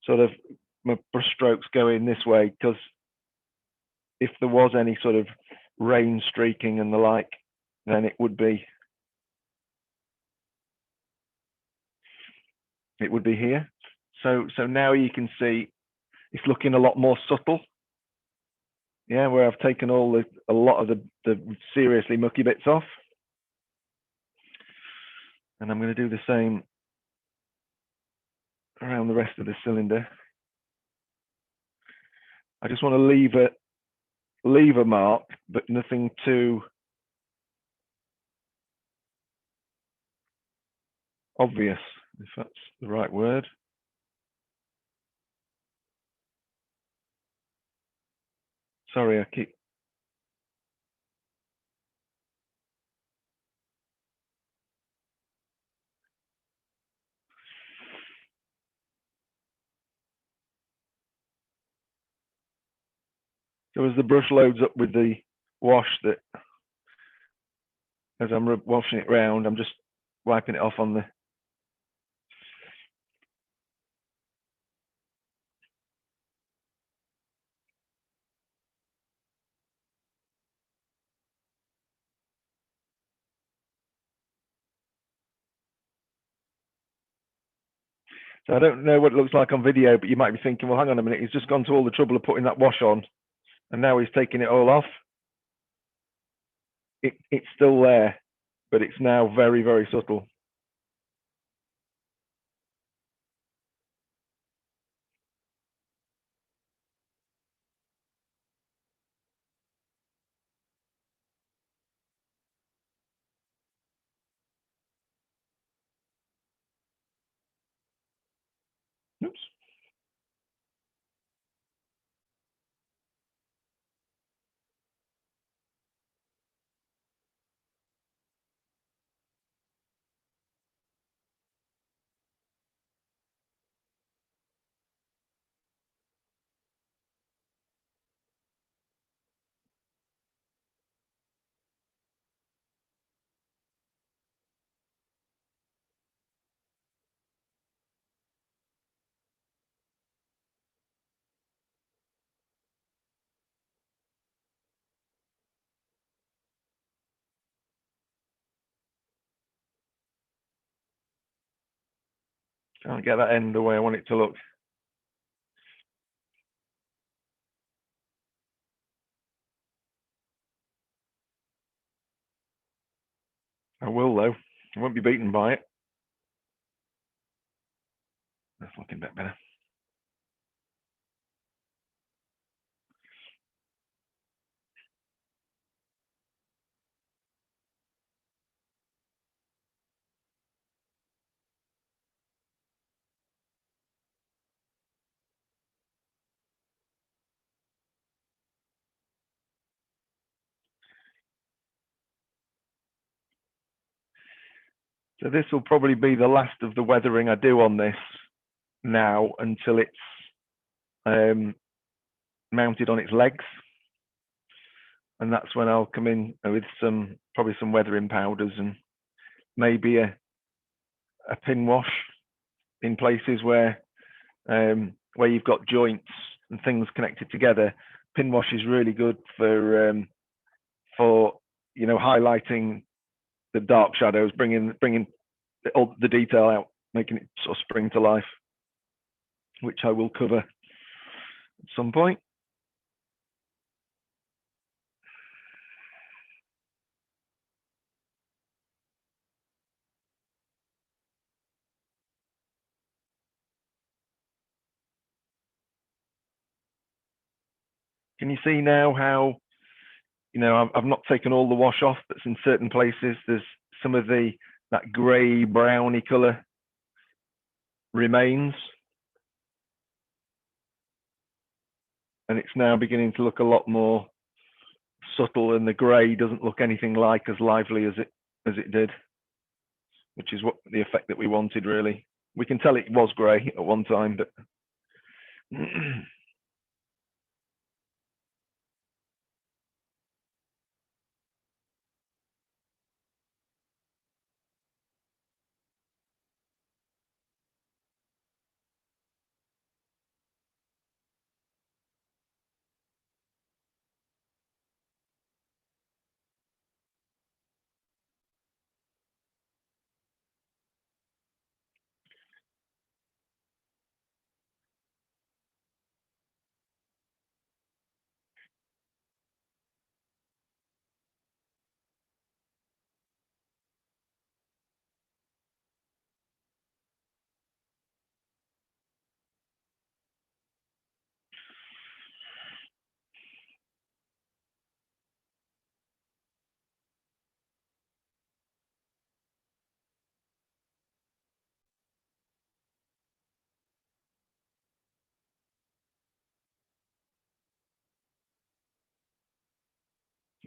S1: sort of my brush strokes going this way, because if there was any sort of rain streaking and the like, then it would be here. So now you can see it's looking a lot more subtle. Yeah, where I've taken a lot of the seriously mucky bits off. And I'm going to do the same around the rest of the cylinder. I just want to leave a mark, but nothing too obvious, if that's the right word. Sorry, I keep. So as the brush loads up with the wash, that as I'm washing it round, I'm just wiping it off on the. So I don't know what it looks like on video, but you might be thinking, well, hang on a minute, he's just gone to all the trouble of putting that wash on, and now he's taking it all off. It's still there, but it's now very, very subtle. Oops. Can't get that end the way I want it to look. I will, though. I won't be beaten by it. That's looking a bit better. So this will probably be the last of the weathering I do on this now until it's mounted on its legs. And that's when I'll come in with probably some weathering powders and maybe a pin wash in places where you've got joints and things connected together. Pin wash is really good for highlighting the dark shadows, bringing all the detail out, making it sort of spring to life, which I will cover at some point. Can you see now how, I've not taken all the wash off, but in certain places, there's some of that grey browny colour remains. And it's now beginning to look a lot more subtle, and the grey doesn't look anything like as lively as it did, which is what the effect that we wanted, really. We can tell it was grey at one time, but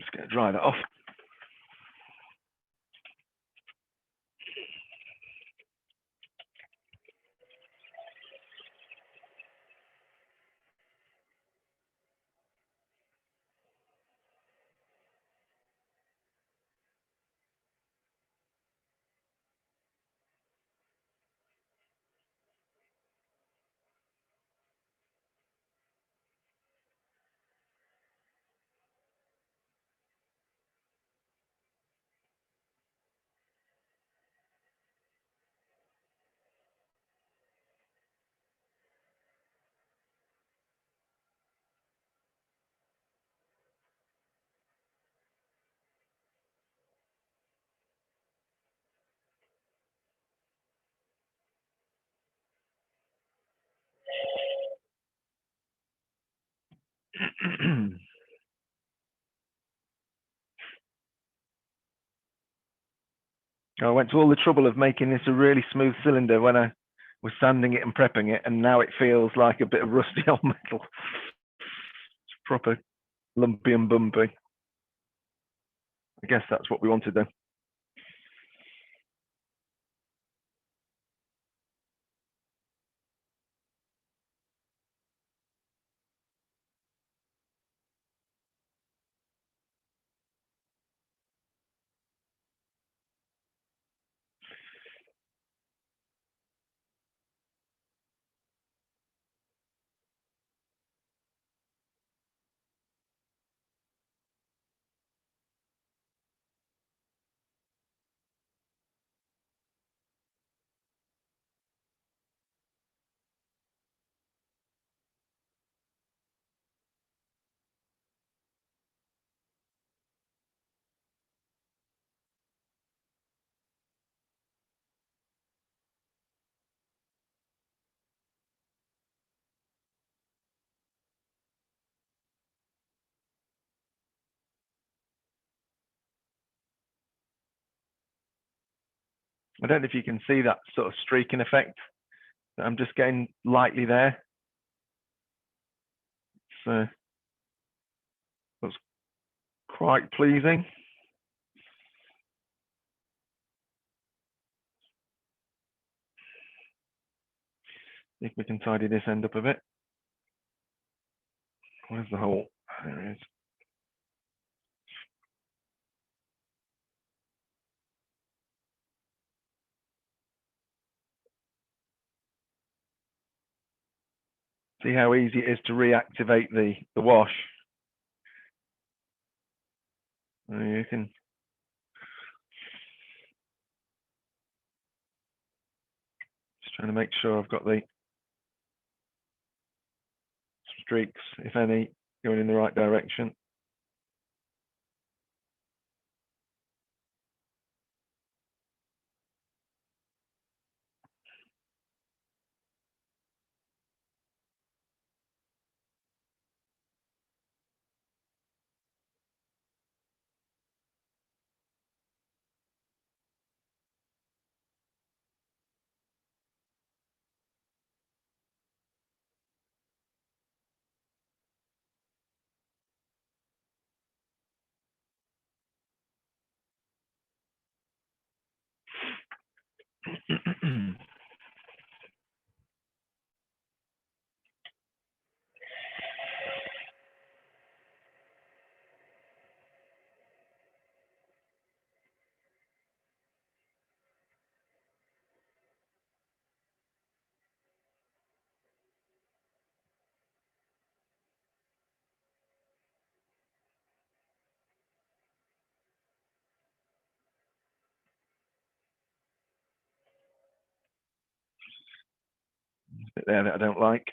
S1: Just going to dry that off. I went to all the trouble of making this a really smooth cylinder when I was sanding it and prepping it, and now it feels like a bit of rusty old metal. It's proper lumpy and bumpy. I guess that's what we wanted then. I don't know if you can see that sort of streaking effect that I'm just getting lightly there. So that's quite pleasing. See if we can tidy this end up a bit. Where's the hole? There it is. See how easy it is to reactivate the wash. You can just trying to make sure I've got the streaks, if any, going in the right direction. Bit there that I don't like.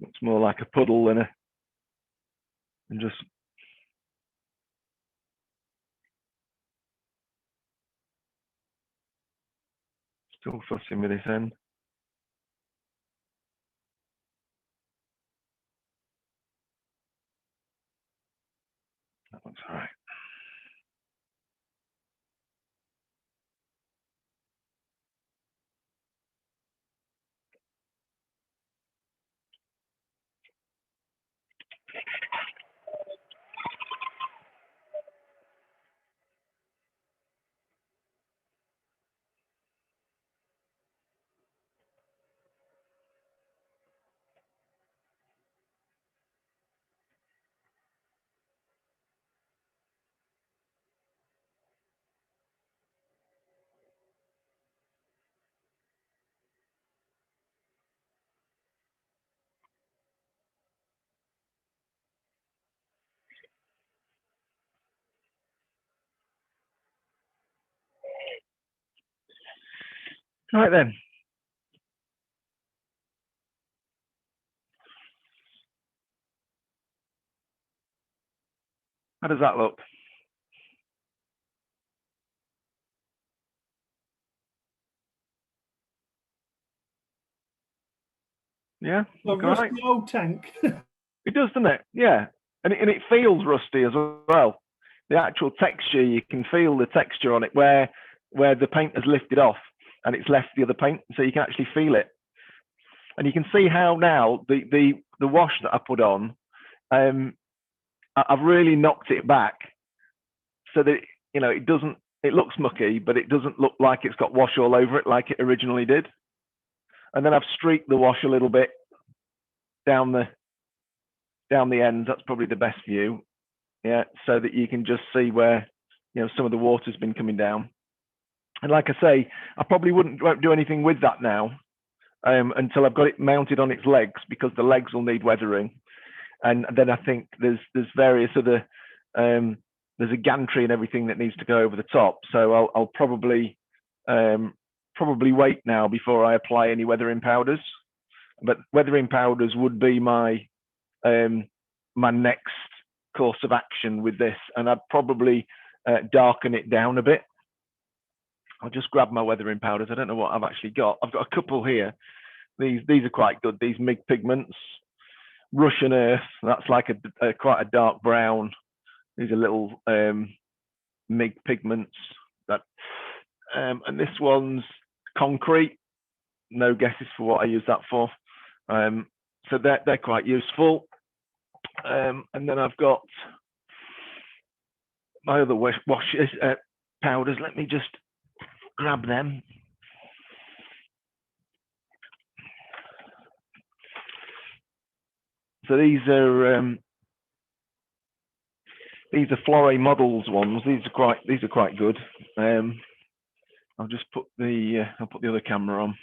S1: Looks more like a puddle than just still fussing with this end. Right then. How does that look? Yeah,
S2: A
S1: look all right.
S2: rusty old tank.
S1: It does, doesn't it? Yeah, and it feels rusty as well. The actual texture, you can feel the texture on it where the paint has lifted off and it's left the other paint, so you can actually feel it. And you can see how now the wash that I put on, I've really knocked it back so that it doesn't. It looks mucky, but it doesn't look like it's got wash all over it like it originally did. And then I've streaked the wash a little bit down the ends. That's probably the best view, yeah, so that you can just see where some of the water's been coming down. And like I say, I probably won't do anything with that now until I've got it mounted on its legs, because the legs will need weathering. And then I think there's various other there's a gantry and everything that needs to go over the top. So I'll probably wait now before I apply any weathering powders. But weathering powders would be my next course of action with this, and I'd probably darken it down a bit. I'll just grab my weathering powders. I don't know what I've actually got. I've got a couple here. These are quite good. These MIG pigments, Russian Earth. That's like a quite a dark brown. These are little MIG pigments. And this one's concrete. No guesses for what I use that for. So they're quite useful. And then I've got my other washes, powders. Let me just grab them. So these are Flore Models ones. These are quite good. I'll just put the other camera on.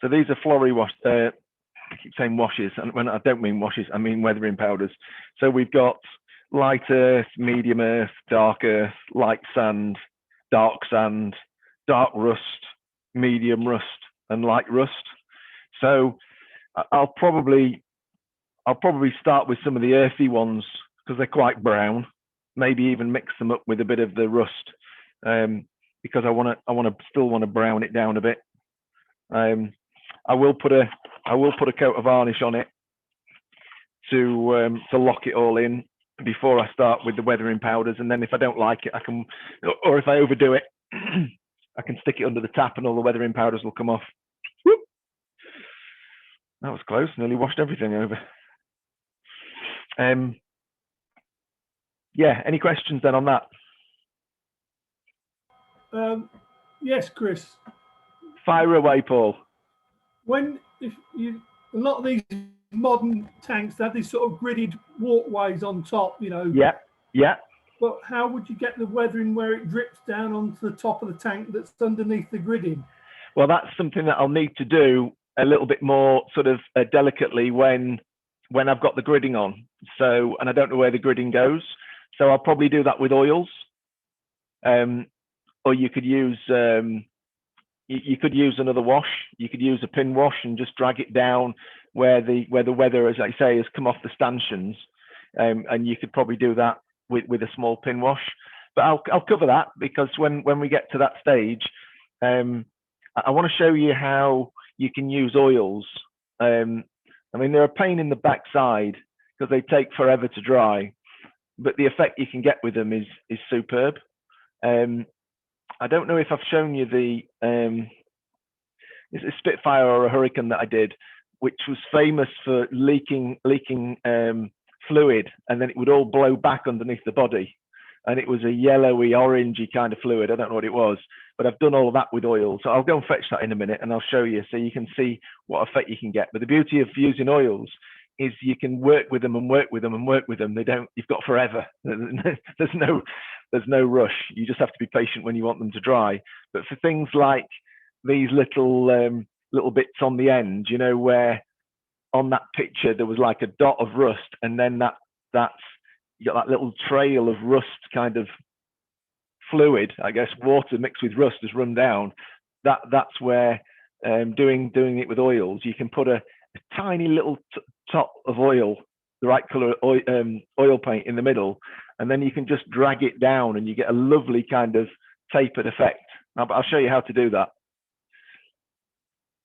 S1: So these are Flore wash. I keep saying washes, and when I don't mean washes, I mean weathering powders. So we've got light earth, medium earth, dark earth, light sand, dark rust, medium rust, and light rust. So I'll probably start with some of the earthy ones because they're quite brown. Maybe even mix them up with a bit of the rust because I still want to brown it down a bit. I will put a coat of varnish on it to lock it all in before I start with the weathering powders, and then if I don't like it, I can, or if I overdo it, I can stick it under the tap and all the weathering powders will come off. Whoop. That was close. Nearly washed everything over. Yeah, any questions then on that?
S2: Yes, Chris.
S1: Fire away, Paul.
S2: A lot of these modern tanks have these sort of gridded walkways on top,
S1: Yeah.
S2: But how would you get the weathering where it drips down onto the top of the tank that's underneath the gridding?
S1: Well, that's something that I'll need to do a little bit more sort of delicately when I've got the gridding on. So, and I don't know where the gridding goes. So I'll probably do that with oils. Or you could use another wash. You could use a pin wash and just drag it down where the weather, as I say, has come off the stanchions. And you could probably do that with a small pin wash. But I'll cover that because when we get to that stage, I want to show you how you can use oils. I mean, they're a pain in the backside because they take forever to dry, but the effect you can get with them is superb. I don't know if I've shown you it's a Spitfire or a Hurricane that I did, which was famous for leaking fluid, and then it would all blow back underneath the body. And it was a yellowy, orangey kind of fluid. I don't know what it was, but I've done all of that with oil. So I'll go and fetch that in a minute and I'll show you so you can see what effect you can get. But the beauty of using oils is you can work with them and work with them and work with them. You've got forever. There's no rush. You just have to be patient when you want them to dry. But for things like these little bits on the end, you know, where on that picture there was like a dot of rust, and then that's you got that little trail of rust kind of fluid, I guess, water mixed with rust has run down. That's where doing it with oils, you can put a tiny little top of oil, the right color oil paint in the middle, and then you can just drag it down and you get a lovely kind of tapered effect. I'll show you how to do that.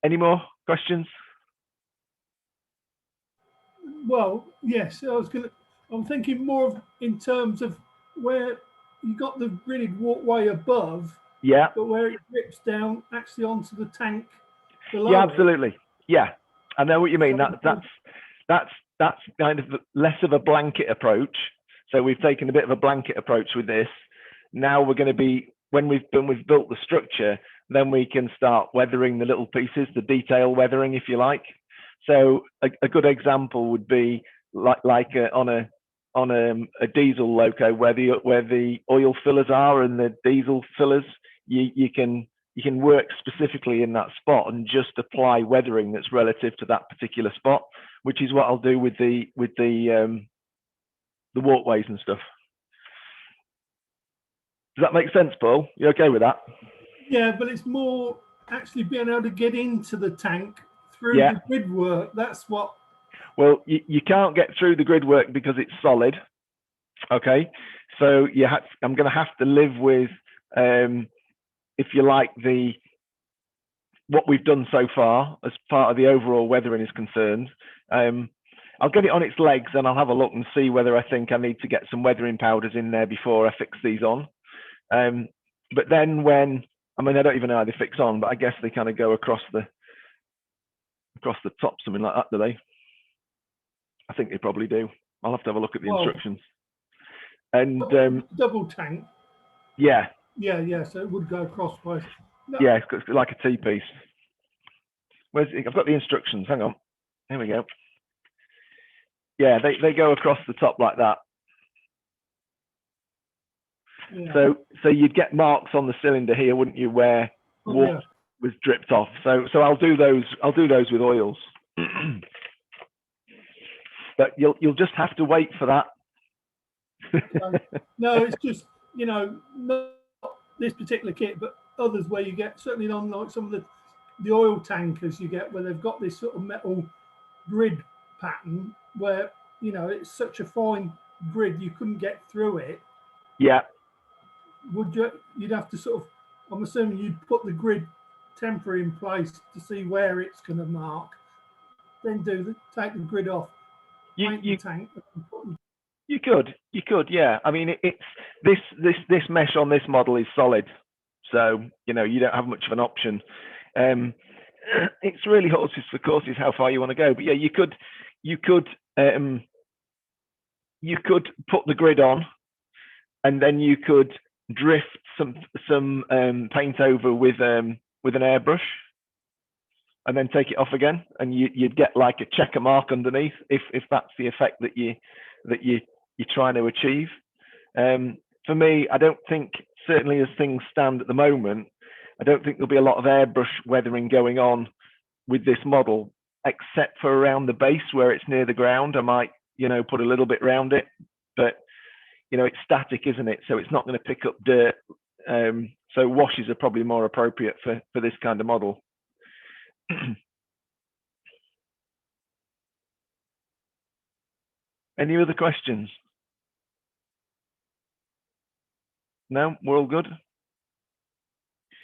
S1: Any more questions?
S2: Well, yes, I'm thinking more of in terms of where you got the gridded walkway above,
S1: Yeah.
S2: but where it drips down actually onto the tank below.
S1: Yeah, absolutely. Yeah, I know what you mean.
S2: So
S1: That's kind of less of a blanket approach. So we've taken a bit of a blanket approach with this. Now we're going to be, when we've built the structure, then we can start weathering the little pieces, the detail weathering, if you like. So a good example would be like on a diesel loco where the oil fillers are and the diesel fillers. You can work specifically in that spot and just apply weathering that's relative to that particular spot, which is what I'll do with the walkways and stuff. Does that make sense, Paul? You okay with that?
S2: Yeah, but it's more actually being able to get into the tank through the grid work. That's what.
S1: Well, you can't get through the grid work because it's solid. Okay, so I'm going to have to live with, if you like, what we've done so far as part of the overall weathering is concerned. I'll get it on its legs and I'll have a look and see whether I think I need to get some weathering powders in there before I fix these on. But then I don't even know how they fix on, but I guess they kind of go across the top, something like that, do they? I think they probably do. I'll have to have a look at the instructions. And
S2: double tank.
S1: Yeah.
S2: Yeah. So it would go crosswise. No.
S1: Yeah, it's like a T-piece. I've got the instructions. Hang on. Here we go. Yeah, they go across the top like that. Yeah. So you'd get marks on the cylinder here, wouldn't you, where water was dripped off. So I'll do those with oils. But you'll just have to wait for that.
S2: No, it's just, not this particular kit, but others where you get, certainly on like some of the oil tankers you get, where they've got this sort of metal grid pattern where, it's such a fine grid you couldn't get through it.
S1: Yeah.
S2: You'd have to sort of, I'm assuming you'd put the grid temporary in place to see where it's going to mark, then take the grid off, paint the tank.
S1: You could, yeah. I mean, it's this mesh on this model is solid, so you don't have much of an option. It's really horses for courses how far you want to go, but yeah, you could put the grid on, and then you could drift some paint over with an airbrush, and then take it off again, and you'd get like a checker mark underneath if that's the effect that you're trying to achieve. For me, I don't think, certainly as things stand at the moment, I don't think there'll be a lot of airbrush weathering going on with this model, except for around the base where it's near the ground. I might, put a little bit around it, but it's static, isn't it? So it's not going to pick up dirt. So washes are probably more appropriate for this kind of model. Any other questions? No, we're all good.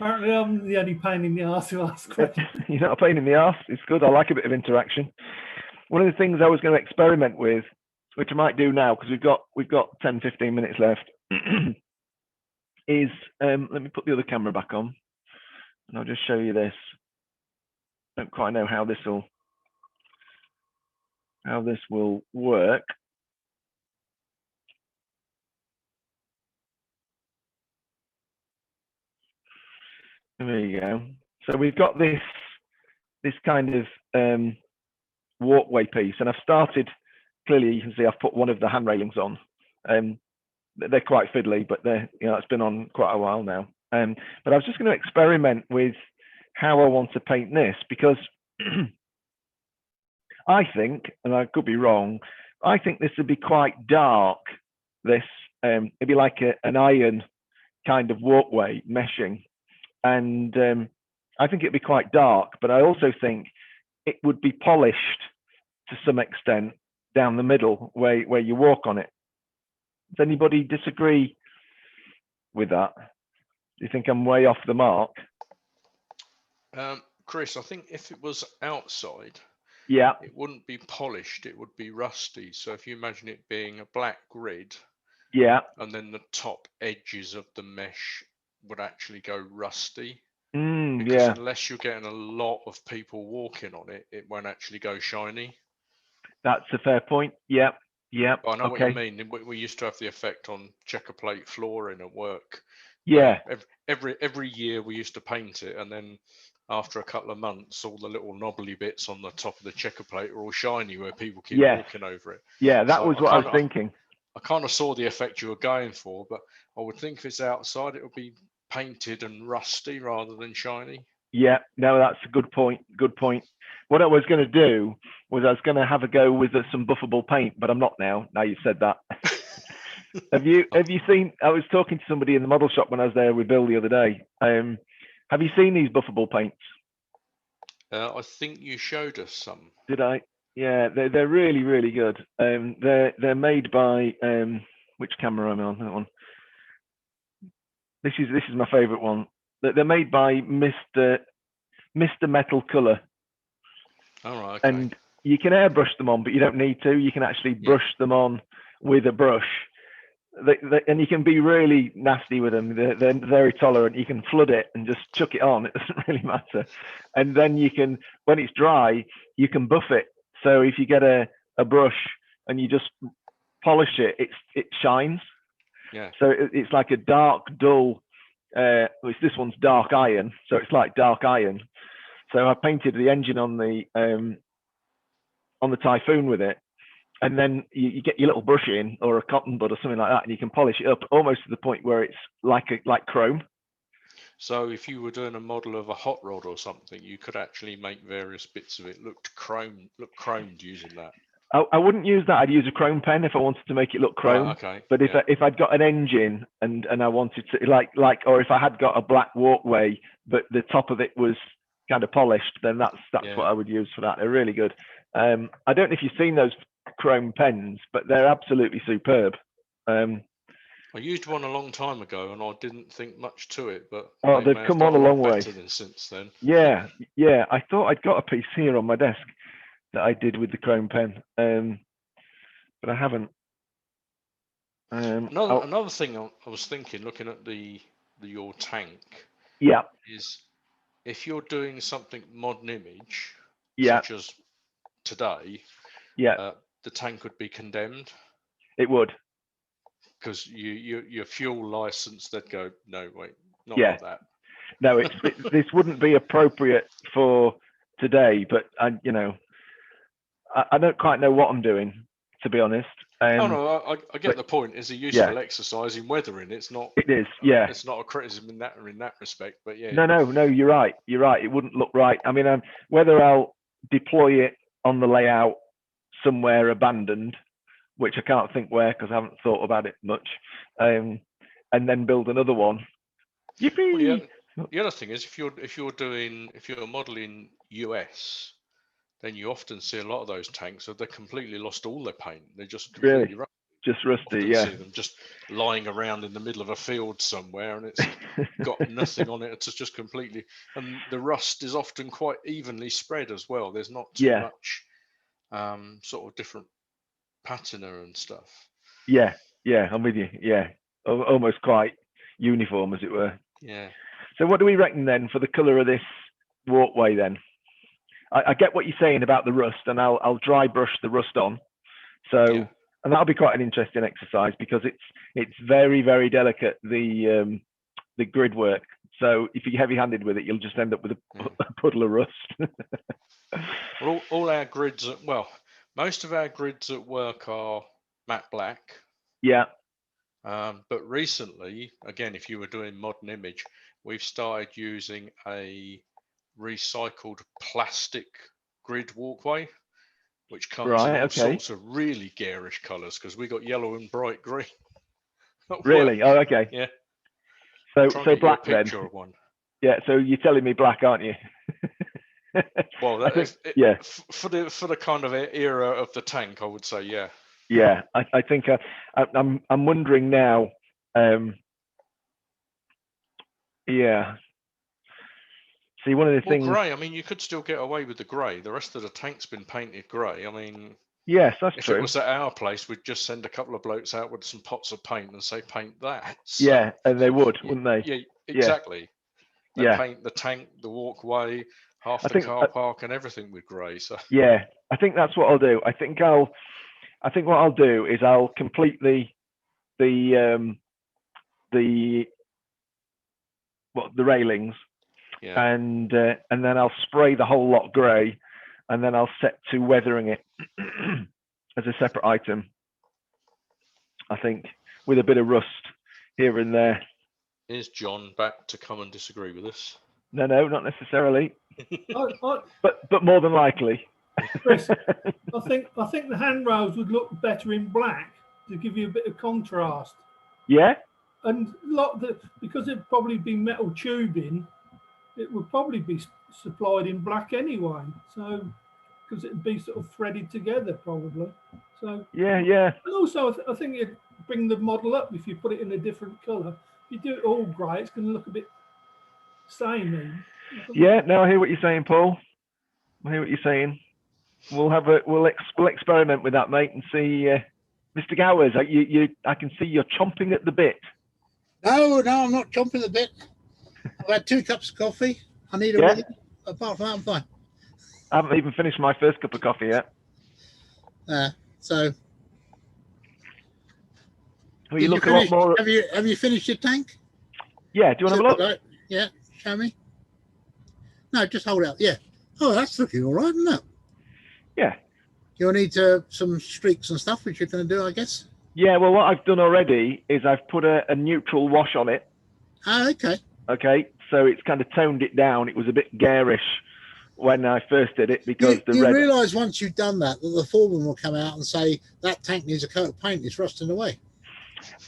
S2: Apparently, I'm the only pain in the arse who asks questions.
S1: You're not a pain in the arse. It's good. I like a bit of interaction. One of the things I was going to experiment with, which I might do now because we've got 10-15 minutes left, is let me put the other camera back on, and I'll just show you this. I don't quite know how this will work. There you go. So we've got this kind of walkway piece, and I've started. Clearly, you can see I've put one of the hand railings on. They're quite fiddly, but it's been on quite a while now. But I was just going to experiment with how I want to paint this, because I think, and I could be wrong, I think this would be quite dark. This it'd be like an iron kind of walkway meshing, and I think it'd be quite dark. But I also think it would be polished to some extent down the middle where you walk on it. Does anybody disagree with that? Do you think I'm way off the mark?
S10: Chris, I think if it was outside,
S1: Yeah.
S10: it wouldn't be polished, it would be rusty. So if you imagine it being a black grid,
S1: Yeah.
S10: and then the top edges of the mesh would actually go rusty.
S1: Because
S10: because unless you're getting a lot of people walking on it, it won't actually go shiny.
S1: That's a fair point. Yeah. Yeah.
S10: But I know what you mean. We used to have the effect on checker plate flooring at work.
S1: Yeah.
S10: Every year we used to paint it, and then after a couple of months, all the little knobbly bits on the top of the checker plate are all shiny where people keep walking over it.
S1: Yeah, that was what I was thinking.
S10: I kind of saw the effect you were going for, but I would think if it's outside, it would be painted and rusty rather than shiny.
S1: Yeah, no, that's a good point. Good point. What I was going to do was I was going to have a go with some buffable paint, but I'm not now. Now you've said that. Have you seen? I was talking to somebody in the model shop when I was there with Bill the other day. Have you seen these buffable paints?
S10: I think you showed us some.
S1: Did I? Yeah, they're really, really good. They're made by which camera am I on? That one. This is my favorite one. They're made by Mr. Metal Color.
S10: All right. Okay.
S1: And you can airbrush them on, but you don't need to. You can actually brush them on with a brush. And you can be really nasty with them. They're very tolerant. You can flood it and just chuck it on. It doesn't really matter. And then you can, when it's dry, you can buff it. So if you get a brush and you just polish it, it shines.
S10: Yeah.
S1: So it's like a dark, dull. This one's dark iron, so it's like dark iron. So I painted the engine on the Typhoon with it, and then you get your little brush in or a cotton bud or something like that, and you can polish it up almost to the point where it's like chrome.
S10: So if you were doing a model of a hot rod or something, you could actually make various bits of it look chromed using that.
S1: I wouldn't use that. I'd use a chrome pen if I wanted to make it look chrome.
S10: Right, okay.
S1: But if I'd got an engine and I wanted to or if I had got a black walkway but the top of it was kind of polished, then that's what I would use for that. They're really good. I don't know if you've seen those chrome pens, but they're absolutely superb.
S10: I used one a long time ago and I didn't think much to it, but
S1: they've come on a long way
S10: since then.
S1: Yeah. I thought I'd got a piece here on my desk that I did with the chrome pen, but I haven't.
S10: Another thing I was thinking, looking at your tank, is if you're doing something modern image, such as today, the tank would be condemned.
S1: It would,
S10: because your fuel license, they'd go, no, wait, not like that.
S1: No, this wouldn't be appropriate for today, but I don't quite know what I'm doing, to be honest.
S10: I get the point. It's a useful exercise in weathering. It's not.
S1: It is, yeah.
S10: It's not a criticism in that respect, but yeah.
S1: No. You're right. It wouldn't look right. I mean, whether I'll deploy it on the layout somewhere abandoned, which I can't think where because I haven't thought about it much, and then build another one. Yippee!
S10: Well, the other thing is, if you're modeling US, then you often see a lot of those tanks that they completely lost all their paint. They're just completely rusty.
S1: Just rusty,
S10: See them just lying around in the middle of a field somewhere, and it's got nothing on it. It's just completely, and the rust is often quite evenly spread as well. There's not too much sort of different patina and stuff.
S1: Yeah, I'm with you. Yeah, almost quite uniform, as it were.
S10: Yeah.
S1: So what do we reckon then for the colour of this walkway then? I get what you're saying about the rust, and I'll dry brush the rust on. So and that'll be quite an interesting exercise because it's very, very delicate, the grid work. So if you're heavy-handed with it, you'll just end up with a puddle of rust.
S10: Well, all our grids, most of our grids at work are matte black.
S1: Yeah.
S10: But recently, again, if you were doing modern image, we've started using a recycled plastic grid walkway, which comes
S1: Right,
S10: in all
S1: okay.
S10: sorts of really garish colours, because we got yellow and bright green.
S1: Really? Oh, okay.
S10: Yeah.
S1: So
S10: Try and get you a
S1: black then.
S10: picture of one.
S1: Yeah. So you're telling me black, aren't you?
S10: Well,
S1: I
S10: that
S1: think,
S10: is,
S1: yeah.
S10: For the kind of era of the tank, I would say, yeah.
S1: Yeah, I think I'm wondering now. Yeah. See, one of the things.
S10: Grey. I mean, you could still get away with the grey. The rest of the tank's been painted grey. I mean,
S1: yes, that's
S10: if
S1: true.
S10: it was at our place, we'd just send a couple of blokes out with some pots of paint and say, paint that. So,
S1: yeah, and they would, wouldn't they?
S10: Yeah, exactly. They
S1: Yeah.
S10: paint the tank, the walkway, half
S1: I
S10: the
S1: think,
S10: car park, and everything with grey. So
S1: yeah, I think that's what I'll do. I think what I'll do is I'll complete the railings,
S10: yeah.
S1: and then I'll spray the whole lot grey, and then I'll set to weathering it as a separate item. I think with a bit of rust here and there.
S10: Here's John back to come and disagree with us.
S1: No, not necessarily,
S2: I,
S1: but more than likely.
S2: Chris, I think the handrails would look better in black to give you a bit of contrast.
S1: Yeah.
S2: And because it'd probably be metal tubing, it would probably be supplied in black anyway. So, because it'd be sort of threaded together probably. So
S1: yeah.
S2: And also, I think it'd bring the model up if you put it in a different colour. If you do it all grey, it's going to look a bit samey.
S1: Yeah. No, I hear what you're saying, Paul. I hear what you're saying. We'll experiment with that, mate, and see. Mr. Gowers, I can see you're chomping at the bit.
S9: No, I'm not chomping the bit. I've had 2 cups of coffee. I need a wee. Apart from that, I'm fine.
S1: I haven't even finished my first cup of coffee yet.
S9: So.
S1: Well, you look a lot more.
S9: Have you finished your tank?
S1: Yeah. Do you want to have a look?
S9: Yeah. Show me. No, just hold out. Yeah. Oh, that's looking all right, isn't it?
S1: Yeah.
S9: You'll need some streaks and stuff, which you're going to do, I guess.
S1: Yeah. Well, what I've done already is I've put a neutral wash on it.
S9: Ah, okay.
S1: Okay. So it's kind of toned it down. It was a bit garish when I first did it because
S9: you realise once you've done that the foreman will come out and say that tank needs a coat of paint. It's rusting away.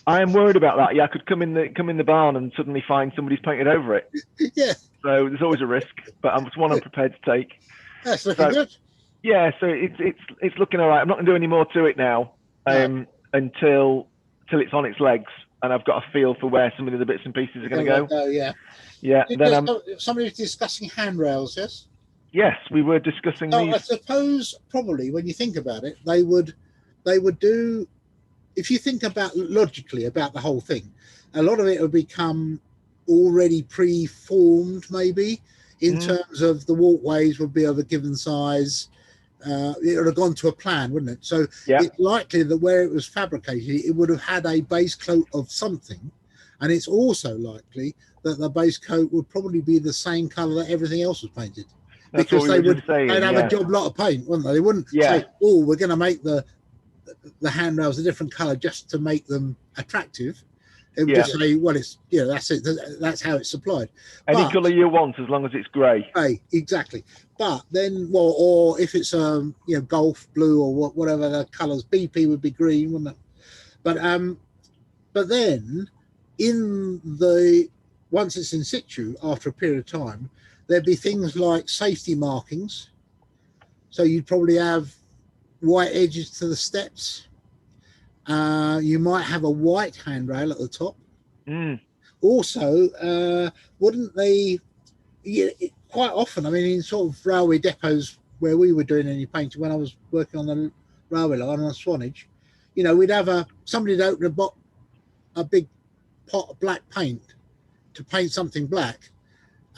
S1: I am worried about that. Yeah, I could come in the barn and suddenly find somebody's painted over it.
S9: Yeah.
S1: So there's always a risk, but it's one I'm prepared to take.
S9: That's looking good.
S1: Yeah, so it's looking all right. I'm not going to do any more to it now until it's on its legs, and I've got a feel for where some of the bits and pieces are going to go.
S9: Oh yeah.
S1: Yeah. Then
S9: somebody was discussing handrails. Yes.
S1: Yes, we were discussing these.
S9: I suppose probably when you think about it, they would do. If you think about logically about the whole thing, a lot of it would become already pre-formed, maybe in terms of the walkways would be of a given size. It would have gone to a plan, wouldn't it? So it's likely that where it was fabricated, it would have had a base coat of something, and it's also likely that the base coat would probably be the same colour that everything else was painted.
S1: That's
S9: because they'd have a job lot of paint, wouldn't they? They wouldn't say, "Oh, we're going to make the handrails a different colour just to make them attractive." It would just say, "Well, it's that's it. That's how it's supplied."
S1: Any colour you want, as long as it's grey.
S9: Grey, exactly. But then, or if it's golf blue or whatever the colours, BP would be green, wouldn't it? But then, once it's in situ, after a period of time, there'd be things like safety markings. So you'd probably have white edges to the steps. You might have a white handrail at the top. Also, wouldn't they? Quite often, I mean, in sort of railway depots where we were doing any painting, when I was working on the railway line on Swanage, we'd have somebody'd open a big pot of black paint to paint something black,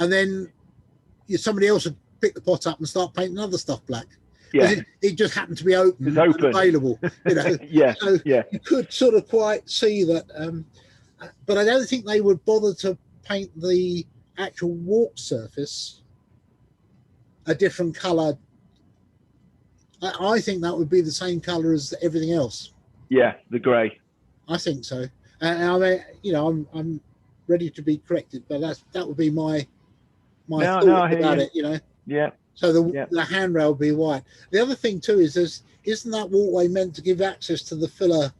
S9: and then somebody else would pick the pot up and start painting other stuff black. Yeah, it just happened to be open and available. So you could sort of quite see that, but I don't think they would bother to paint the actual walk surface a different colour. I think that would be the same colour as everything else.
S1: Yeah, the grey.
S9: I think so. And I mean, I'm ready to be corrected, but that would be my my
S1: No,
S9: thought
S1: I hear
S9: about
S1: you.
S9: it, you know.
S1: Yeah.
S9: So
S1: Yeah.
S9: the handrail will be wide. The other thing too is isn't that walkway meant to give access to the filler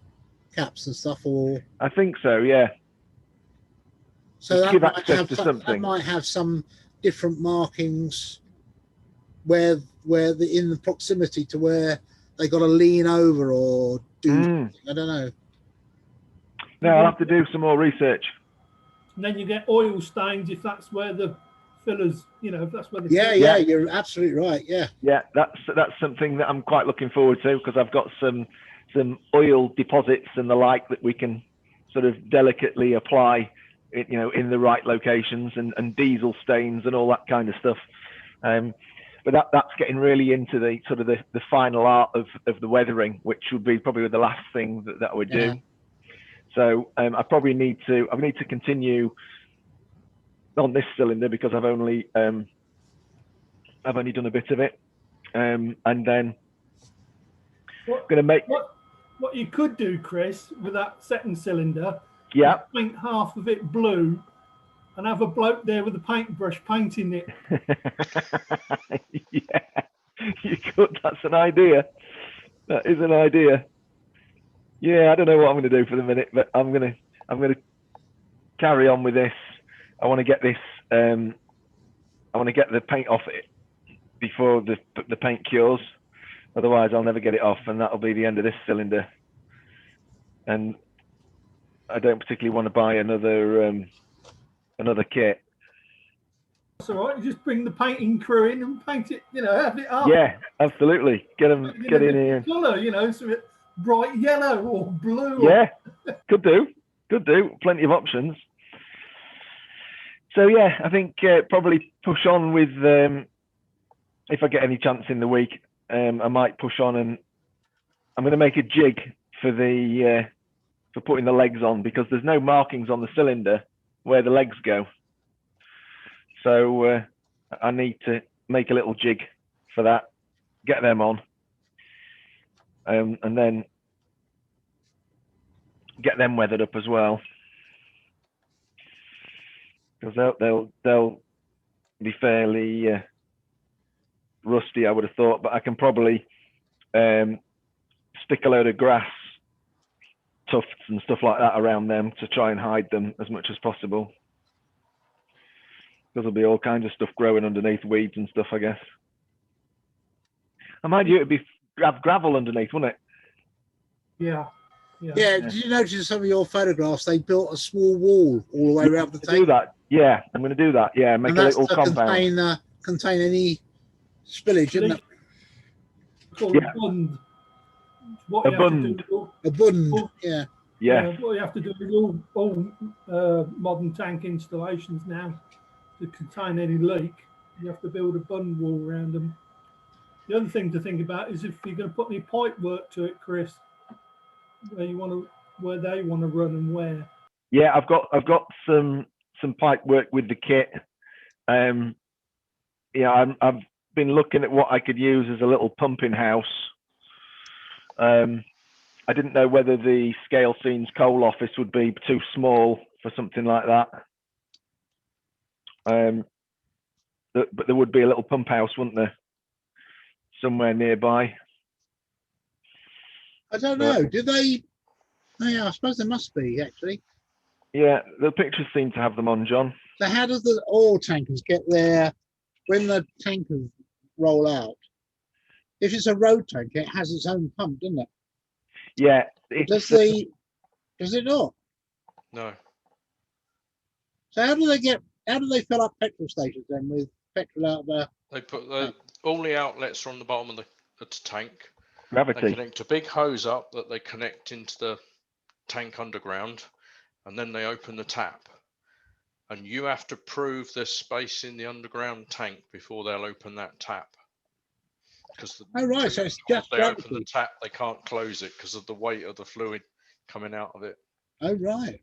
S9: caps and stuff, or
S1: I think so. Yeah.
S9: so
S1: Just
S9: that
S1: give
S9: might
S1: access
S9: have
S1: to
S9: that
S1: something.
S9: might have some different markings where in the proximity to where they got to lean over or do something. I don't know.
S1: No, I'll have to do some more research.
S2: And then you get oil stains if that's where the fillers, you know, if that's where the
S9: Yeah, you're absolutely right. Yeah.
S1: Yeah, that's something that I'm quite looking forward to, because I've got some oil deposits and the like that we can sort of delicately apply, you know, in the right locations, and diesel stains and all that kind of stuff. But that's getting really into the sort of the final art of the weathering, which would be probably the last thing that I would do. So I probably need to continue on this cylinder, because I've only done a bit of it, and then going to make
S2: what you could do, Chris, with that second cylinder.
S1: Yeah.
S2: Is paint half of it blue, and have a bloke there with a paintbrush painting it.
S1: Yeah, you could. That's an idea. That is an idea. Yeah, I don't know what I'm going to do for the minute, but I'm going to carry on with this. I want to get this. I want to get the paint off it before the paint cures. Otherwise, I'll never get it off, and that'll be the end of this cylinder. And I don't particularly want to buy another kit.
S2: That's all right. You just bring the painting crew in and paint it. You know, have it up.
S1: Yeah, absolutely. Get in here.
S2: Colour, you know, so it's bright yellow or blue.
S1: Yeah, could do. Plenty of options. So yeah, I think probably push on with if I get any chance in the week. I might push on, and I'm going to make a jig for putting the legs on, because there's no markings on the cylinder where the legs go. So I need to make a little jig for that, get them on, and then get them weathered up as well, because they'll be fairly rusty, I would have thought. But I can probably stick a load of grass tufts and stuff like that around them to try and hide them as much as possible, because there'll be all kinds of stuff growing underneath, weeds and stuff, I guess. I mind you, it'd have gravel underneath, wouldn't it?
S2: Yeah.
S9: Did you notice some of your photographs? They built a small wall all the way around the tank.
S1: Do that. Yeah, I'm going to do that. Yeah, make a little compound.
S9: Contain any spillage, isn't it?
S2: Called a bund.
S1: A bund.
S9: A bund. Yeah.
S1: Yeah.
S2: What you have to do is all modern tank installations now, to contain any leak, you have to build a bund wall around them. The other thing to think about is if you're going to put any pipe work to it, Chris, where they want to run and where.
S1: Yeah, I've got some pipe work with the kit. Yeah, I've been looking at what I could use as a little pumping house. I didn't know whether the Scale Scenes coal office would be too small for something like that. But there would be a little pump house, wouldn't there, somewhere nearby?
S9: I don't know. Do they? Oh, yeah, I suppose there must be, actually.
S1: Yeah, the pictures seem to have them on, John.
S9: So how does the oil tankers get there when the tankers roll out? If it's a road tanker, it has its own pump, doesn't it?
S1: Yeah.
S9: Does it not?
S10: No.
S9: So how do they fill up petrol stations then with petrol out there?
S10: They put all the outlets are on the bottom of the tank.
S1: Gravity.
S10: They connect a big hose up that they connect into the tank underground, and then they open the tap. And you have to prove there's space in the underground tank before they'll open that tap. Because so it's just they open the tap, they can't close it because of the weight of the fluid coming out of it.
S9: Oh right.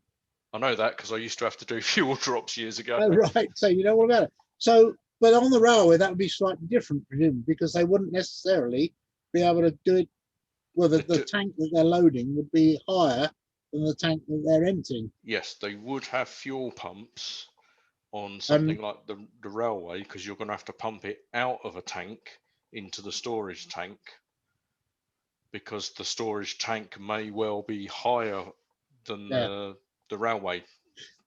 S10: I know that because I used to have to do fuel drops years ago.
S9: Oh right. So you know all about it. So, but on the railway that would be slightly different, presumably, because they wouldn't necessarily be able to do it. Well, the tank that they're loading would be higher than the tank that they're emptying.
S10: Yes, they would have fuel pumps, on something like the railway, because you're going to have to pump it out of a tank into the storage tank, because the storage tank may well be higher than the railway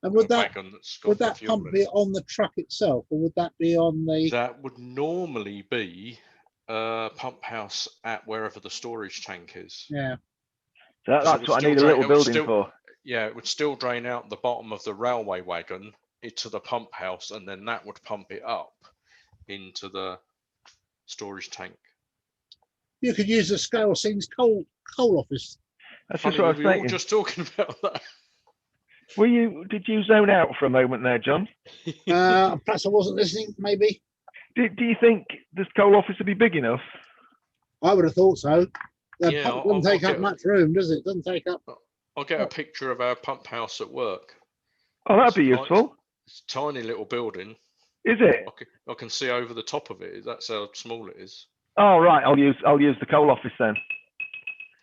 S9: And would that
S10: wagon that's got the fuel
S9: pump
S10: in
S9: be
S10: it.
S9: on the truck itself, or would that be on the?
S10: That would normally be a pump house at wherever the storage tank is.
S9: Yeah.
S1: So that's what I need a little building for.
S10: Yeah, it would still drain out the bottom of the railway wagon into the pump house, and then that would pump it up into the storage tank.
S9: You could use the Scale Scenes coal office.
S1: That's
S10: Funny,
S1: just what I was
S10: we were all
S1: thinking.
S10: just talking about that.
S1: Did you zone out for a moment there, John?
S9: Perhaps I wasn't listening, maybe.
S1: Do you think this coal office would be big enough?
S9: I would have thought so. The
S10: Yeah,
S9: pump doesn't take up much room, does it? It doesn't take up.
S10: I'll get a picture of our pump house at work.
S1: Oh, that'd be useful.
S10: It's a tiny little building.
S1: Is it?
S10: I can see over the top of it. That's how small it is.
S1: Oh, right. I'll use the coal office then.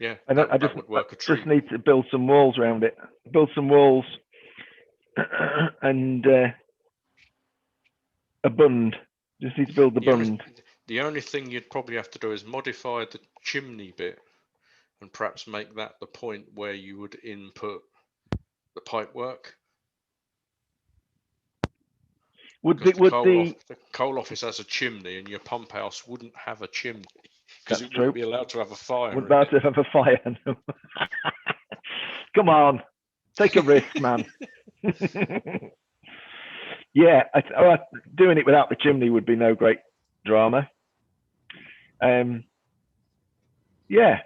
S10: Yeah,
S1: And
S10: that would work a treat.
S1: Just need to build some walls around it. Build some walls and a bund. Just need to build the bund.
S10: The only thing you'd probably have to do is modify the chimney bit, and perhaps make that the point where you would input the pipe work. The coal office has a chimney, and your pump house wouldn't have a chimney because it wouldn't be allowed to have a fire.
S1: Wouldn't be allowed to have a fire. No. Come on, take a risk, man. Yeah, doing it without the chimney would be no great drama. Yeah,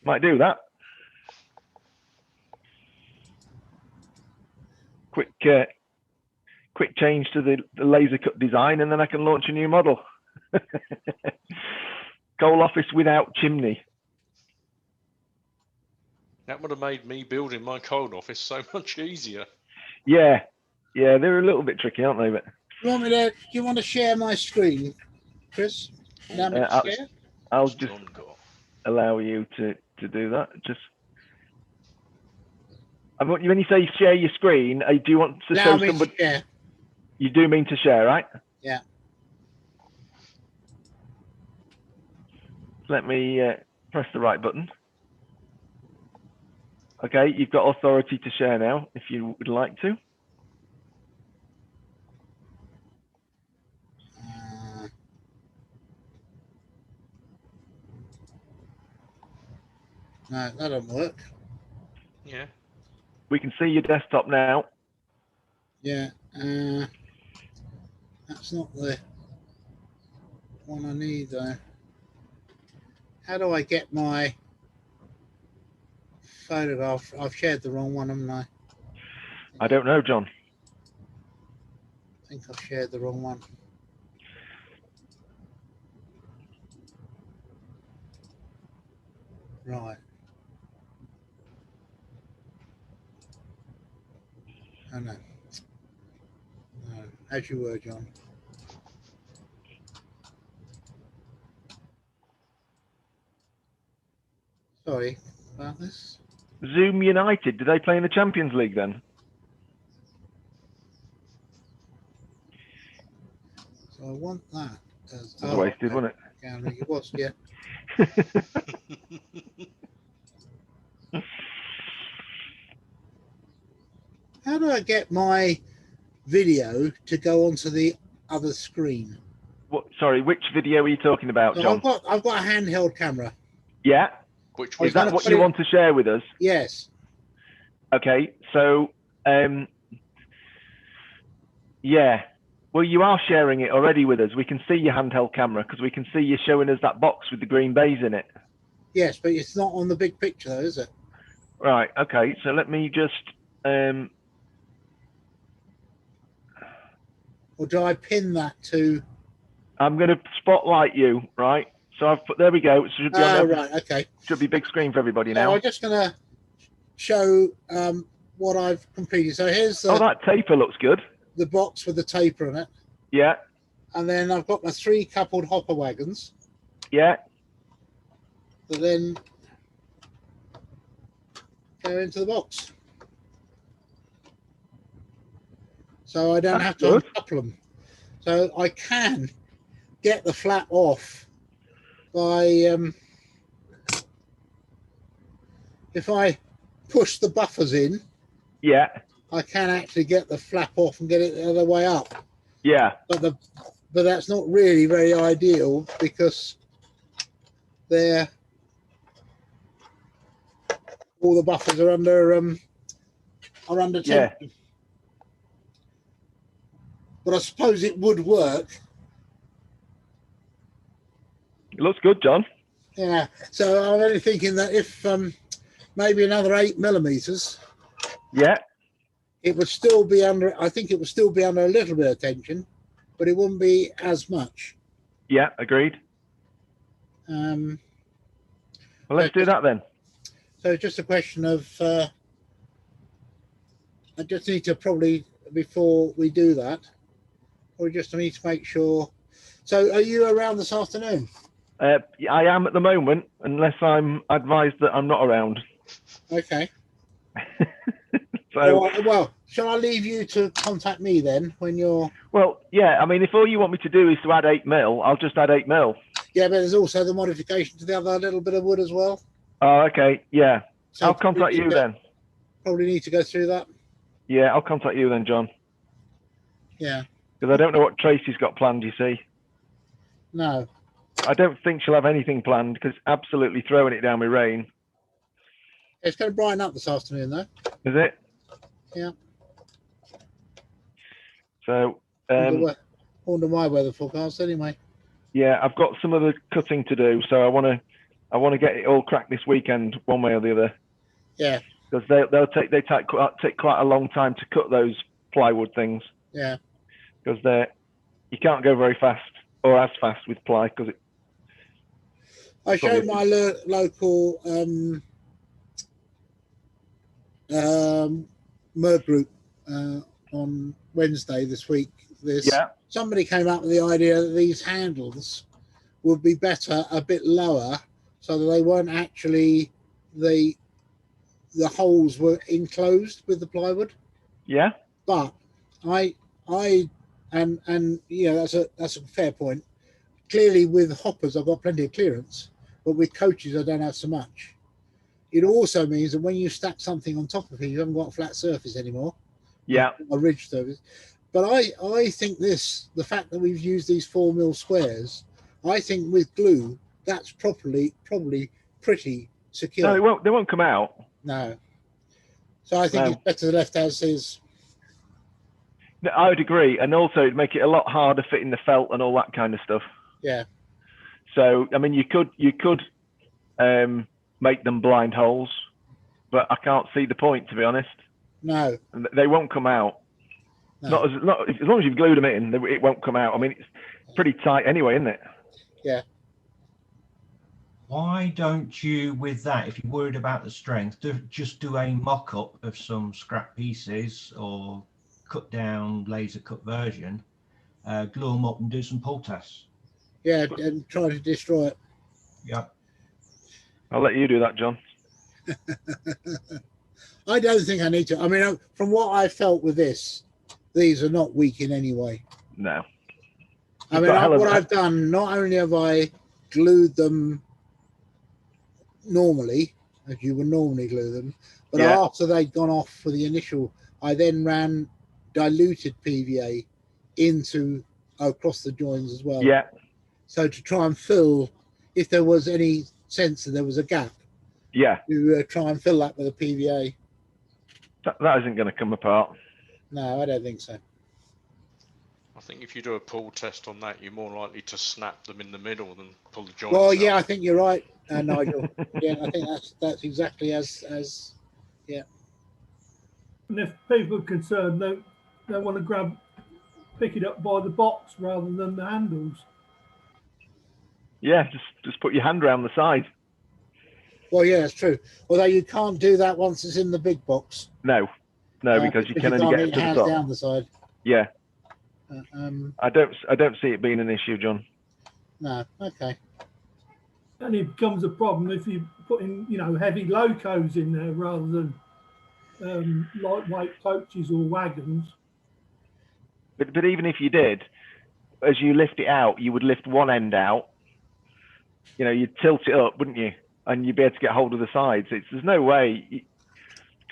S1: might do that. Quick change to the laser cut design, and then I can launch a new model. Coal office without chimney.
S10: That would have made me building my coal office so much easier.
S1: Yeah, they're a little bit tricky, aren't they? But
S9: Do you want to share my screen, Chris?
S1: I'll just allow you to do that. Just when you say share your screen, do you want to show somebody?
S9: Share.
S1: You do mean to share, right?
S9: Yeah.
S1: Let me press the right button. Okay, you've got authority to share now, if you would like to.
S9: No, that doesn't work.
S10: Yeah.
S1: We can see your desktop now.
S9: Yeah. That's not the one I need, though. How do I get my photograph? I've shared the wrong one, haven't I?
S1: I don't know, John.
S9: I think I've shared the wrong one. Right. Oh, no. No, as you were, John. Sorry about this.
S1: Zoom United, do they play in the Champions League then?
S9: So I want that as
S1: Wasted, wasn't it?
S9: Gallery. It was, yeah. How do I get my video to go onto the other screen?
S1: What? Sorry, which video are you talking about, John?
S9: I've got a handheld camera.
S1: Yeah. Is that what you want to share with us?
S9: Yes.
S1: Okay, so yeah. Well, you are sharing it already with us. We can see your handheld camera because we can see you showing us that box with the green bays in it.
S9: Yes, but it's not on the big picture, though, is it?
S1: Right. Okay. So let me just.
S9: Or do I pin that to?
S1: I'm going to spotlight you, right? So I've put. There we go. It should be on there.
S9: Right. Okay.
S1: Should be big screen for everybody now.
S9: I'm just going to show what I've completed. So here's the.
S1: Oh, that taper looks good.
S9: The box with the taper on it.
S1: Yeah.
S9: And then I've got my 3 coupled hopper wagons.
S1: Yeah.
S9: That then go into the box. so I don't
S1: That's
S9: have to
S1: good.
S9: uncouple them. So I can get the flap off by if I push the buffers in,
S1: Yeah,
S9: I can actually get the flap off and get it the other way up.
S1: yeah,
S9: But that's not really very ideal because all the buffers are under
S1: yeah.
S9: tension. But I suppose it would work.
S1: It looks good, John.
S9: Yeah. So I'm only thinking that if maybe another 8mm,
S1: Yeah,
S9: it would still be under. I think it would still be under a little bit of tension, but it wouldn't be as much.
S1: yeah, agreed.
S9: Well,
S1: Well, let's do that then.
S9: So it's just a question of I just need to probably, before we do that, we just need to make sure. So are you around this afternoon?
S1: I am at the moment, unless I'm advised that I'm not around.
S9: Okay.
S1: So,
S9: well, shall I leave you to contact me then when you're?
S1: well, yeah. I mean, if all you want me to do is to add 8mm, I'll just add 8mm.
S9: Yeah, but there's also the modification to the other little bit of wood as well.
S1: Oh, okay. Yeah.
S9: So
S1: I'll contact you then.
S9: Probably need to go through that.
S1: Yeah, I'll contact you then, John.
S9: Yeah.
S1: Because I don't know what Tracy's got planned, you see.
S9: No.
S1: I don't think she'll have anything planned because absolutely throwing it down with rain.
S9: It's going to brighten up this afternoon, though.
S1: Is it?
S9: Yeah.
S1: So,
S9: under my weather forecast, anyway.
S1: yeah, I've got some other cutting to do, so I want to get it all cracked this weekend, one way or the other.
S9: Yeah.
S1: Because they take quite a long time to cut those plywood things.
S9: Yeah.
S1: Because you can't go very fast or as fast with ply because it.
S9: I showed my local Merg group on Wednesday this week. Somebody came up with the idea that these handles would be better a bit lower, so that they weren't actually the holes were enclosed with the plywood.
S1: Yeah.
S9: But and you know that's a fair point. Clearly, with hoppers, I've got plenty of clearance, but with coaches, I don't have so much. It also means that when you stack something on top of it, you haven't got a flat surface anymore.
S1: Yeah.
S9: A ridge surface. But I think the fact that we've used these 4mm squares, I think with glue, that's probably pretty secure.
S1: No, they won't come out.
S9: No. So I think it's better left as is.
S1: No, I would agree, and also it'd make it a lot harder fitting the felt and all that kind of stuff.
S9: Yeah.
S1: So I mean, you could make them blind holes, but I can't see the point, to be honest.
S9: No.
S1: They won't come out.
S9: No.
S1: Not as long as you've glued them in, it won't come out. I mean, it's pretty tight anyway, isn't it?
S9: Yeah.
S6: Why don't you, with that, if you're worried about the strength, just do a mock-up of some scrap pieces or cut down laser cut version, glue them up and do some pull tests.
S9: Yeah, and try to destroy it.
S6: Yeah.
S1: I'll let you do that, John.
S9: I don't think I need to. I mean, from what I felt with this, these are not weak in any way.
S1: No.
S9: I mean, what I've done, not only have I glued them normally, as you would normally glue them, but after they'd gone off for the initial, I then ran diluted PVA across the joins as well.
S1: Yeah.
S9: So to try and fill, if there was any sense that there was a gap, to try and fill that with a PVA.
S1: That isn't going to come apart.
S9: No, I don't think so.
S10: I think if you do a pull test on that, you're more likely to snap them in the middle than pull the joints
S9: Well, yeah,
S10: out.
S9: I think you're right, Nigel. Yeah, I think that's exactly as yeah.
S2: And if people are concerned, they want to pick it up by the box rather than the handles.
S1: Yeah, just put your hand around the side.
S9: Well, yeah, it's true. Although you can't do that once it's in the big box.
S1: No, because you can only get it to the top.
S9: Down the side.
S1: Yeah. I don't see it being an issue, John.
S9: No. Okay.
S2: And it becomes a problem if you put in, heavy locos in there rather than lightweight coaches or wagons.
S1: But even if you did, as you lift it out, you would lift one end out. You know, you'd tilt it up, wouldn't you? And you'd be able to get hold of the sides. There's no way.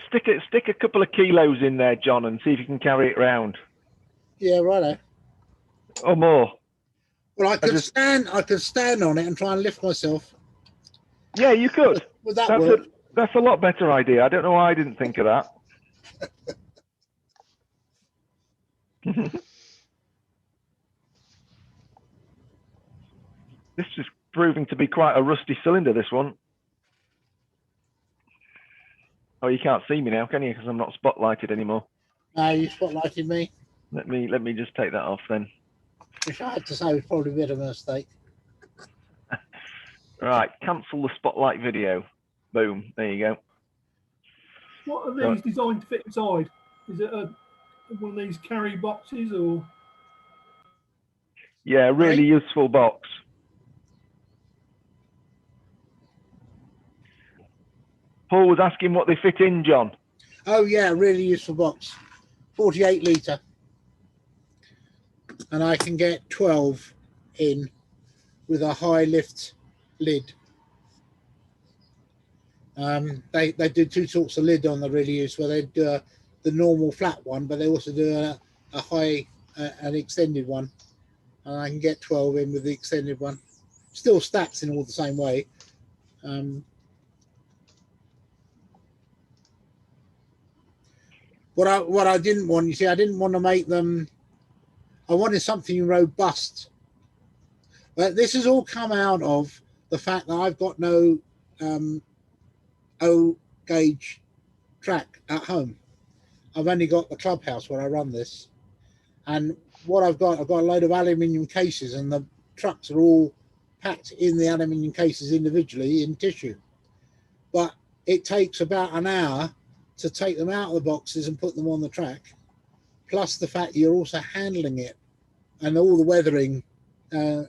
S1: Stick a couple of kilos in there, John, and see if you can carry it round.
S9: Yeah, righto.
S1: Or more.
S9: Well, I could stand on it and try and lift myself.
S1: Yeah, you could.
S9: Would that work?
S1: That's a lot better idea. I don't know why I didn't think of that. This is proving to be quite a rusty cylinder, this one. Oh, you can't see me now, can you? Because I'm not spotlighted anymore.
S9: No, you spotlighted me.
S1: Let me just take that off then.
S9: Which I had to say was probably a bit of a mistake.
S1: Right, cancel the spotlight video. Boom, there you go.
S2: What are these designed to fit inside? Is it one of these carry boxes or?
S1: Yeah, really useful box. Paul was asking what they fit in, John.
S9: Oh yeah, really useful box. 48 litre. And I can get 12 in with a high lift lid. They do two sorts of lid on the really useful. They do the normal flat one, but they also do a high, an extended one. And I can get 12 in with the extended one. Still stacks in all the same way. What I didn't want, you see, I didn't want to make them. I wanted something robust. But this has all come out of the fact that I've got no O gauge track at home. I've only got the clubhouse where I run this, and what I've got a load of aluminium cases, and the trucks are all packed in the aluminium cases individually in tissue. But it takes about an hour to take them out of the boxes and put them on the track, plus the fact you're also handling it, and all the weathering I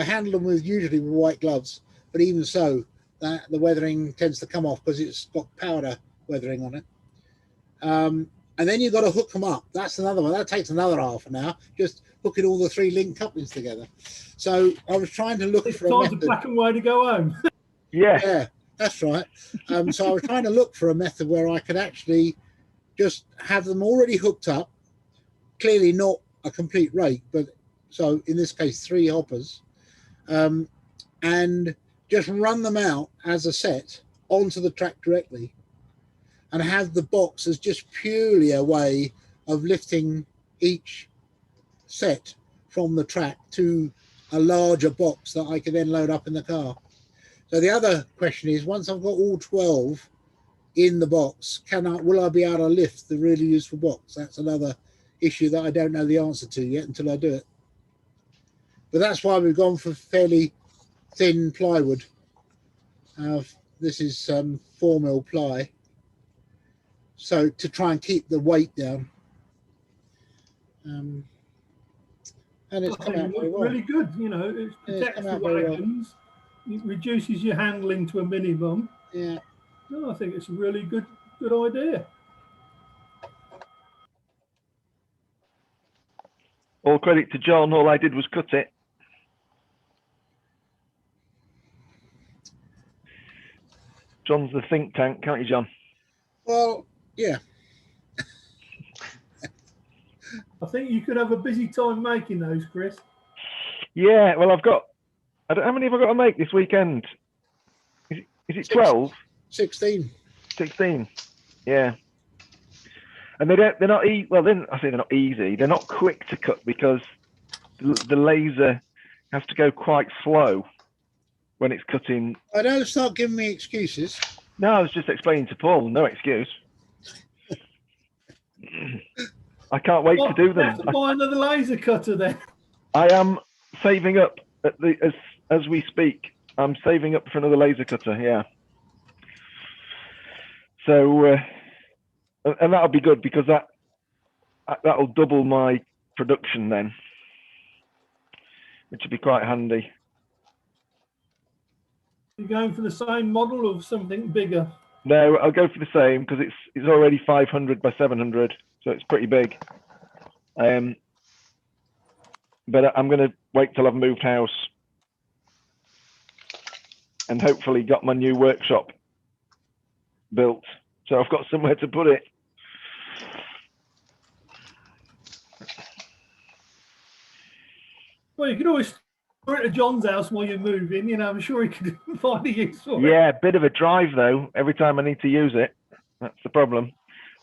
S9: handle them usually with white gloves, but even so, the weathering tends to come off because it's got powder weathering on it. And then you've got to hook them up. That's another one. That takes another half an hour, just hooking all the three link couplings together. So I was trying to look for a method.
S2: It's black and white to go home.
S9: Yeah, that's right. So I was trying to look for a method where I could actually just have them already hooked up. Clearly not a complete rake, but so in this case, 3 hoppers, and just run them out as a set onto the track directly, and have the box as just purely a way of lifting each set from the track to a larger box that I can then load up in the car. So the other question is, once I've got all 12 in the box, will I be able to lift the really useful box? That's another issue that I don't know the answer to yet until I do it. But that's why we've gone for fairly thin plywood. This is 4mm ply. So to try and keep the weight down. And it's come out very well.
S2: Really good, you know, it protects the wagons, it reduces your handling to a minimum.
S9: Yeah.
S2: No, I think it's a really good idea.
S1: All credit to John, all I did was cut it. John's the think tank, can't you, John?
S9: Well, yeah.
S2: I think you could have a busy time making those, Chris.
S1: Yeah, well, how many have I got to make this weekend? Is it 12?
S9: 16.
S1: 16, yeah. And they're not I say they're not easy. They're not quick to cut because the laser has to go quite slow when it's cutting.
S9: I don't start giving me excuses.
S1: No, I was just explaining to Paul. No excuse. I can't wait to do them.
S2: You have to buy another laser cutter then.
S1: I am saving up as we speak. I'm saving up for another laser cutter. Yeah. So, and that'll be good because that'll double my production then, which would be quite handy.
S2: You're going for the same model or something bigger?
S1: No, I'll go for the same because it's already 500 by 700, so it's pretty big. But I'm going to wait till I've moved house and hopefully got my new workshop built, so I've got somewhere to put it.
S2: Well, you can always store it at John's house while you're moving. You know, I'm sure he could find a use for it.
S1: Yeah, bit of a drive though. Every time I need to use it, that's the problem.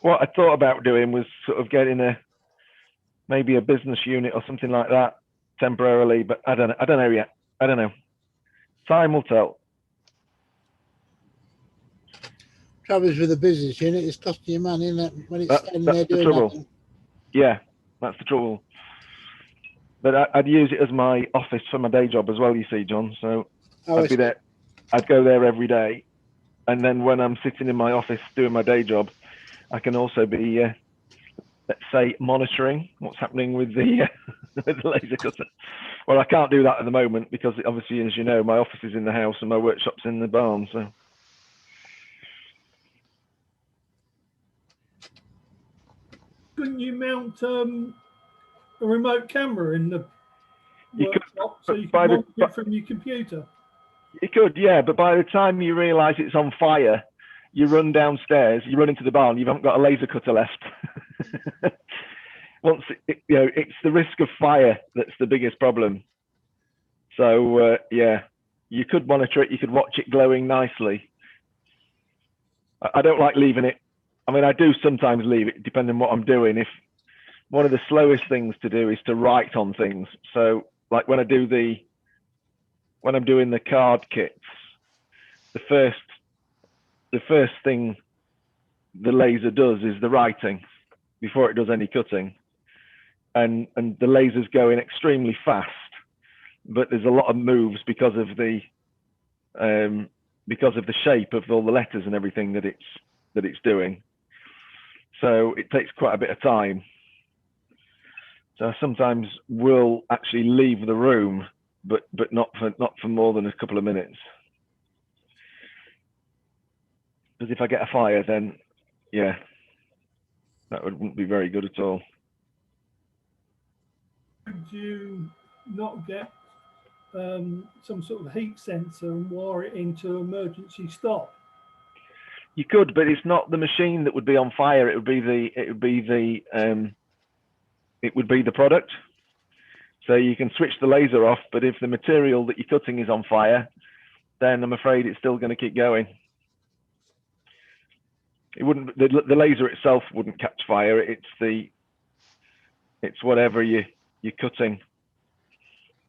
S1: What I thought about doing was sort of getting maybe a business unit or something like that temporarily, but I don't know yet. I don't know. Time will tell.
S9: Trouble is with the business unit, it's costing you money, isn't it? When it's standing there
S1: That's the
S9: doing
S1: trouble.
S9: nothing.
S1: Yeah, that's the trouble. But I'd use it as my office for my day job as well, you see, John. So I'd be there. I'd go there every day. And then when I'm sitting in my office doing my day job, I can also be, let's say, monitoring what's happening with the, with the laser cutter. Well, I can't do that at the moment because obviously, as you know, my office is in the house and my workshop's in the barn. So.
S2: Couldn't you mount a remote camera in the workshop so you can monitor it from your computer?
S1: You could, yeah, but by the time you realise it's on fire, you run downstairs, you run into the barn, you haven't got a laser cutter left. Once it's the risk of fire that's the biggest problem. So yeah, you could monitor it, you could watch it glowing nicely. I don't like leaving it. I mean, I do sometimes leave it, depending on what I'm doing. If one of the slowest things to do is to write on things. So, like when I'm doing the card kits, the first thing the laser does is the writing before it does any cutting, and the laser's going extremely fast, but there's a lot of moves because of the shape of all the letters and everything that it's doing. So it takes quite a bit of time. So I sometimes will actually leave the room, but not for more than a couple of minutes. Because if I get a fire, then yeah, that wouldn't be very good at all.
S2: Could you not get some sort of heat sensor and wire it into emergency stop?
S1: You could, but it's not the machine that would be on fire. It would be the product. So you can switch the laser off, but if the material that you're cutting is on fire, then I'm afraid it's still going to keep going. It wouldn't. The laser itself wouldn't catch fire. It's whatever you're cutting.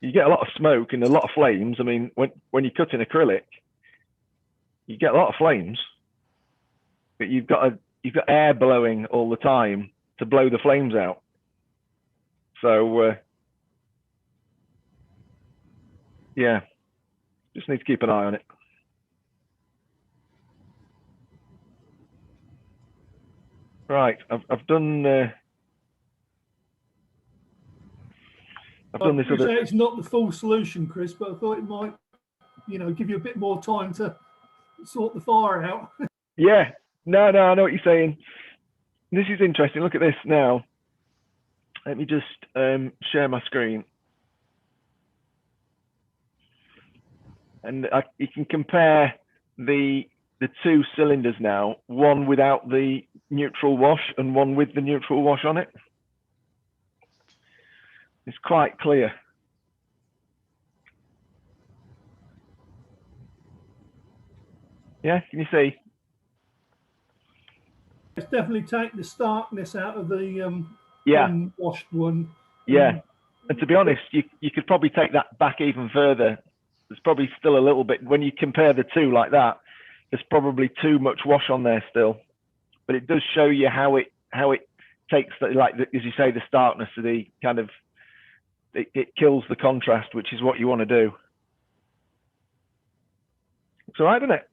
S1: You get a lot of smoke and a lot of flames. I mean, when you cut in acrylic, you get a lot of flames, but you've got air blowing all the time to blow the flames out. So yeah, just need to keep an eye on it. Right, I've done. I've done this other.
S2: It's not the full solution, Chris, but I thought it might, give you a bit more time to sort the fire out.
S1: Yeah, no, I know what you're saying. This is interesting. Look at this now. Let me just share my screen, and you can compare the two cylinders now. One without the neutral wash and one with the neutral wash on it. It's quite clear. Yeah, can you see?
S2: It's definitely take the starkness out of the washed one.
S1: Yeah, and to be honest, you could probably take that back even further. There's probably still a little bit, when you compare the two like that, there's probably too much wash on there still. But it does show you how it takes, as you say, the starkness of the kind of, it kills the contrast, which is what you want to do. It's all right, doesn't it?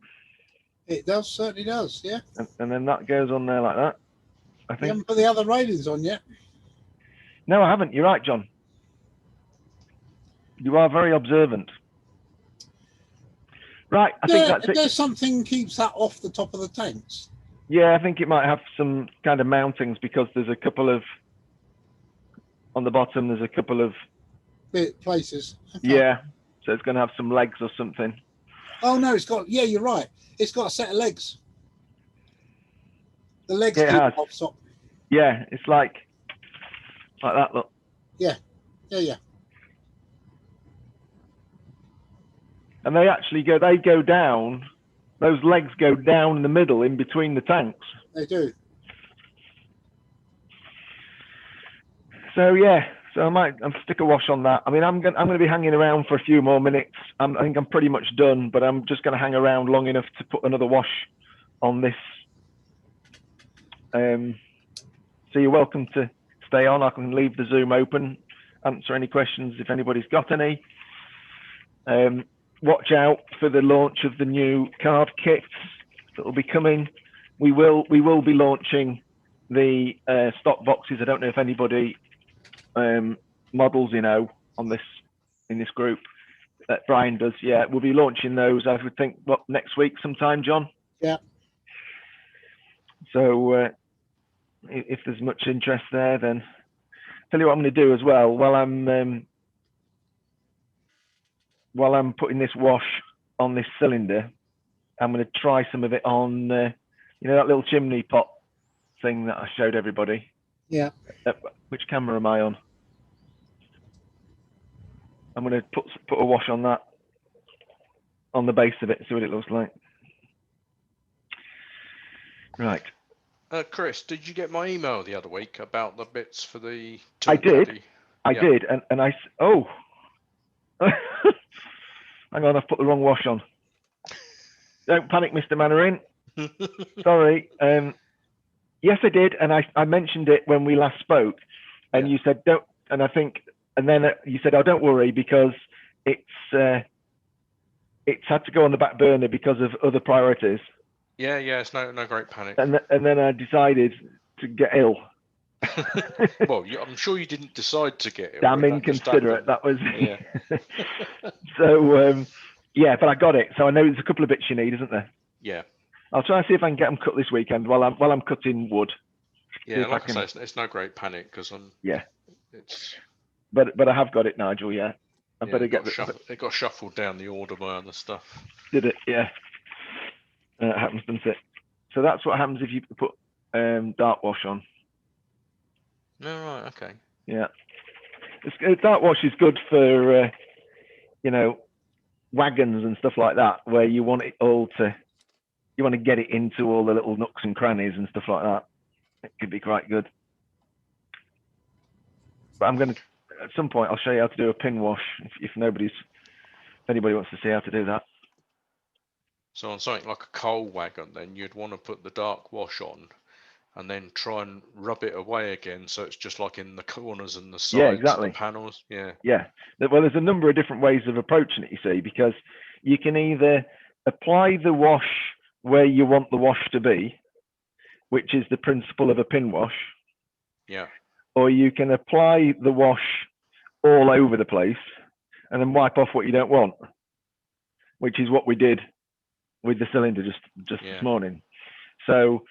S9: It does, certainly does, yeah.
S1: And then that goes on there like that, I think.
S9: You haven't put the other railings on yet?
S1: No, I haven't. You're right, John. You are very observant. Right, I think that's it.
S9: There's something keeps that off the top of the tanks.
S1: Yeah, I think it might have some kind of mountings because there's a couple of on the bottom there's a couple of
S9: Bit places. Okay.
S1: yeah, so it's going to have some legs or something.
S9: Oh no, it's got. Yeah, you're right. It's got a set of legs. The legs
S1: Yeah, it
S9: keep
S1: has.
S9: pops up.
S1: Yeah, it's like that. Look.
S9: Yeah, yeah.
S1: And they actually go. They go down. Those legs go down in the middle, in between the tanks.
S9: They do.
S1: So yeah, so I'll stick a wash on that. I mean, I'm gonna be hanging around for a few more minutes. I think I'm pretty much done, but I'm just gonna hang around long enough to put another wash on this. So you're welcome to stay on. I can leave the Zoom open, answer any questions if anybody's got any. Watch out for the launch of the new card kits that will be coming. We will be launching the stock boxes. I don't know if anybody models on this in this group. Brian does. Yeah, we'll be launching those. I would think next week sometime, John.
S9: Yeah.
S1: So if there's much interest there, then tell you what I'm going to do as well. While I'm putting this wash on this cylinder, I'm going to try some of it on that little chimney pot thing that I showed everybody.
S9: Yeah.
S1: Which camera am I on? I'm going to put a wash on that, on the base of it, see what it looks like. Right.
S10: Chris, did you get my email the other week about the bits for the?
S1: I did. I did, and hang on, I've put the wrong wash on. Don't panic, Mr. Mannering. Sorry. Yes, I did, and I mentioned it when we last spoke, and you said don't, and I think, and then you said, oh, don't worry, because it's had to go on the back burner because of other priorities.
S10: Yeah, it's no great panic.
S1: And then I decided to get ill.
S10: Well, I'm sure you didn't decide to get ill.
S1: Damn inconsiderate. That was. Yeah. So but I got it. So I know there's a couple of bits you need, isn't there?
S10: Yeah.
S1: I'll try and see if I can get them cut this weekend while I'm cutting wood.
S10: Yeah, like I say, it's no great panic because I'm.
S1: Yeah.
S10: It's.
S1: But I have got it, Nigel. Yeah. I better get
S10: it got shuffled down the order by other stuff.
S1: Did it? Yeah. It happens, doesn't it? So that's what happens if you put dark wash on.
S10: No, right, okay.
S1: Yeah, dark wash is good for wagons and stuff like that, where you want it all you want to get it into all the little nooks and crannies and stuff like that. It could be quite good. But I'm going to, at some point, I'll show you how to do a pin wash if anybody wants to see how to do that.
S10: So on something like a coal wagon, then you'd want to put the dark wash on and then try and rub it away again, so it's just like in the corners and the sides of the panels. Yeah.
S1: Well, there's a number of different ways of approaching it, you see, because you can either apply the wash where you want the wash to be, which is the principle of a pin wash.
S10: Yeah.
S1: Or you can apply the wash all over the place and then wipe off what you don't want, which is what we did with the cylinder just this morning. So,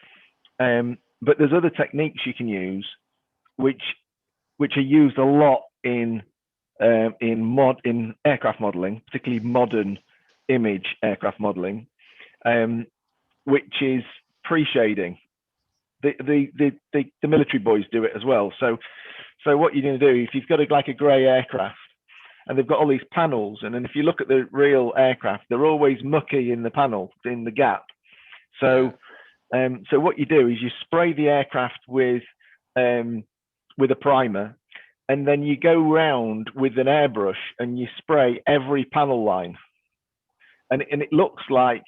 S1: but there's other techniques you can use, which are used a lot in aircraft modeling, particularly modern image aircraft modeling, which is pre-shading. The military boys do it as well. So what you're going to do, if you've got a grey aircraft and they've got all these panels, and then if you look at the real aircraft, they're always mucky in the panel, in the gap. So what you do is you spray the aircraft with a primer, and then you go round with an airbrush and you spray every panel line, and it looks like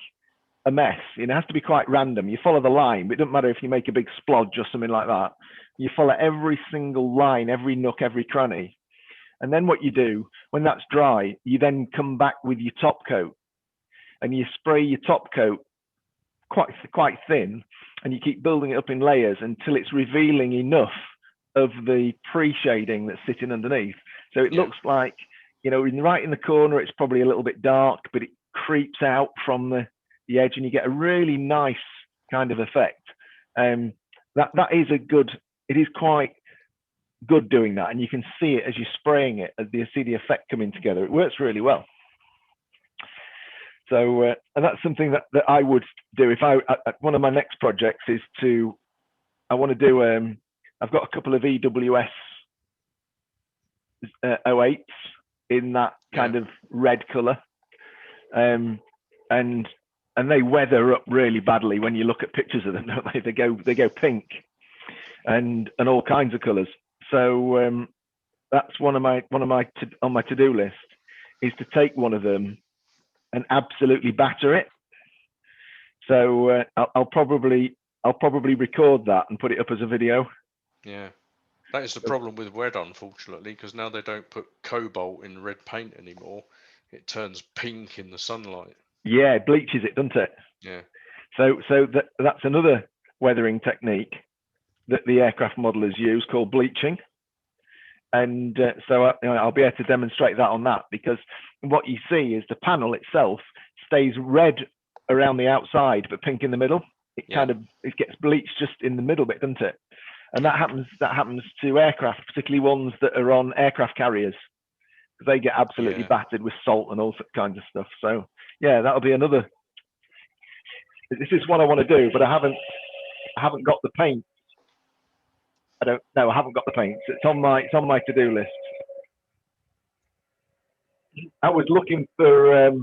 S1: a mess. It has to be quite random. You follow the line, but it doesn't matter if you make a big splodge or something like that. You follow every single line, every nook, every cranny. And then what you do, when that's dry, you then come back with your top coat and you spray your top coat quite thin, and you keep building it up in layers until it's revealing enough of the pre-shading that's sitting underneath. So it looks like, right in the corner, it's probably a little bit dark, but it creeps out from the edge and you get a really nice kind of effect. That is it is quite good doing that, and you can see it as you're spraying it, as you see the effect coming together. It works really well. So, and that's something that I would do if one of my next projects is I want to do, I've got a couple of EWS 08s in that kind of red color. And they weather up really badly when you look at pictures of them, don't they? They go pink and all kinds of colors. So that's one of my on my to-do list is to take one of them and absolutely batter it. So I'll probably record that and put it up as a video.
S10: Yeah, that is the problem with red, unfortunately, because now they don't put cobalt in red paint anymore. It turns pink in the sunlight.
S1: Yeah, it bleaches it, doesn't it?
S10: Yeah.
S1: So that's another weathering technique that the aircraft modelers use called bleaching. And so I'll be able to demonstrate that on that, because what you see is the panel itself stays red around the outside but pink in the middle. It gets bleached just in the middle bit, doesn't it? And that happens to aircraft, particularly ones that are on aircraft carriers. They get absolutely battered with salt and all kinds of stuff. So yeah, that'll be another. This is what I want to do, but I haven't got the paint. I haven't got the paint. It's on my to-do list. I was looking for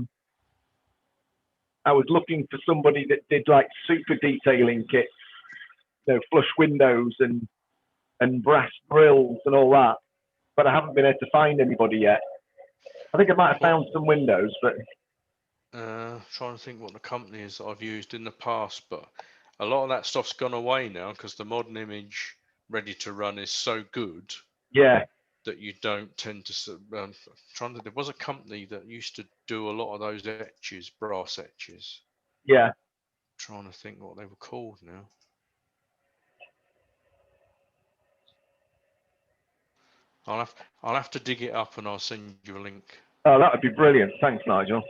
S1: somebody that did like super detailing kits, flush windows and brass grills and all that, but I haven't been able to find anybody yet. I think I might have found some windows, but
S10: trying to think what the company is that I've used in the past, but a lot of that stuff's gone away now because the modern image ready to run is so good.
S1: Yeah.
S10: That you don't tend to. There was a company that used to do a lot of those etches, brass etches.
S1: Yeah.
S10: Trying to think what they were called now. I'll have to dig it up and I'll send you a link.
S1: Oh, that would be brilliant. Thanks, Nigel.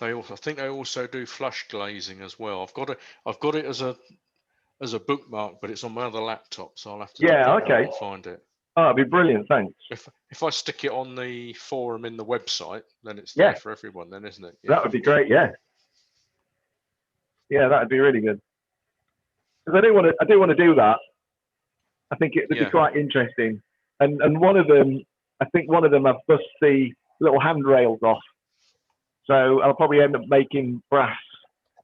S10: I think they also do flush glazing as well. I've got it as a bookmark, but it's on my other laptop, so I'll have to dig it up and find it.
S1: Oh, that'd be brilliant. Thanks.
S10: If I stick it on the forum in the website, then it's there for everyone, then, isn't it?
S1: That would be great. Yeah. Yeah, that'd be really good. Because I do want to do that. I think it'd be quite interesting. And one of them, I've bust the little handrails off. So I'll probably end up making brass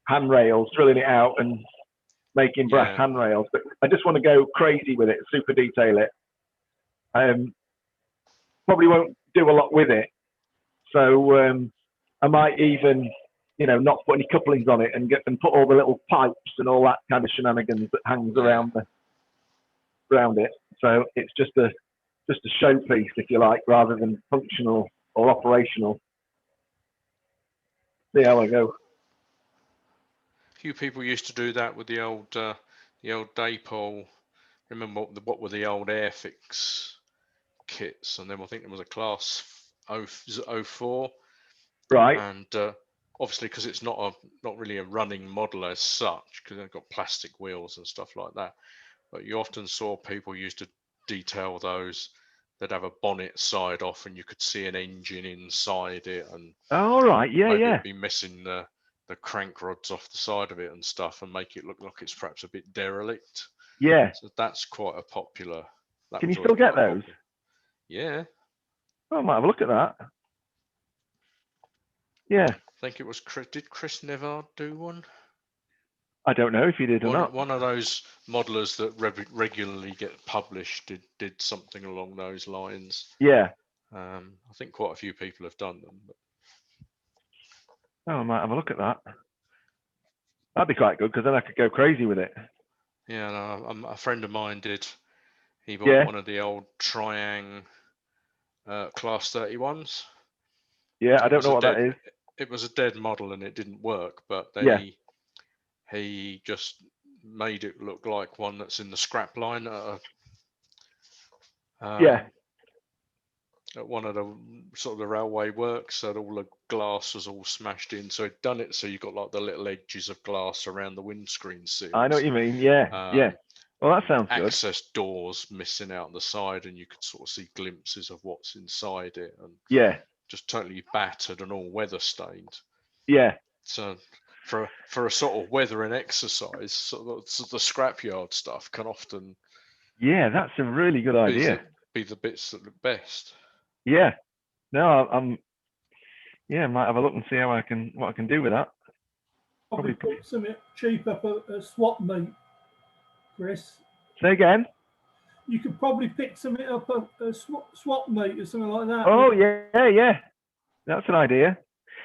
S1: handrails, drilling it out and making brass handrails. But I just want to go crazy with it, super detail it. Probably won't do a lot with it. So I might even, not put any couplings on it and put all the little pipes and all that kind of shenanigans that hangs around it. So it's just a showpiece, if you like, rather than functional or operational. See how I go.
S10: A few people used to do that with the old Daypol. Remember what were the old Airfix kits? And then I think there was a class 04.
S1: Right.
S10: And obviously, because it's not really a running model as such, because they've got plastic wheels and stuff like that. But you often saw people used to detail those. They'd have a bonnet side off, and you could see an engine inside it, and it'd be missing the crank rods off the side of it and stuff, and make it look like it's perhaps a bit derelict.
S1: Yeah.
S10: So that's quite a popular.
S1: Can you still get those?
S10: Popular. Yeah.
S1: Oh, I might have a look at that. Yeah.
S10: I think it was Chris. Did Chris Nevard do one?
S1: I don't know if he did or not.
S10: One of those modelers that regularly get published did something along those lines.
S1: Yeah.
S10: I think quite a few people have done them. But...
S1: Oh, I might have a look at that. That'd be quite good because then I could go crazy with it.
S10: Yeah, no, a friend of mine did. He bought one of the old Triang Class 31s.
S1: Yeah, I don't know what that is.
S10: It was a dead model and it didn't work, but he just made it look like one that's in the scrap line at one of the sort of the railway works, so all the glass was all smashed in. So he'd done it so you got like the little edges of glass around the windscreen seals.
S1: I know what you mean. Yeah, Well, that sounds good.
S10: access doors missing out the side, and you could sort of see glimpses of what's inside it, and
S1: Yeah,
S10: just totally battered and all weather stained.
S1: yeah,
S10: So for a sort of weathering exercise, so the scrapyard stuff can often
S1: yeah. That's a really good idea.
S10: be the bits that look best.
S1: Yeah. No, yeah, I might have a look and see how what I can do with that.
S2: Probably put something cheap up a swap meet, Chris.
S1: Say again.
S2: You could probably pick something up a swap meet or something like that.
S1: Oh yeah. That's an idea.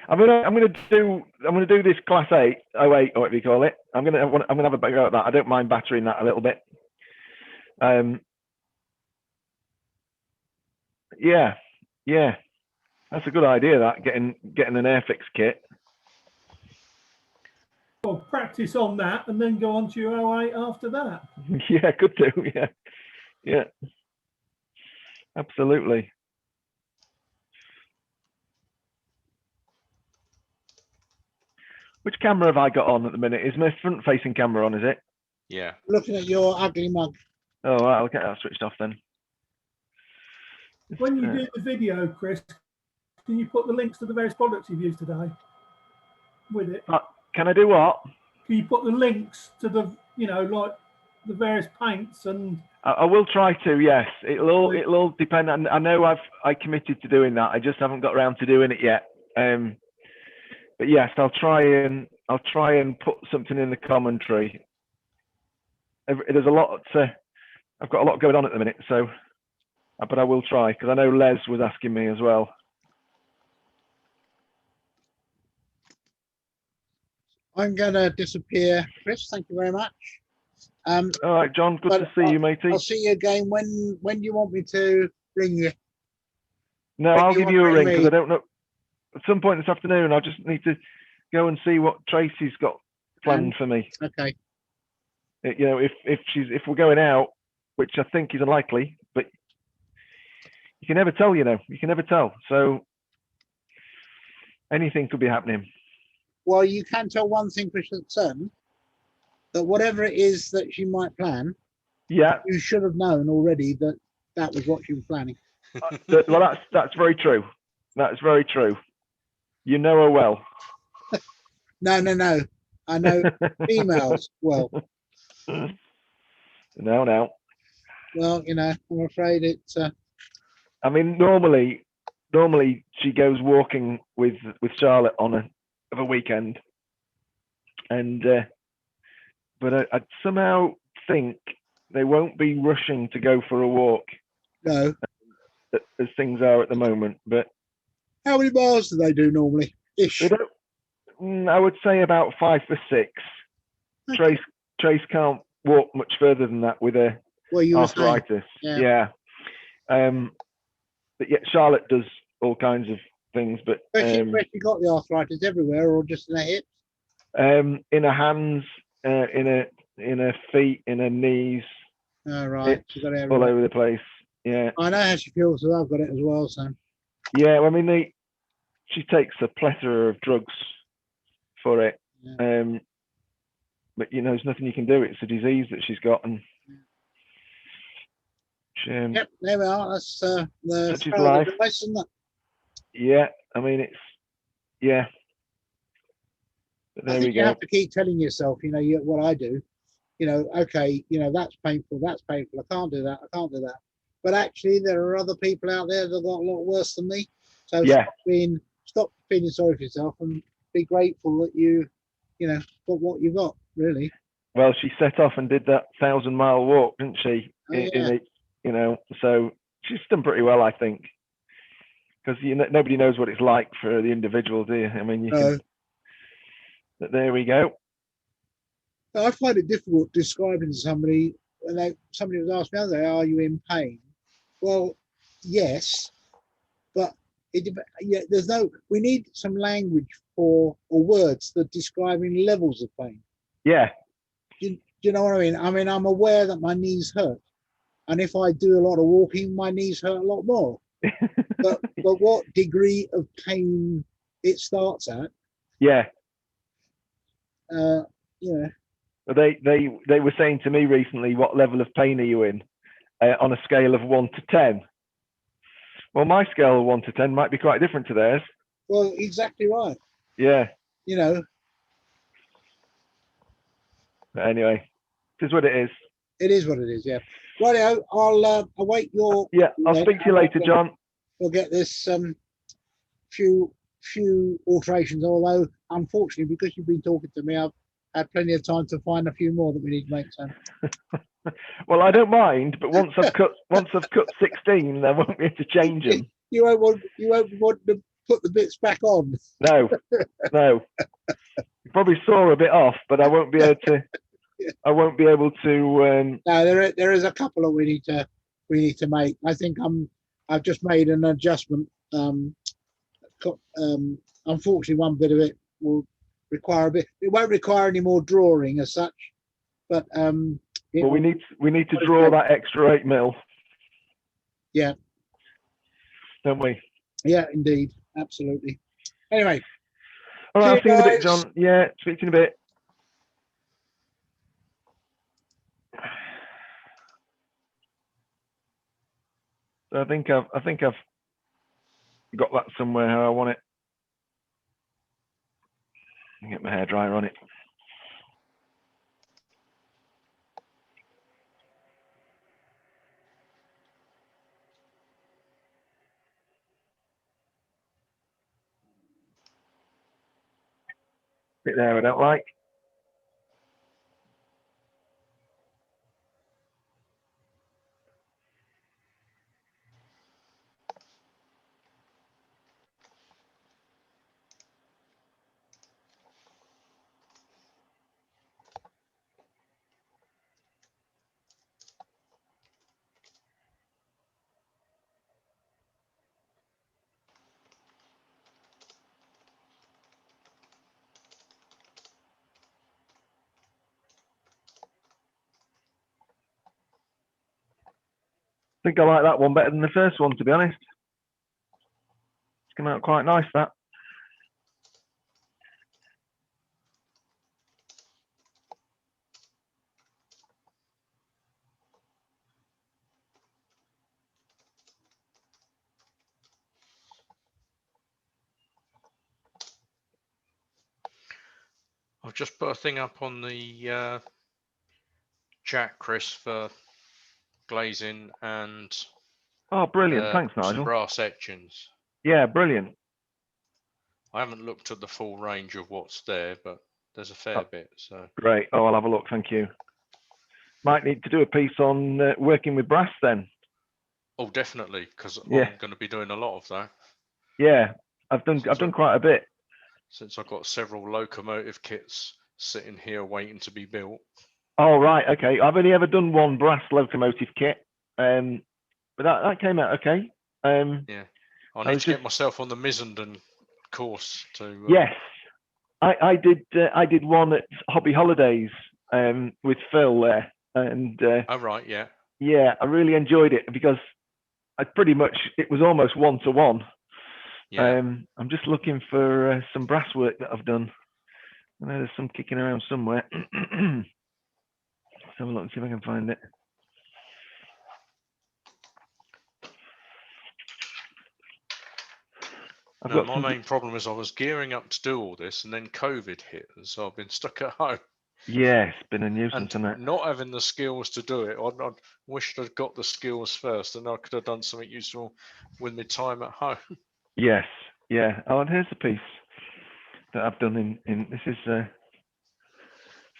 S1: I'm gonna do this class 8, 08, or whatever you call it. I'm gonna have a go at that. I don't mind battering that a little bit. Yeah. That's a good idea. That getting an Airfix kit.
S2: Well, practice on that and then go on to your 08 after that.
S1: Yeah, could do. Yeah. Absolutely. Which camera have I got on at the minute? Is my front-facing camera on? Is it?
S10: Yeah.
S9: Looking at your ugly mug.
S1: Oh, right, I'll get that switched off then.
S2: When you do the video, Chris, can you put the links to the various products you've used today with it?
S1: Can I do what?
S2: Can you put the links to the, like the various paints and?
S1: I will try to. Yes, it'll all depend. I know I committed to doing that. I just haven't got around to doing it yet. But yes, I'll try and put something in the commentary. There's a lot. I've got a lot going on at the minute, so. But I will try, because I know Les was asking me as well.
S9: I'm going to disappear, Chris. Thank you very much.
S1: All right, John. Good to see you, matey.
S9: I'll see you again. When do you want me to ring you?
S1: No, I'll give you a ring, because I don't know. At some point this afternoon, I just need to go and see what Tracy's got planned for me.
S9: Okay.
S1: If we're going out, which I think is unlikely, but you can never tell. You can never tell. So anything could be happening.
S9: Well, you can tell one thing for certain, that whatever it is that she might plan,
S1: yeah,
S9: you should have known already that was what she was planning.
S1: Well, that's very true. That's very true. You know her well.
S9: No. I know females well.
S1: No.
S9: Well, I'm afraid it's.
S1: I mean, normally she goes walking with Charlotte on a weekend, and but I somehow think they won't be rushing to go for a walk.
S9: No.
S1: As things are at the moment, but
S9: how many miles do they do normally? Ish.
S1: I would say about 5 or 6. Okay. Trace can't walk much further than that with her arthritis. Yeah. But yet Charlotte does all kinds of things. But
S9: where she got the arthritis? Everywhere, or just in her hips?
S1: In her hands, in her feet, in her knees.
S9: Oh, right. She's got it
S1: all over the place. Yeah.
S9: I know how she feels, so I've got it as well. So.
S1: Yeah, well, I mean, she takes a plethora of drugs for it. Yeah. But there's nothing you can do. It's a disease that she's got, and
S9: yep, there we are. That's the
S1: life.
S9: device, isn't it?
S1: Yeah, I mean yeah. But there
S9: I think
S1: we go.
S9: You have to keep telling yourself, what I do. Okay, that's painful. That's painful. I can't do that. But actually, there are other people out there that got a lot worse than me. So
S1: yeah.
S9: Stop feeling sorry for yourself and be grateful that you got what you got. Really.
S1: Well, she set off and did that 1,000-mile walk, didn't she?
S9: Oh, yeah.
S1: So she's done pretty well, I think. Because nobody knows what it's like for the individual, do you? I mean, But there we go.
S9: I find it difficult describing to somebody when somebody was asking me the other day, "Are you in pain?" Well, yes, but we need some language or words that describing levels of pain.
S1: Yeah.
S9: Do you know what I mean? I mean, I'm aware that my knees hurt, and if I do a lot of walking, my knees hurt a lot more. but what degree of pain it starts at?
S1: Yeah. They were saying to me recently, what level of pain are you in on a scale of 1 to 10? Well, my scale of 1 to 10 might be quite different to theirs.
S9: Well, exactly right.
S1: Yeah.
S9: You know.
S1: But anyway, it is what it is.
S9: It is what it is. Yeah. Rightio, I'll await your.
S1: Yeah, I'll speak to you later, John.
S9: We'll get this few alterations. Although, unfortunately, because you've been talking to me, I've had plenty of time to find a few more that we need to make. So.
S1: Well, I don't mind, but once I've cut 16, I won't be able to change them.
S9: You won't want to put the bits back on.
S1: No. You probably saw a bit off, but I won't be able to. I won't be able to.
S9: No, there is a couple that we need to make. I think I've just made an adjustment. Unfortunately, one bit of it will require a bit. It won't require any more drawing as such, but
S1: well, we need to draw that extra 8 mil.
S9: Yeah.
S1: Don't we?
S9: Yeah, indeed, absolutely. Anyway.
S1: All right, I'll see you in a bit, John. Yeah, speak to you in a bit. So I think I've got that somewhere how I want it. Get my hairdryer on it. Bit there I don't like. I think I like that one better than the first one, to be honest. It's come out quite nice, that.
S10: I've just put a thing up on the chat, Chris, for glazing and
S1: oh, brilliant! Thanks, Nigel.
S10: Some brass etchings.
S1: Yeah, brilliant.
S10: I haven't looked at the full range of what's there, but there's a fair bit. So
S1: great. Oh, I'll have a look. Thank you. Might need to do a piece on working with brass then.
S10: Oh, definitely, because
S1: yeah.
S10: I'm going to be doing a lot of that.
S1: Yeah, I've done quite a bit.
S10: Since I've got several locomotive kits sitting here waiting to be built.
S1: Oh, right. Okay. I've only ever done one brass locomotive kit, but that came out okay.
S10: Yeah, I need to get myself on the Missenden course to.
S1: Yes, I did one at Hobby Holidays with Phil there, and.
S10: Oh right, yeah.
S1: Yeah, I really enjoyed it because it was almost 1-to-1.
S10: Yeah.
S1: I'm just looking for some brass work that I've done. I know there's some kicking around somewhere. Let's have a look and see if I can find it.
S10: My main problem is I was gearing up to do all this, and then COVID hit, and so I've been stuck at home.
S1: Yeah, it's been a nuisance,
S10: and
S1: isn't it?
S10: Not having the skills to do it. I wished I'd got the skills first, and I could have done something useful with my time at home.
S1: Yes, yeah. Oh, and here's a piece that I've done in this is it's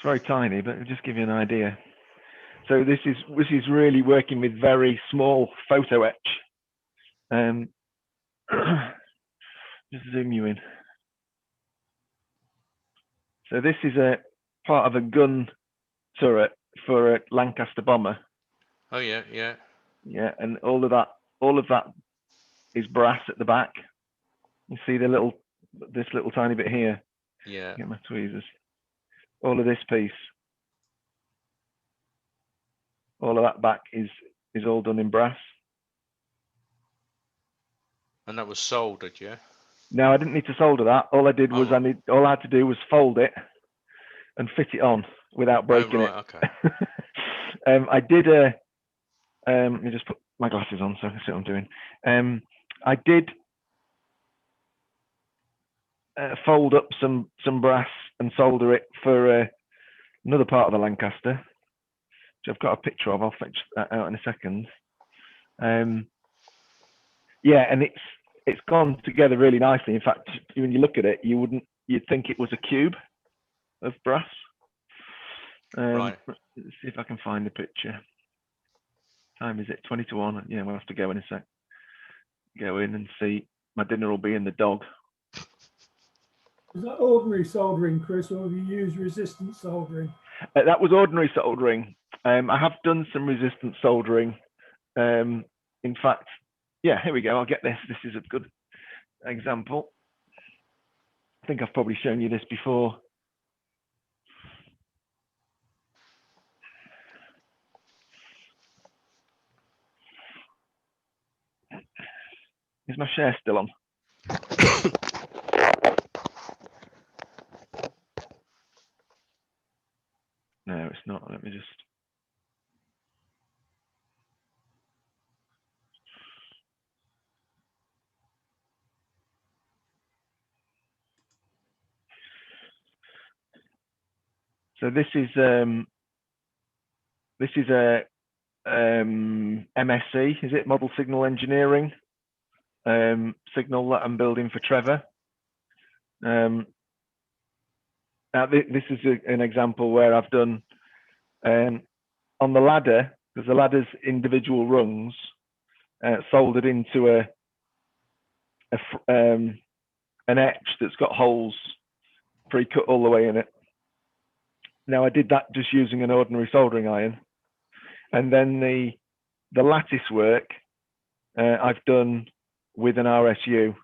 S1: very tiny, but it'll just give you an idea. So this is really working with very small photo etch. Just zoom you in. So this is a part of a gun turret for a Lancaster bomber.
S10: Oh yeah, yeah.
S1: Yeah, and all of that is brass at the back. You see this little tiny bit here.
S10: Yeah.
S1: Get my tweezers. All of this piece. All of that back is all done in brass.
S10: And that was soldered, yeah?
S1: No, I didn't need to solder that. All I did was all I had to do was fold it and fit it on. without breaking
S10: right, okay.
S1: it. I did a. Let me just put my glasses on so I can see what I'm doing. I did fold up some brass and solder it for another part of the Lancaster, which I've got a picture of. I'll fetch that out in a second. Yeah, and it's gone together really nicely. In fact, when you look at it, you'd think it was a cube of brass.
S10: Right.
S1: Let's see if I can find the picture. Time is it? 20 to 1. Yeah, we'll have to go in a sec. Go in and see. My dinner will be in the dog.
S2: Is that ordinary soldering, Chris, or have you used resistance soldering?
S1: That was ordinary soldering. I have done some resistance soldering. In fact, yeah, here we go. I'll get this. This is a good example. I think I've probably shown you this before. Is my share still on? No, it's not. Let me just. So this is a MSc, is it? Model Signal Engineering signal that I'm building for Trevor. Now this is an example where I've done on the ladder, because the ladder's individual rungs soldered into an etch that's got holes pre-cut all the way in it. Now I did that just using an ordinary soldering iron, and then the lattice work I've done with an RSU.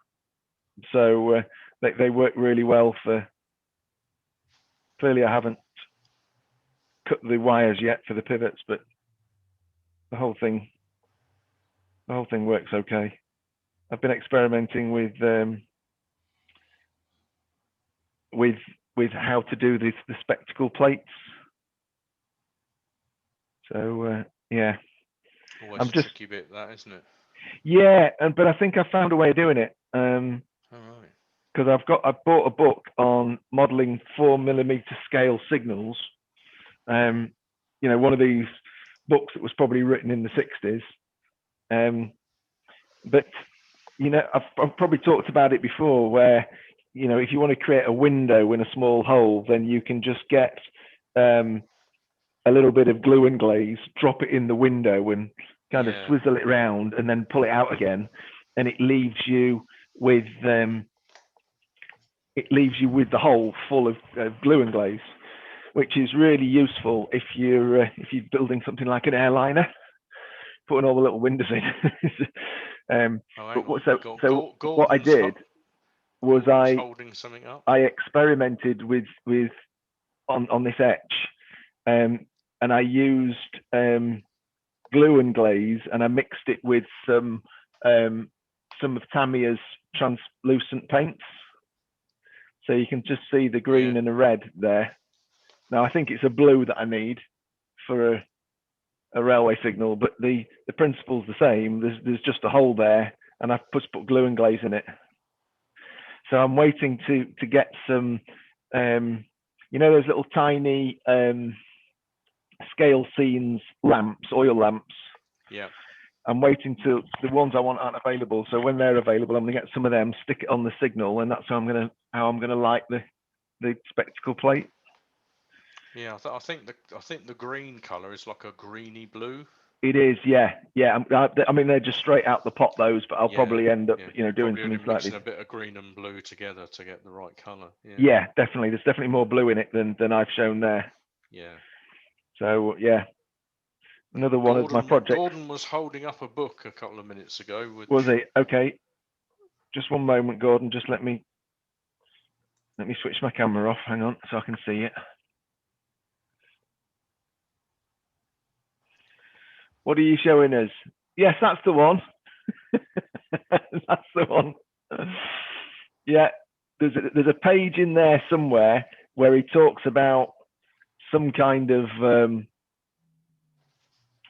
S1: So they work really well for. Clearly, I haven't cut the wires yet for the pivots, but the whole thing works okay. I've been experimenting with how to do the spectacle plates. So yeah,
S10: Always
S1: I'm
S10: a
S1: just
S10: tricky bit, that, isn't it?
S1: Yeah, but I think I found a way of doing it.
S10: All right.
S1: Because I've bought a book on modeling 4mm scale signals. You know, one of these books that was probably written in the 60s. But you know, I've probably talked about it before, where you know, if you want to create a window in a small hole, then you can just get a little bit of glue and glaze, drop it in the window, and kind of swizzle it around, and then pull it out again, and it leaves you with the hole full of glue and glaze, which is really useful if you're building something like an airliner, putting all the little windows in. What I did was
S10: holding something up.
S1: I experimented with on this etch, and I used glue and glaze, and I mixed it with some of Tamiya's translucent paints. So you can just see the green and the red there. Now I think it's a blue that I need for a railway signal, but the principle's the same. There's just a hole there, and I've just put glue and glaze in it. So I'm waiting to get some, you know, those little tiny scale scenes lamps, oil lamps.
S10: Yeah.
S1: I'm waiting till the ones I want aren't available. So when they're available, I'm going to get some of them, stick it on the signal, and that's how I'm going to light the spectacle plate.
S10: Yeah, I think the green color is like a greeny blue.
S1: It is, yeah. I mean, they're just straight out the pot, those, but I'll probably end up, you know, doing something slightly.
S10: Mixing a bit of green and blue together to get the right color.
S1: Yeah, definitely. There's definitely more blue in it than I've shown there.
S10: Yeah.
S1: So yeah, another one of my projects.
S10: Gordon was holding up a book a couple of minutes ago.
S1: Was he? Okay. Just one moment, Gordon. Just let me switch my camera off. Hang on, so I can see it. What are you showing us? Yes, that's the one. That's the one. Yeah, there's a page in there somewhere where he talks about some kind of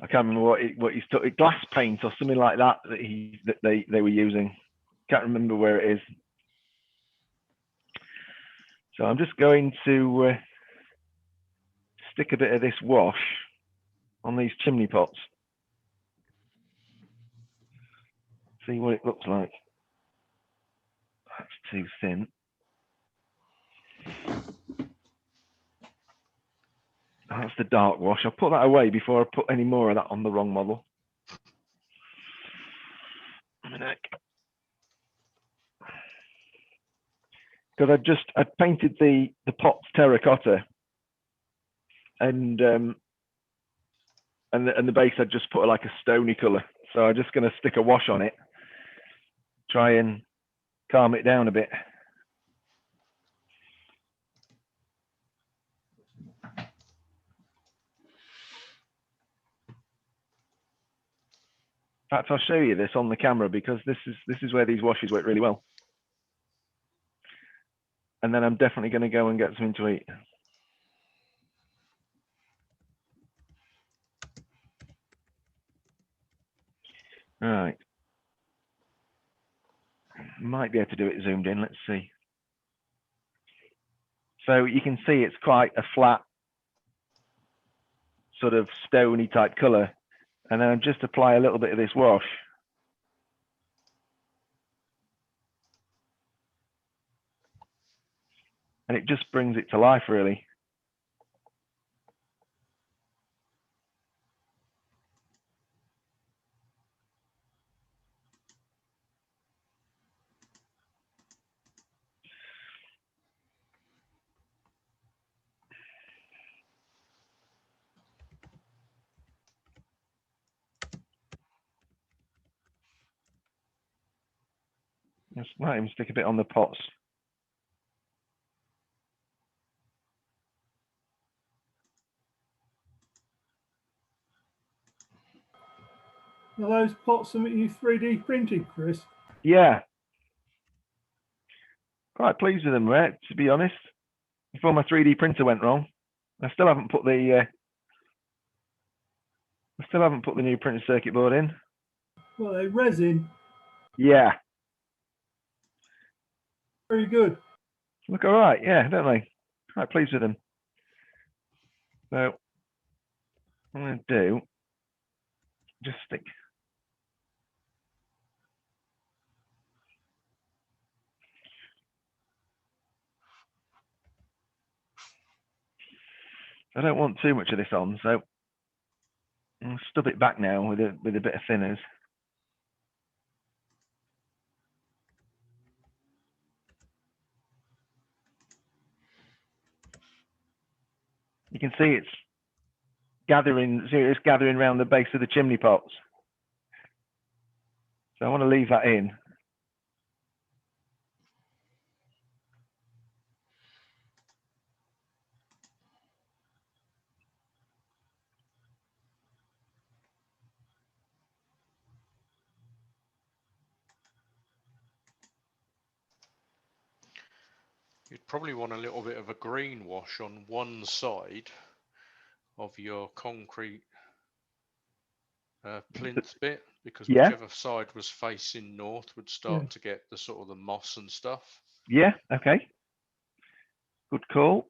S1: I can't remember what he's talking, glass paint or something like that that they were using. Can't remember where it is. So I'm just going to stick a bit of this wash on these chimney pots. See what it looks like. That's too thin. That's the dark wash. I'll put that away before I put any more of that on the wrong model. Because I painted the pots terracotta, and the base I just put like a stony colour. So I'm just going to stick a wash on it, try and calm it down a bit. In fact, I'll show you this on the camera because this is where these washes work really well. And then I'm definitely going to go and get something to eat. All right. Might be able to do it zoomed in. Let's see. So you can see it's quite a flat, sort of stony type colour. And then I just apply a little bit of this wash. And it just brings it to life, really. Just let him stick a bit on the pots.
S2: Are those pots something you 3D printed, Chris?
S1: Yeah. Quite pleased with them, right? To be honest. Before my 3D printer went wrong, I still haven't put the new printed circuit board in.
S2: Well, they resin.
S1: Yeah.
S2: Very good.
S1: Look all right, yeah, don't they? Quite pleased with them. So I'm going to do just stick. I don't want too much of this on, so I'll stub it back now with a bit of thinners. You can see it's gathering around the base of the chimney pots. So I want to leave that in.
S10: You'd probably want a little bit of a green wash on one side of your concrete plinth bit, because whichever side was facing north would start to get the sort of the moss and stuff.
S1: Yeah, okay. Good call.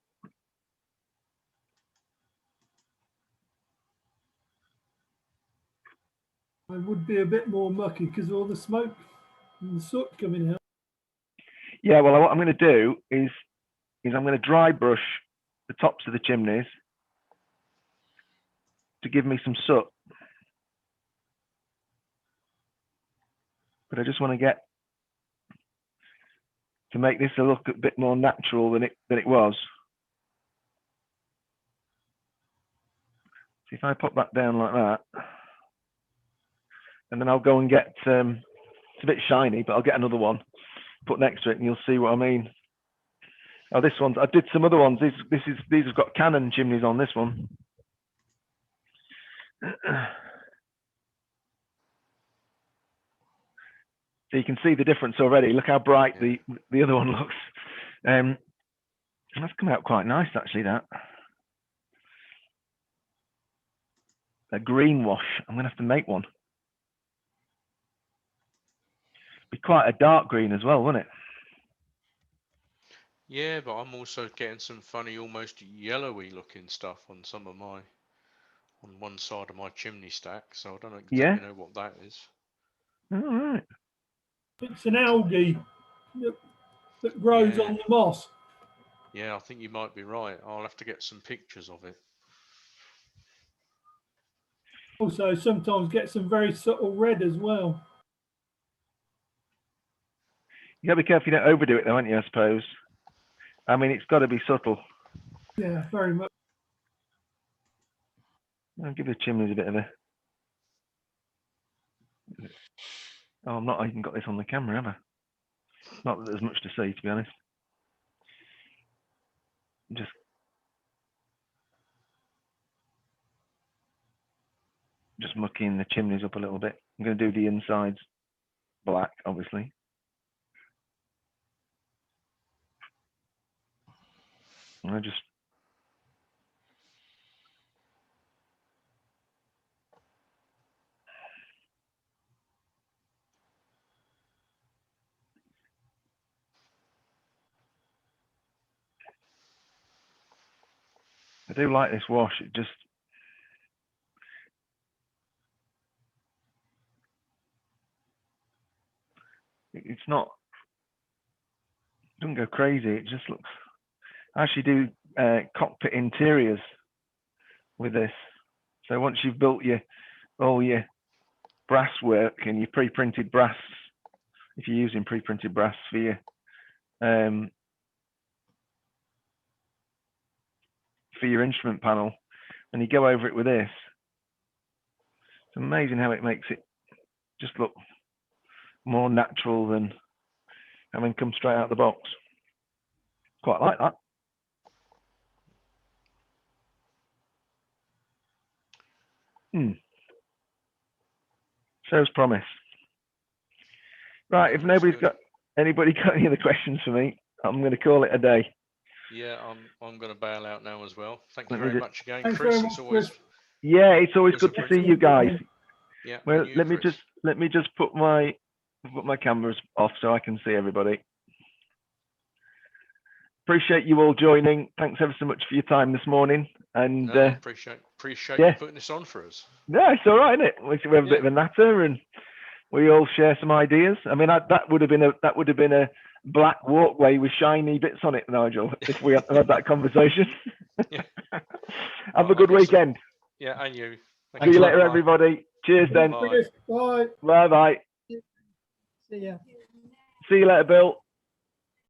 S2: It would be a bit more mucky because of all the smoke and the soot coming out.
S1: Yeah, well, what I'm going to do is I'm going to dry brush the tops of the chimneys to give me some soot. But I just want to make this a look a bit more natural than it was. So if I pop that down like that, and then I'll go and get, it's a bit shiny, but I'll get another one, put next to it, and you'll see what I mean. Oh, this one's, I did some other ones. These have got Canon chimneys on this one. So you can see the difference already. Look how bright the other one looks. That's come out quite nice, actually, that. a green wash. I'm going to have to make one. Be quite a dark green as well, wouldn't it?
S10: Yeah, but I'm also getting some funny, almost yellowy looking stuff on some of my, on one side of my chimney stack. So I don't exactly know what that is.
S1: All right.
S2: It's an algae that grows on the moss.
S10: Yeah, I think you might be right. I'll have to get some pictures of it.
S2: Also, sometimes get some very subtle red as well.
S1: You got to be careful you don't overdo it, though, aren't you? I suppose. I mean, it's got to be subtle.
S2: Yeah, very much.
S1: I'll give the chimneys a bit of a. Oh, I'm not even got this on the camera, have I? Not that there's much to see, to be honest. Just mucking the chimneys up a little bit. I'm going to do the insides black, obviously. And I do like this wash. It's not, it doesn't go crazy. It just looks, I actually do cockpit interiors with this. So once you've built all your brass work and your pre-printed brass, if you're using pre-printed brass for your instrument panel, and you go over it with this, it's amazing how it makes it just look more natural than having come straight out of the box. Quite like that. So as promised. Right, if anybody got any other questions for me, I'm going to call it a day.
S10: Yeah, I'm going to bail out now as well. Thank you very much again,
S2: Thanks
S10: Chris.
S2: very
S10: It's
S2: much,
S10: always
S2: Chris.
S1: Yeah, it's always good to see you guys.
S10: Yeah.
S1: Well,
S10: you,
S1: let me
S10: Chris.
S1: just put my cameras off so I can see everybody. Appreciate you all joining. Thanks ever so much for your time this morning. And
S10: No, appreciate you putting this on for us.
S1: Yeah, it's all right, isn't it? We have a bit of a natter and we all share some ideas. I mean, that would have been a black walkway with shiny bits on it, Nigel, if we had that conversation. Have a good weekend.
S10: Yeah, and you.
S1: See you later, everybody. Cheers, then.
S2: Bye.
S1: Bye.
S2: See ya.
S1: See you later, Bill.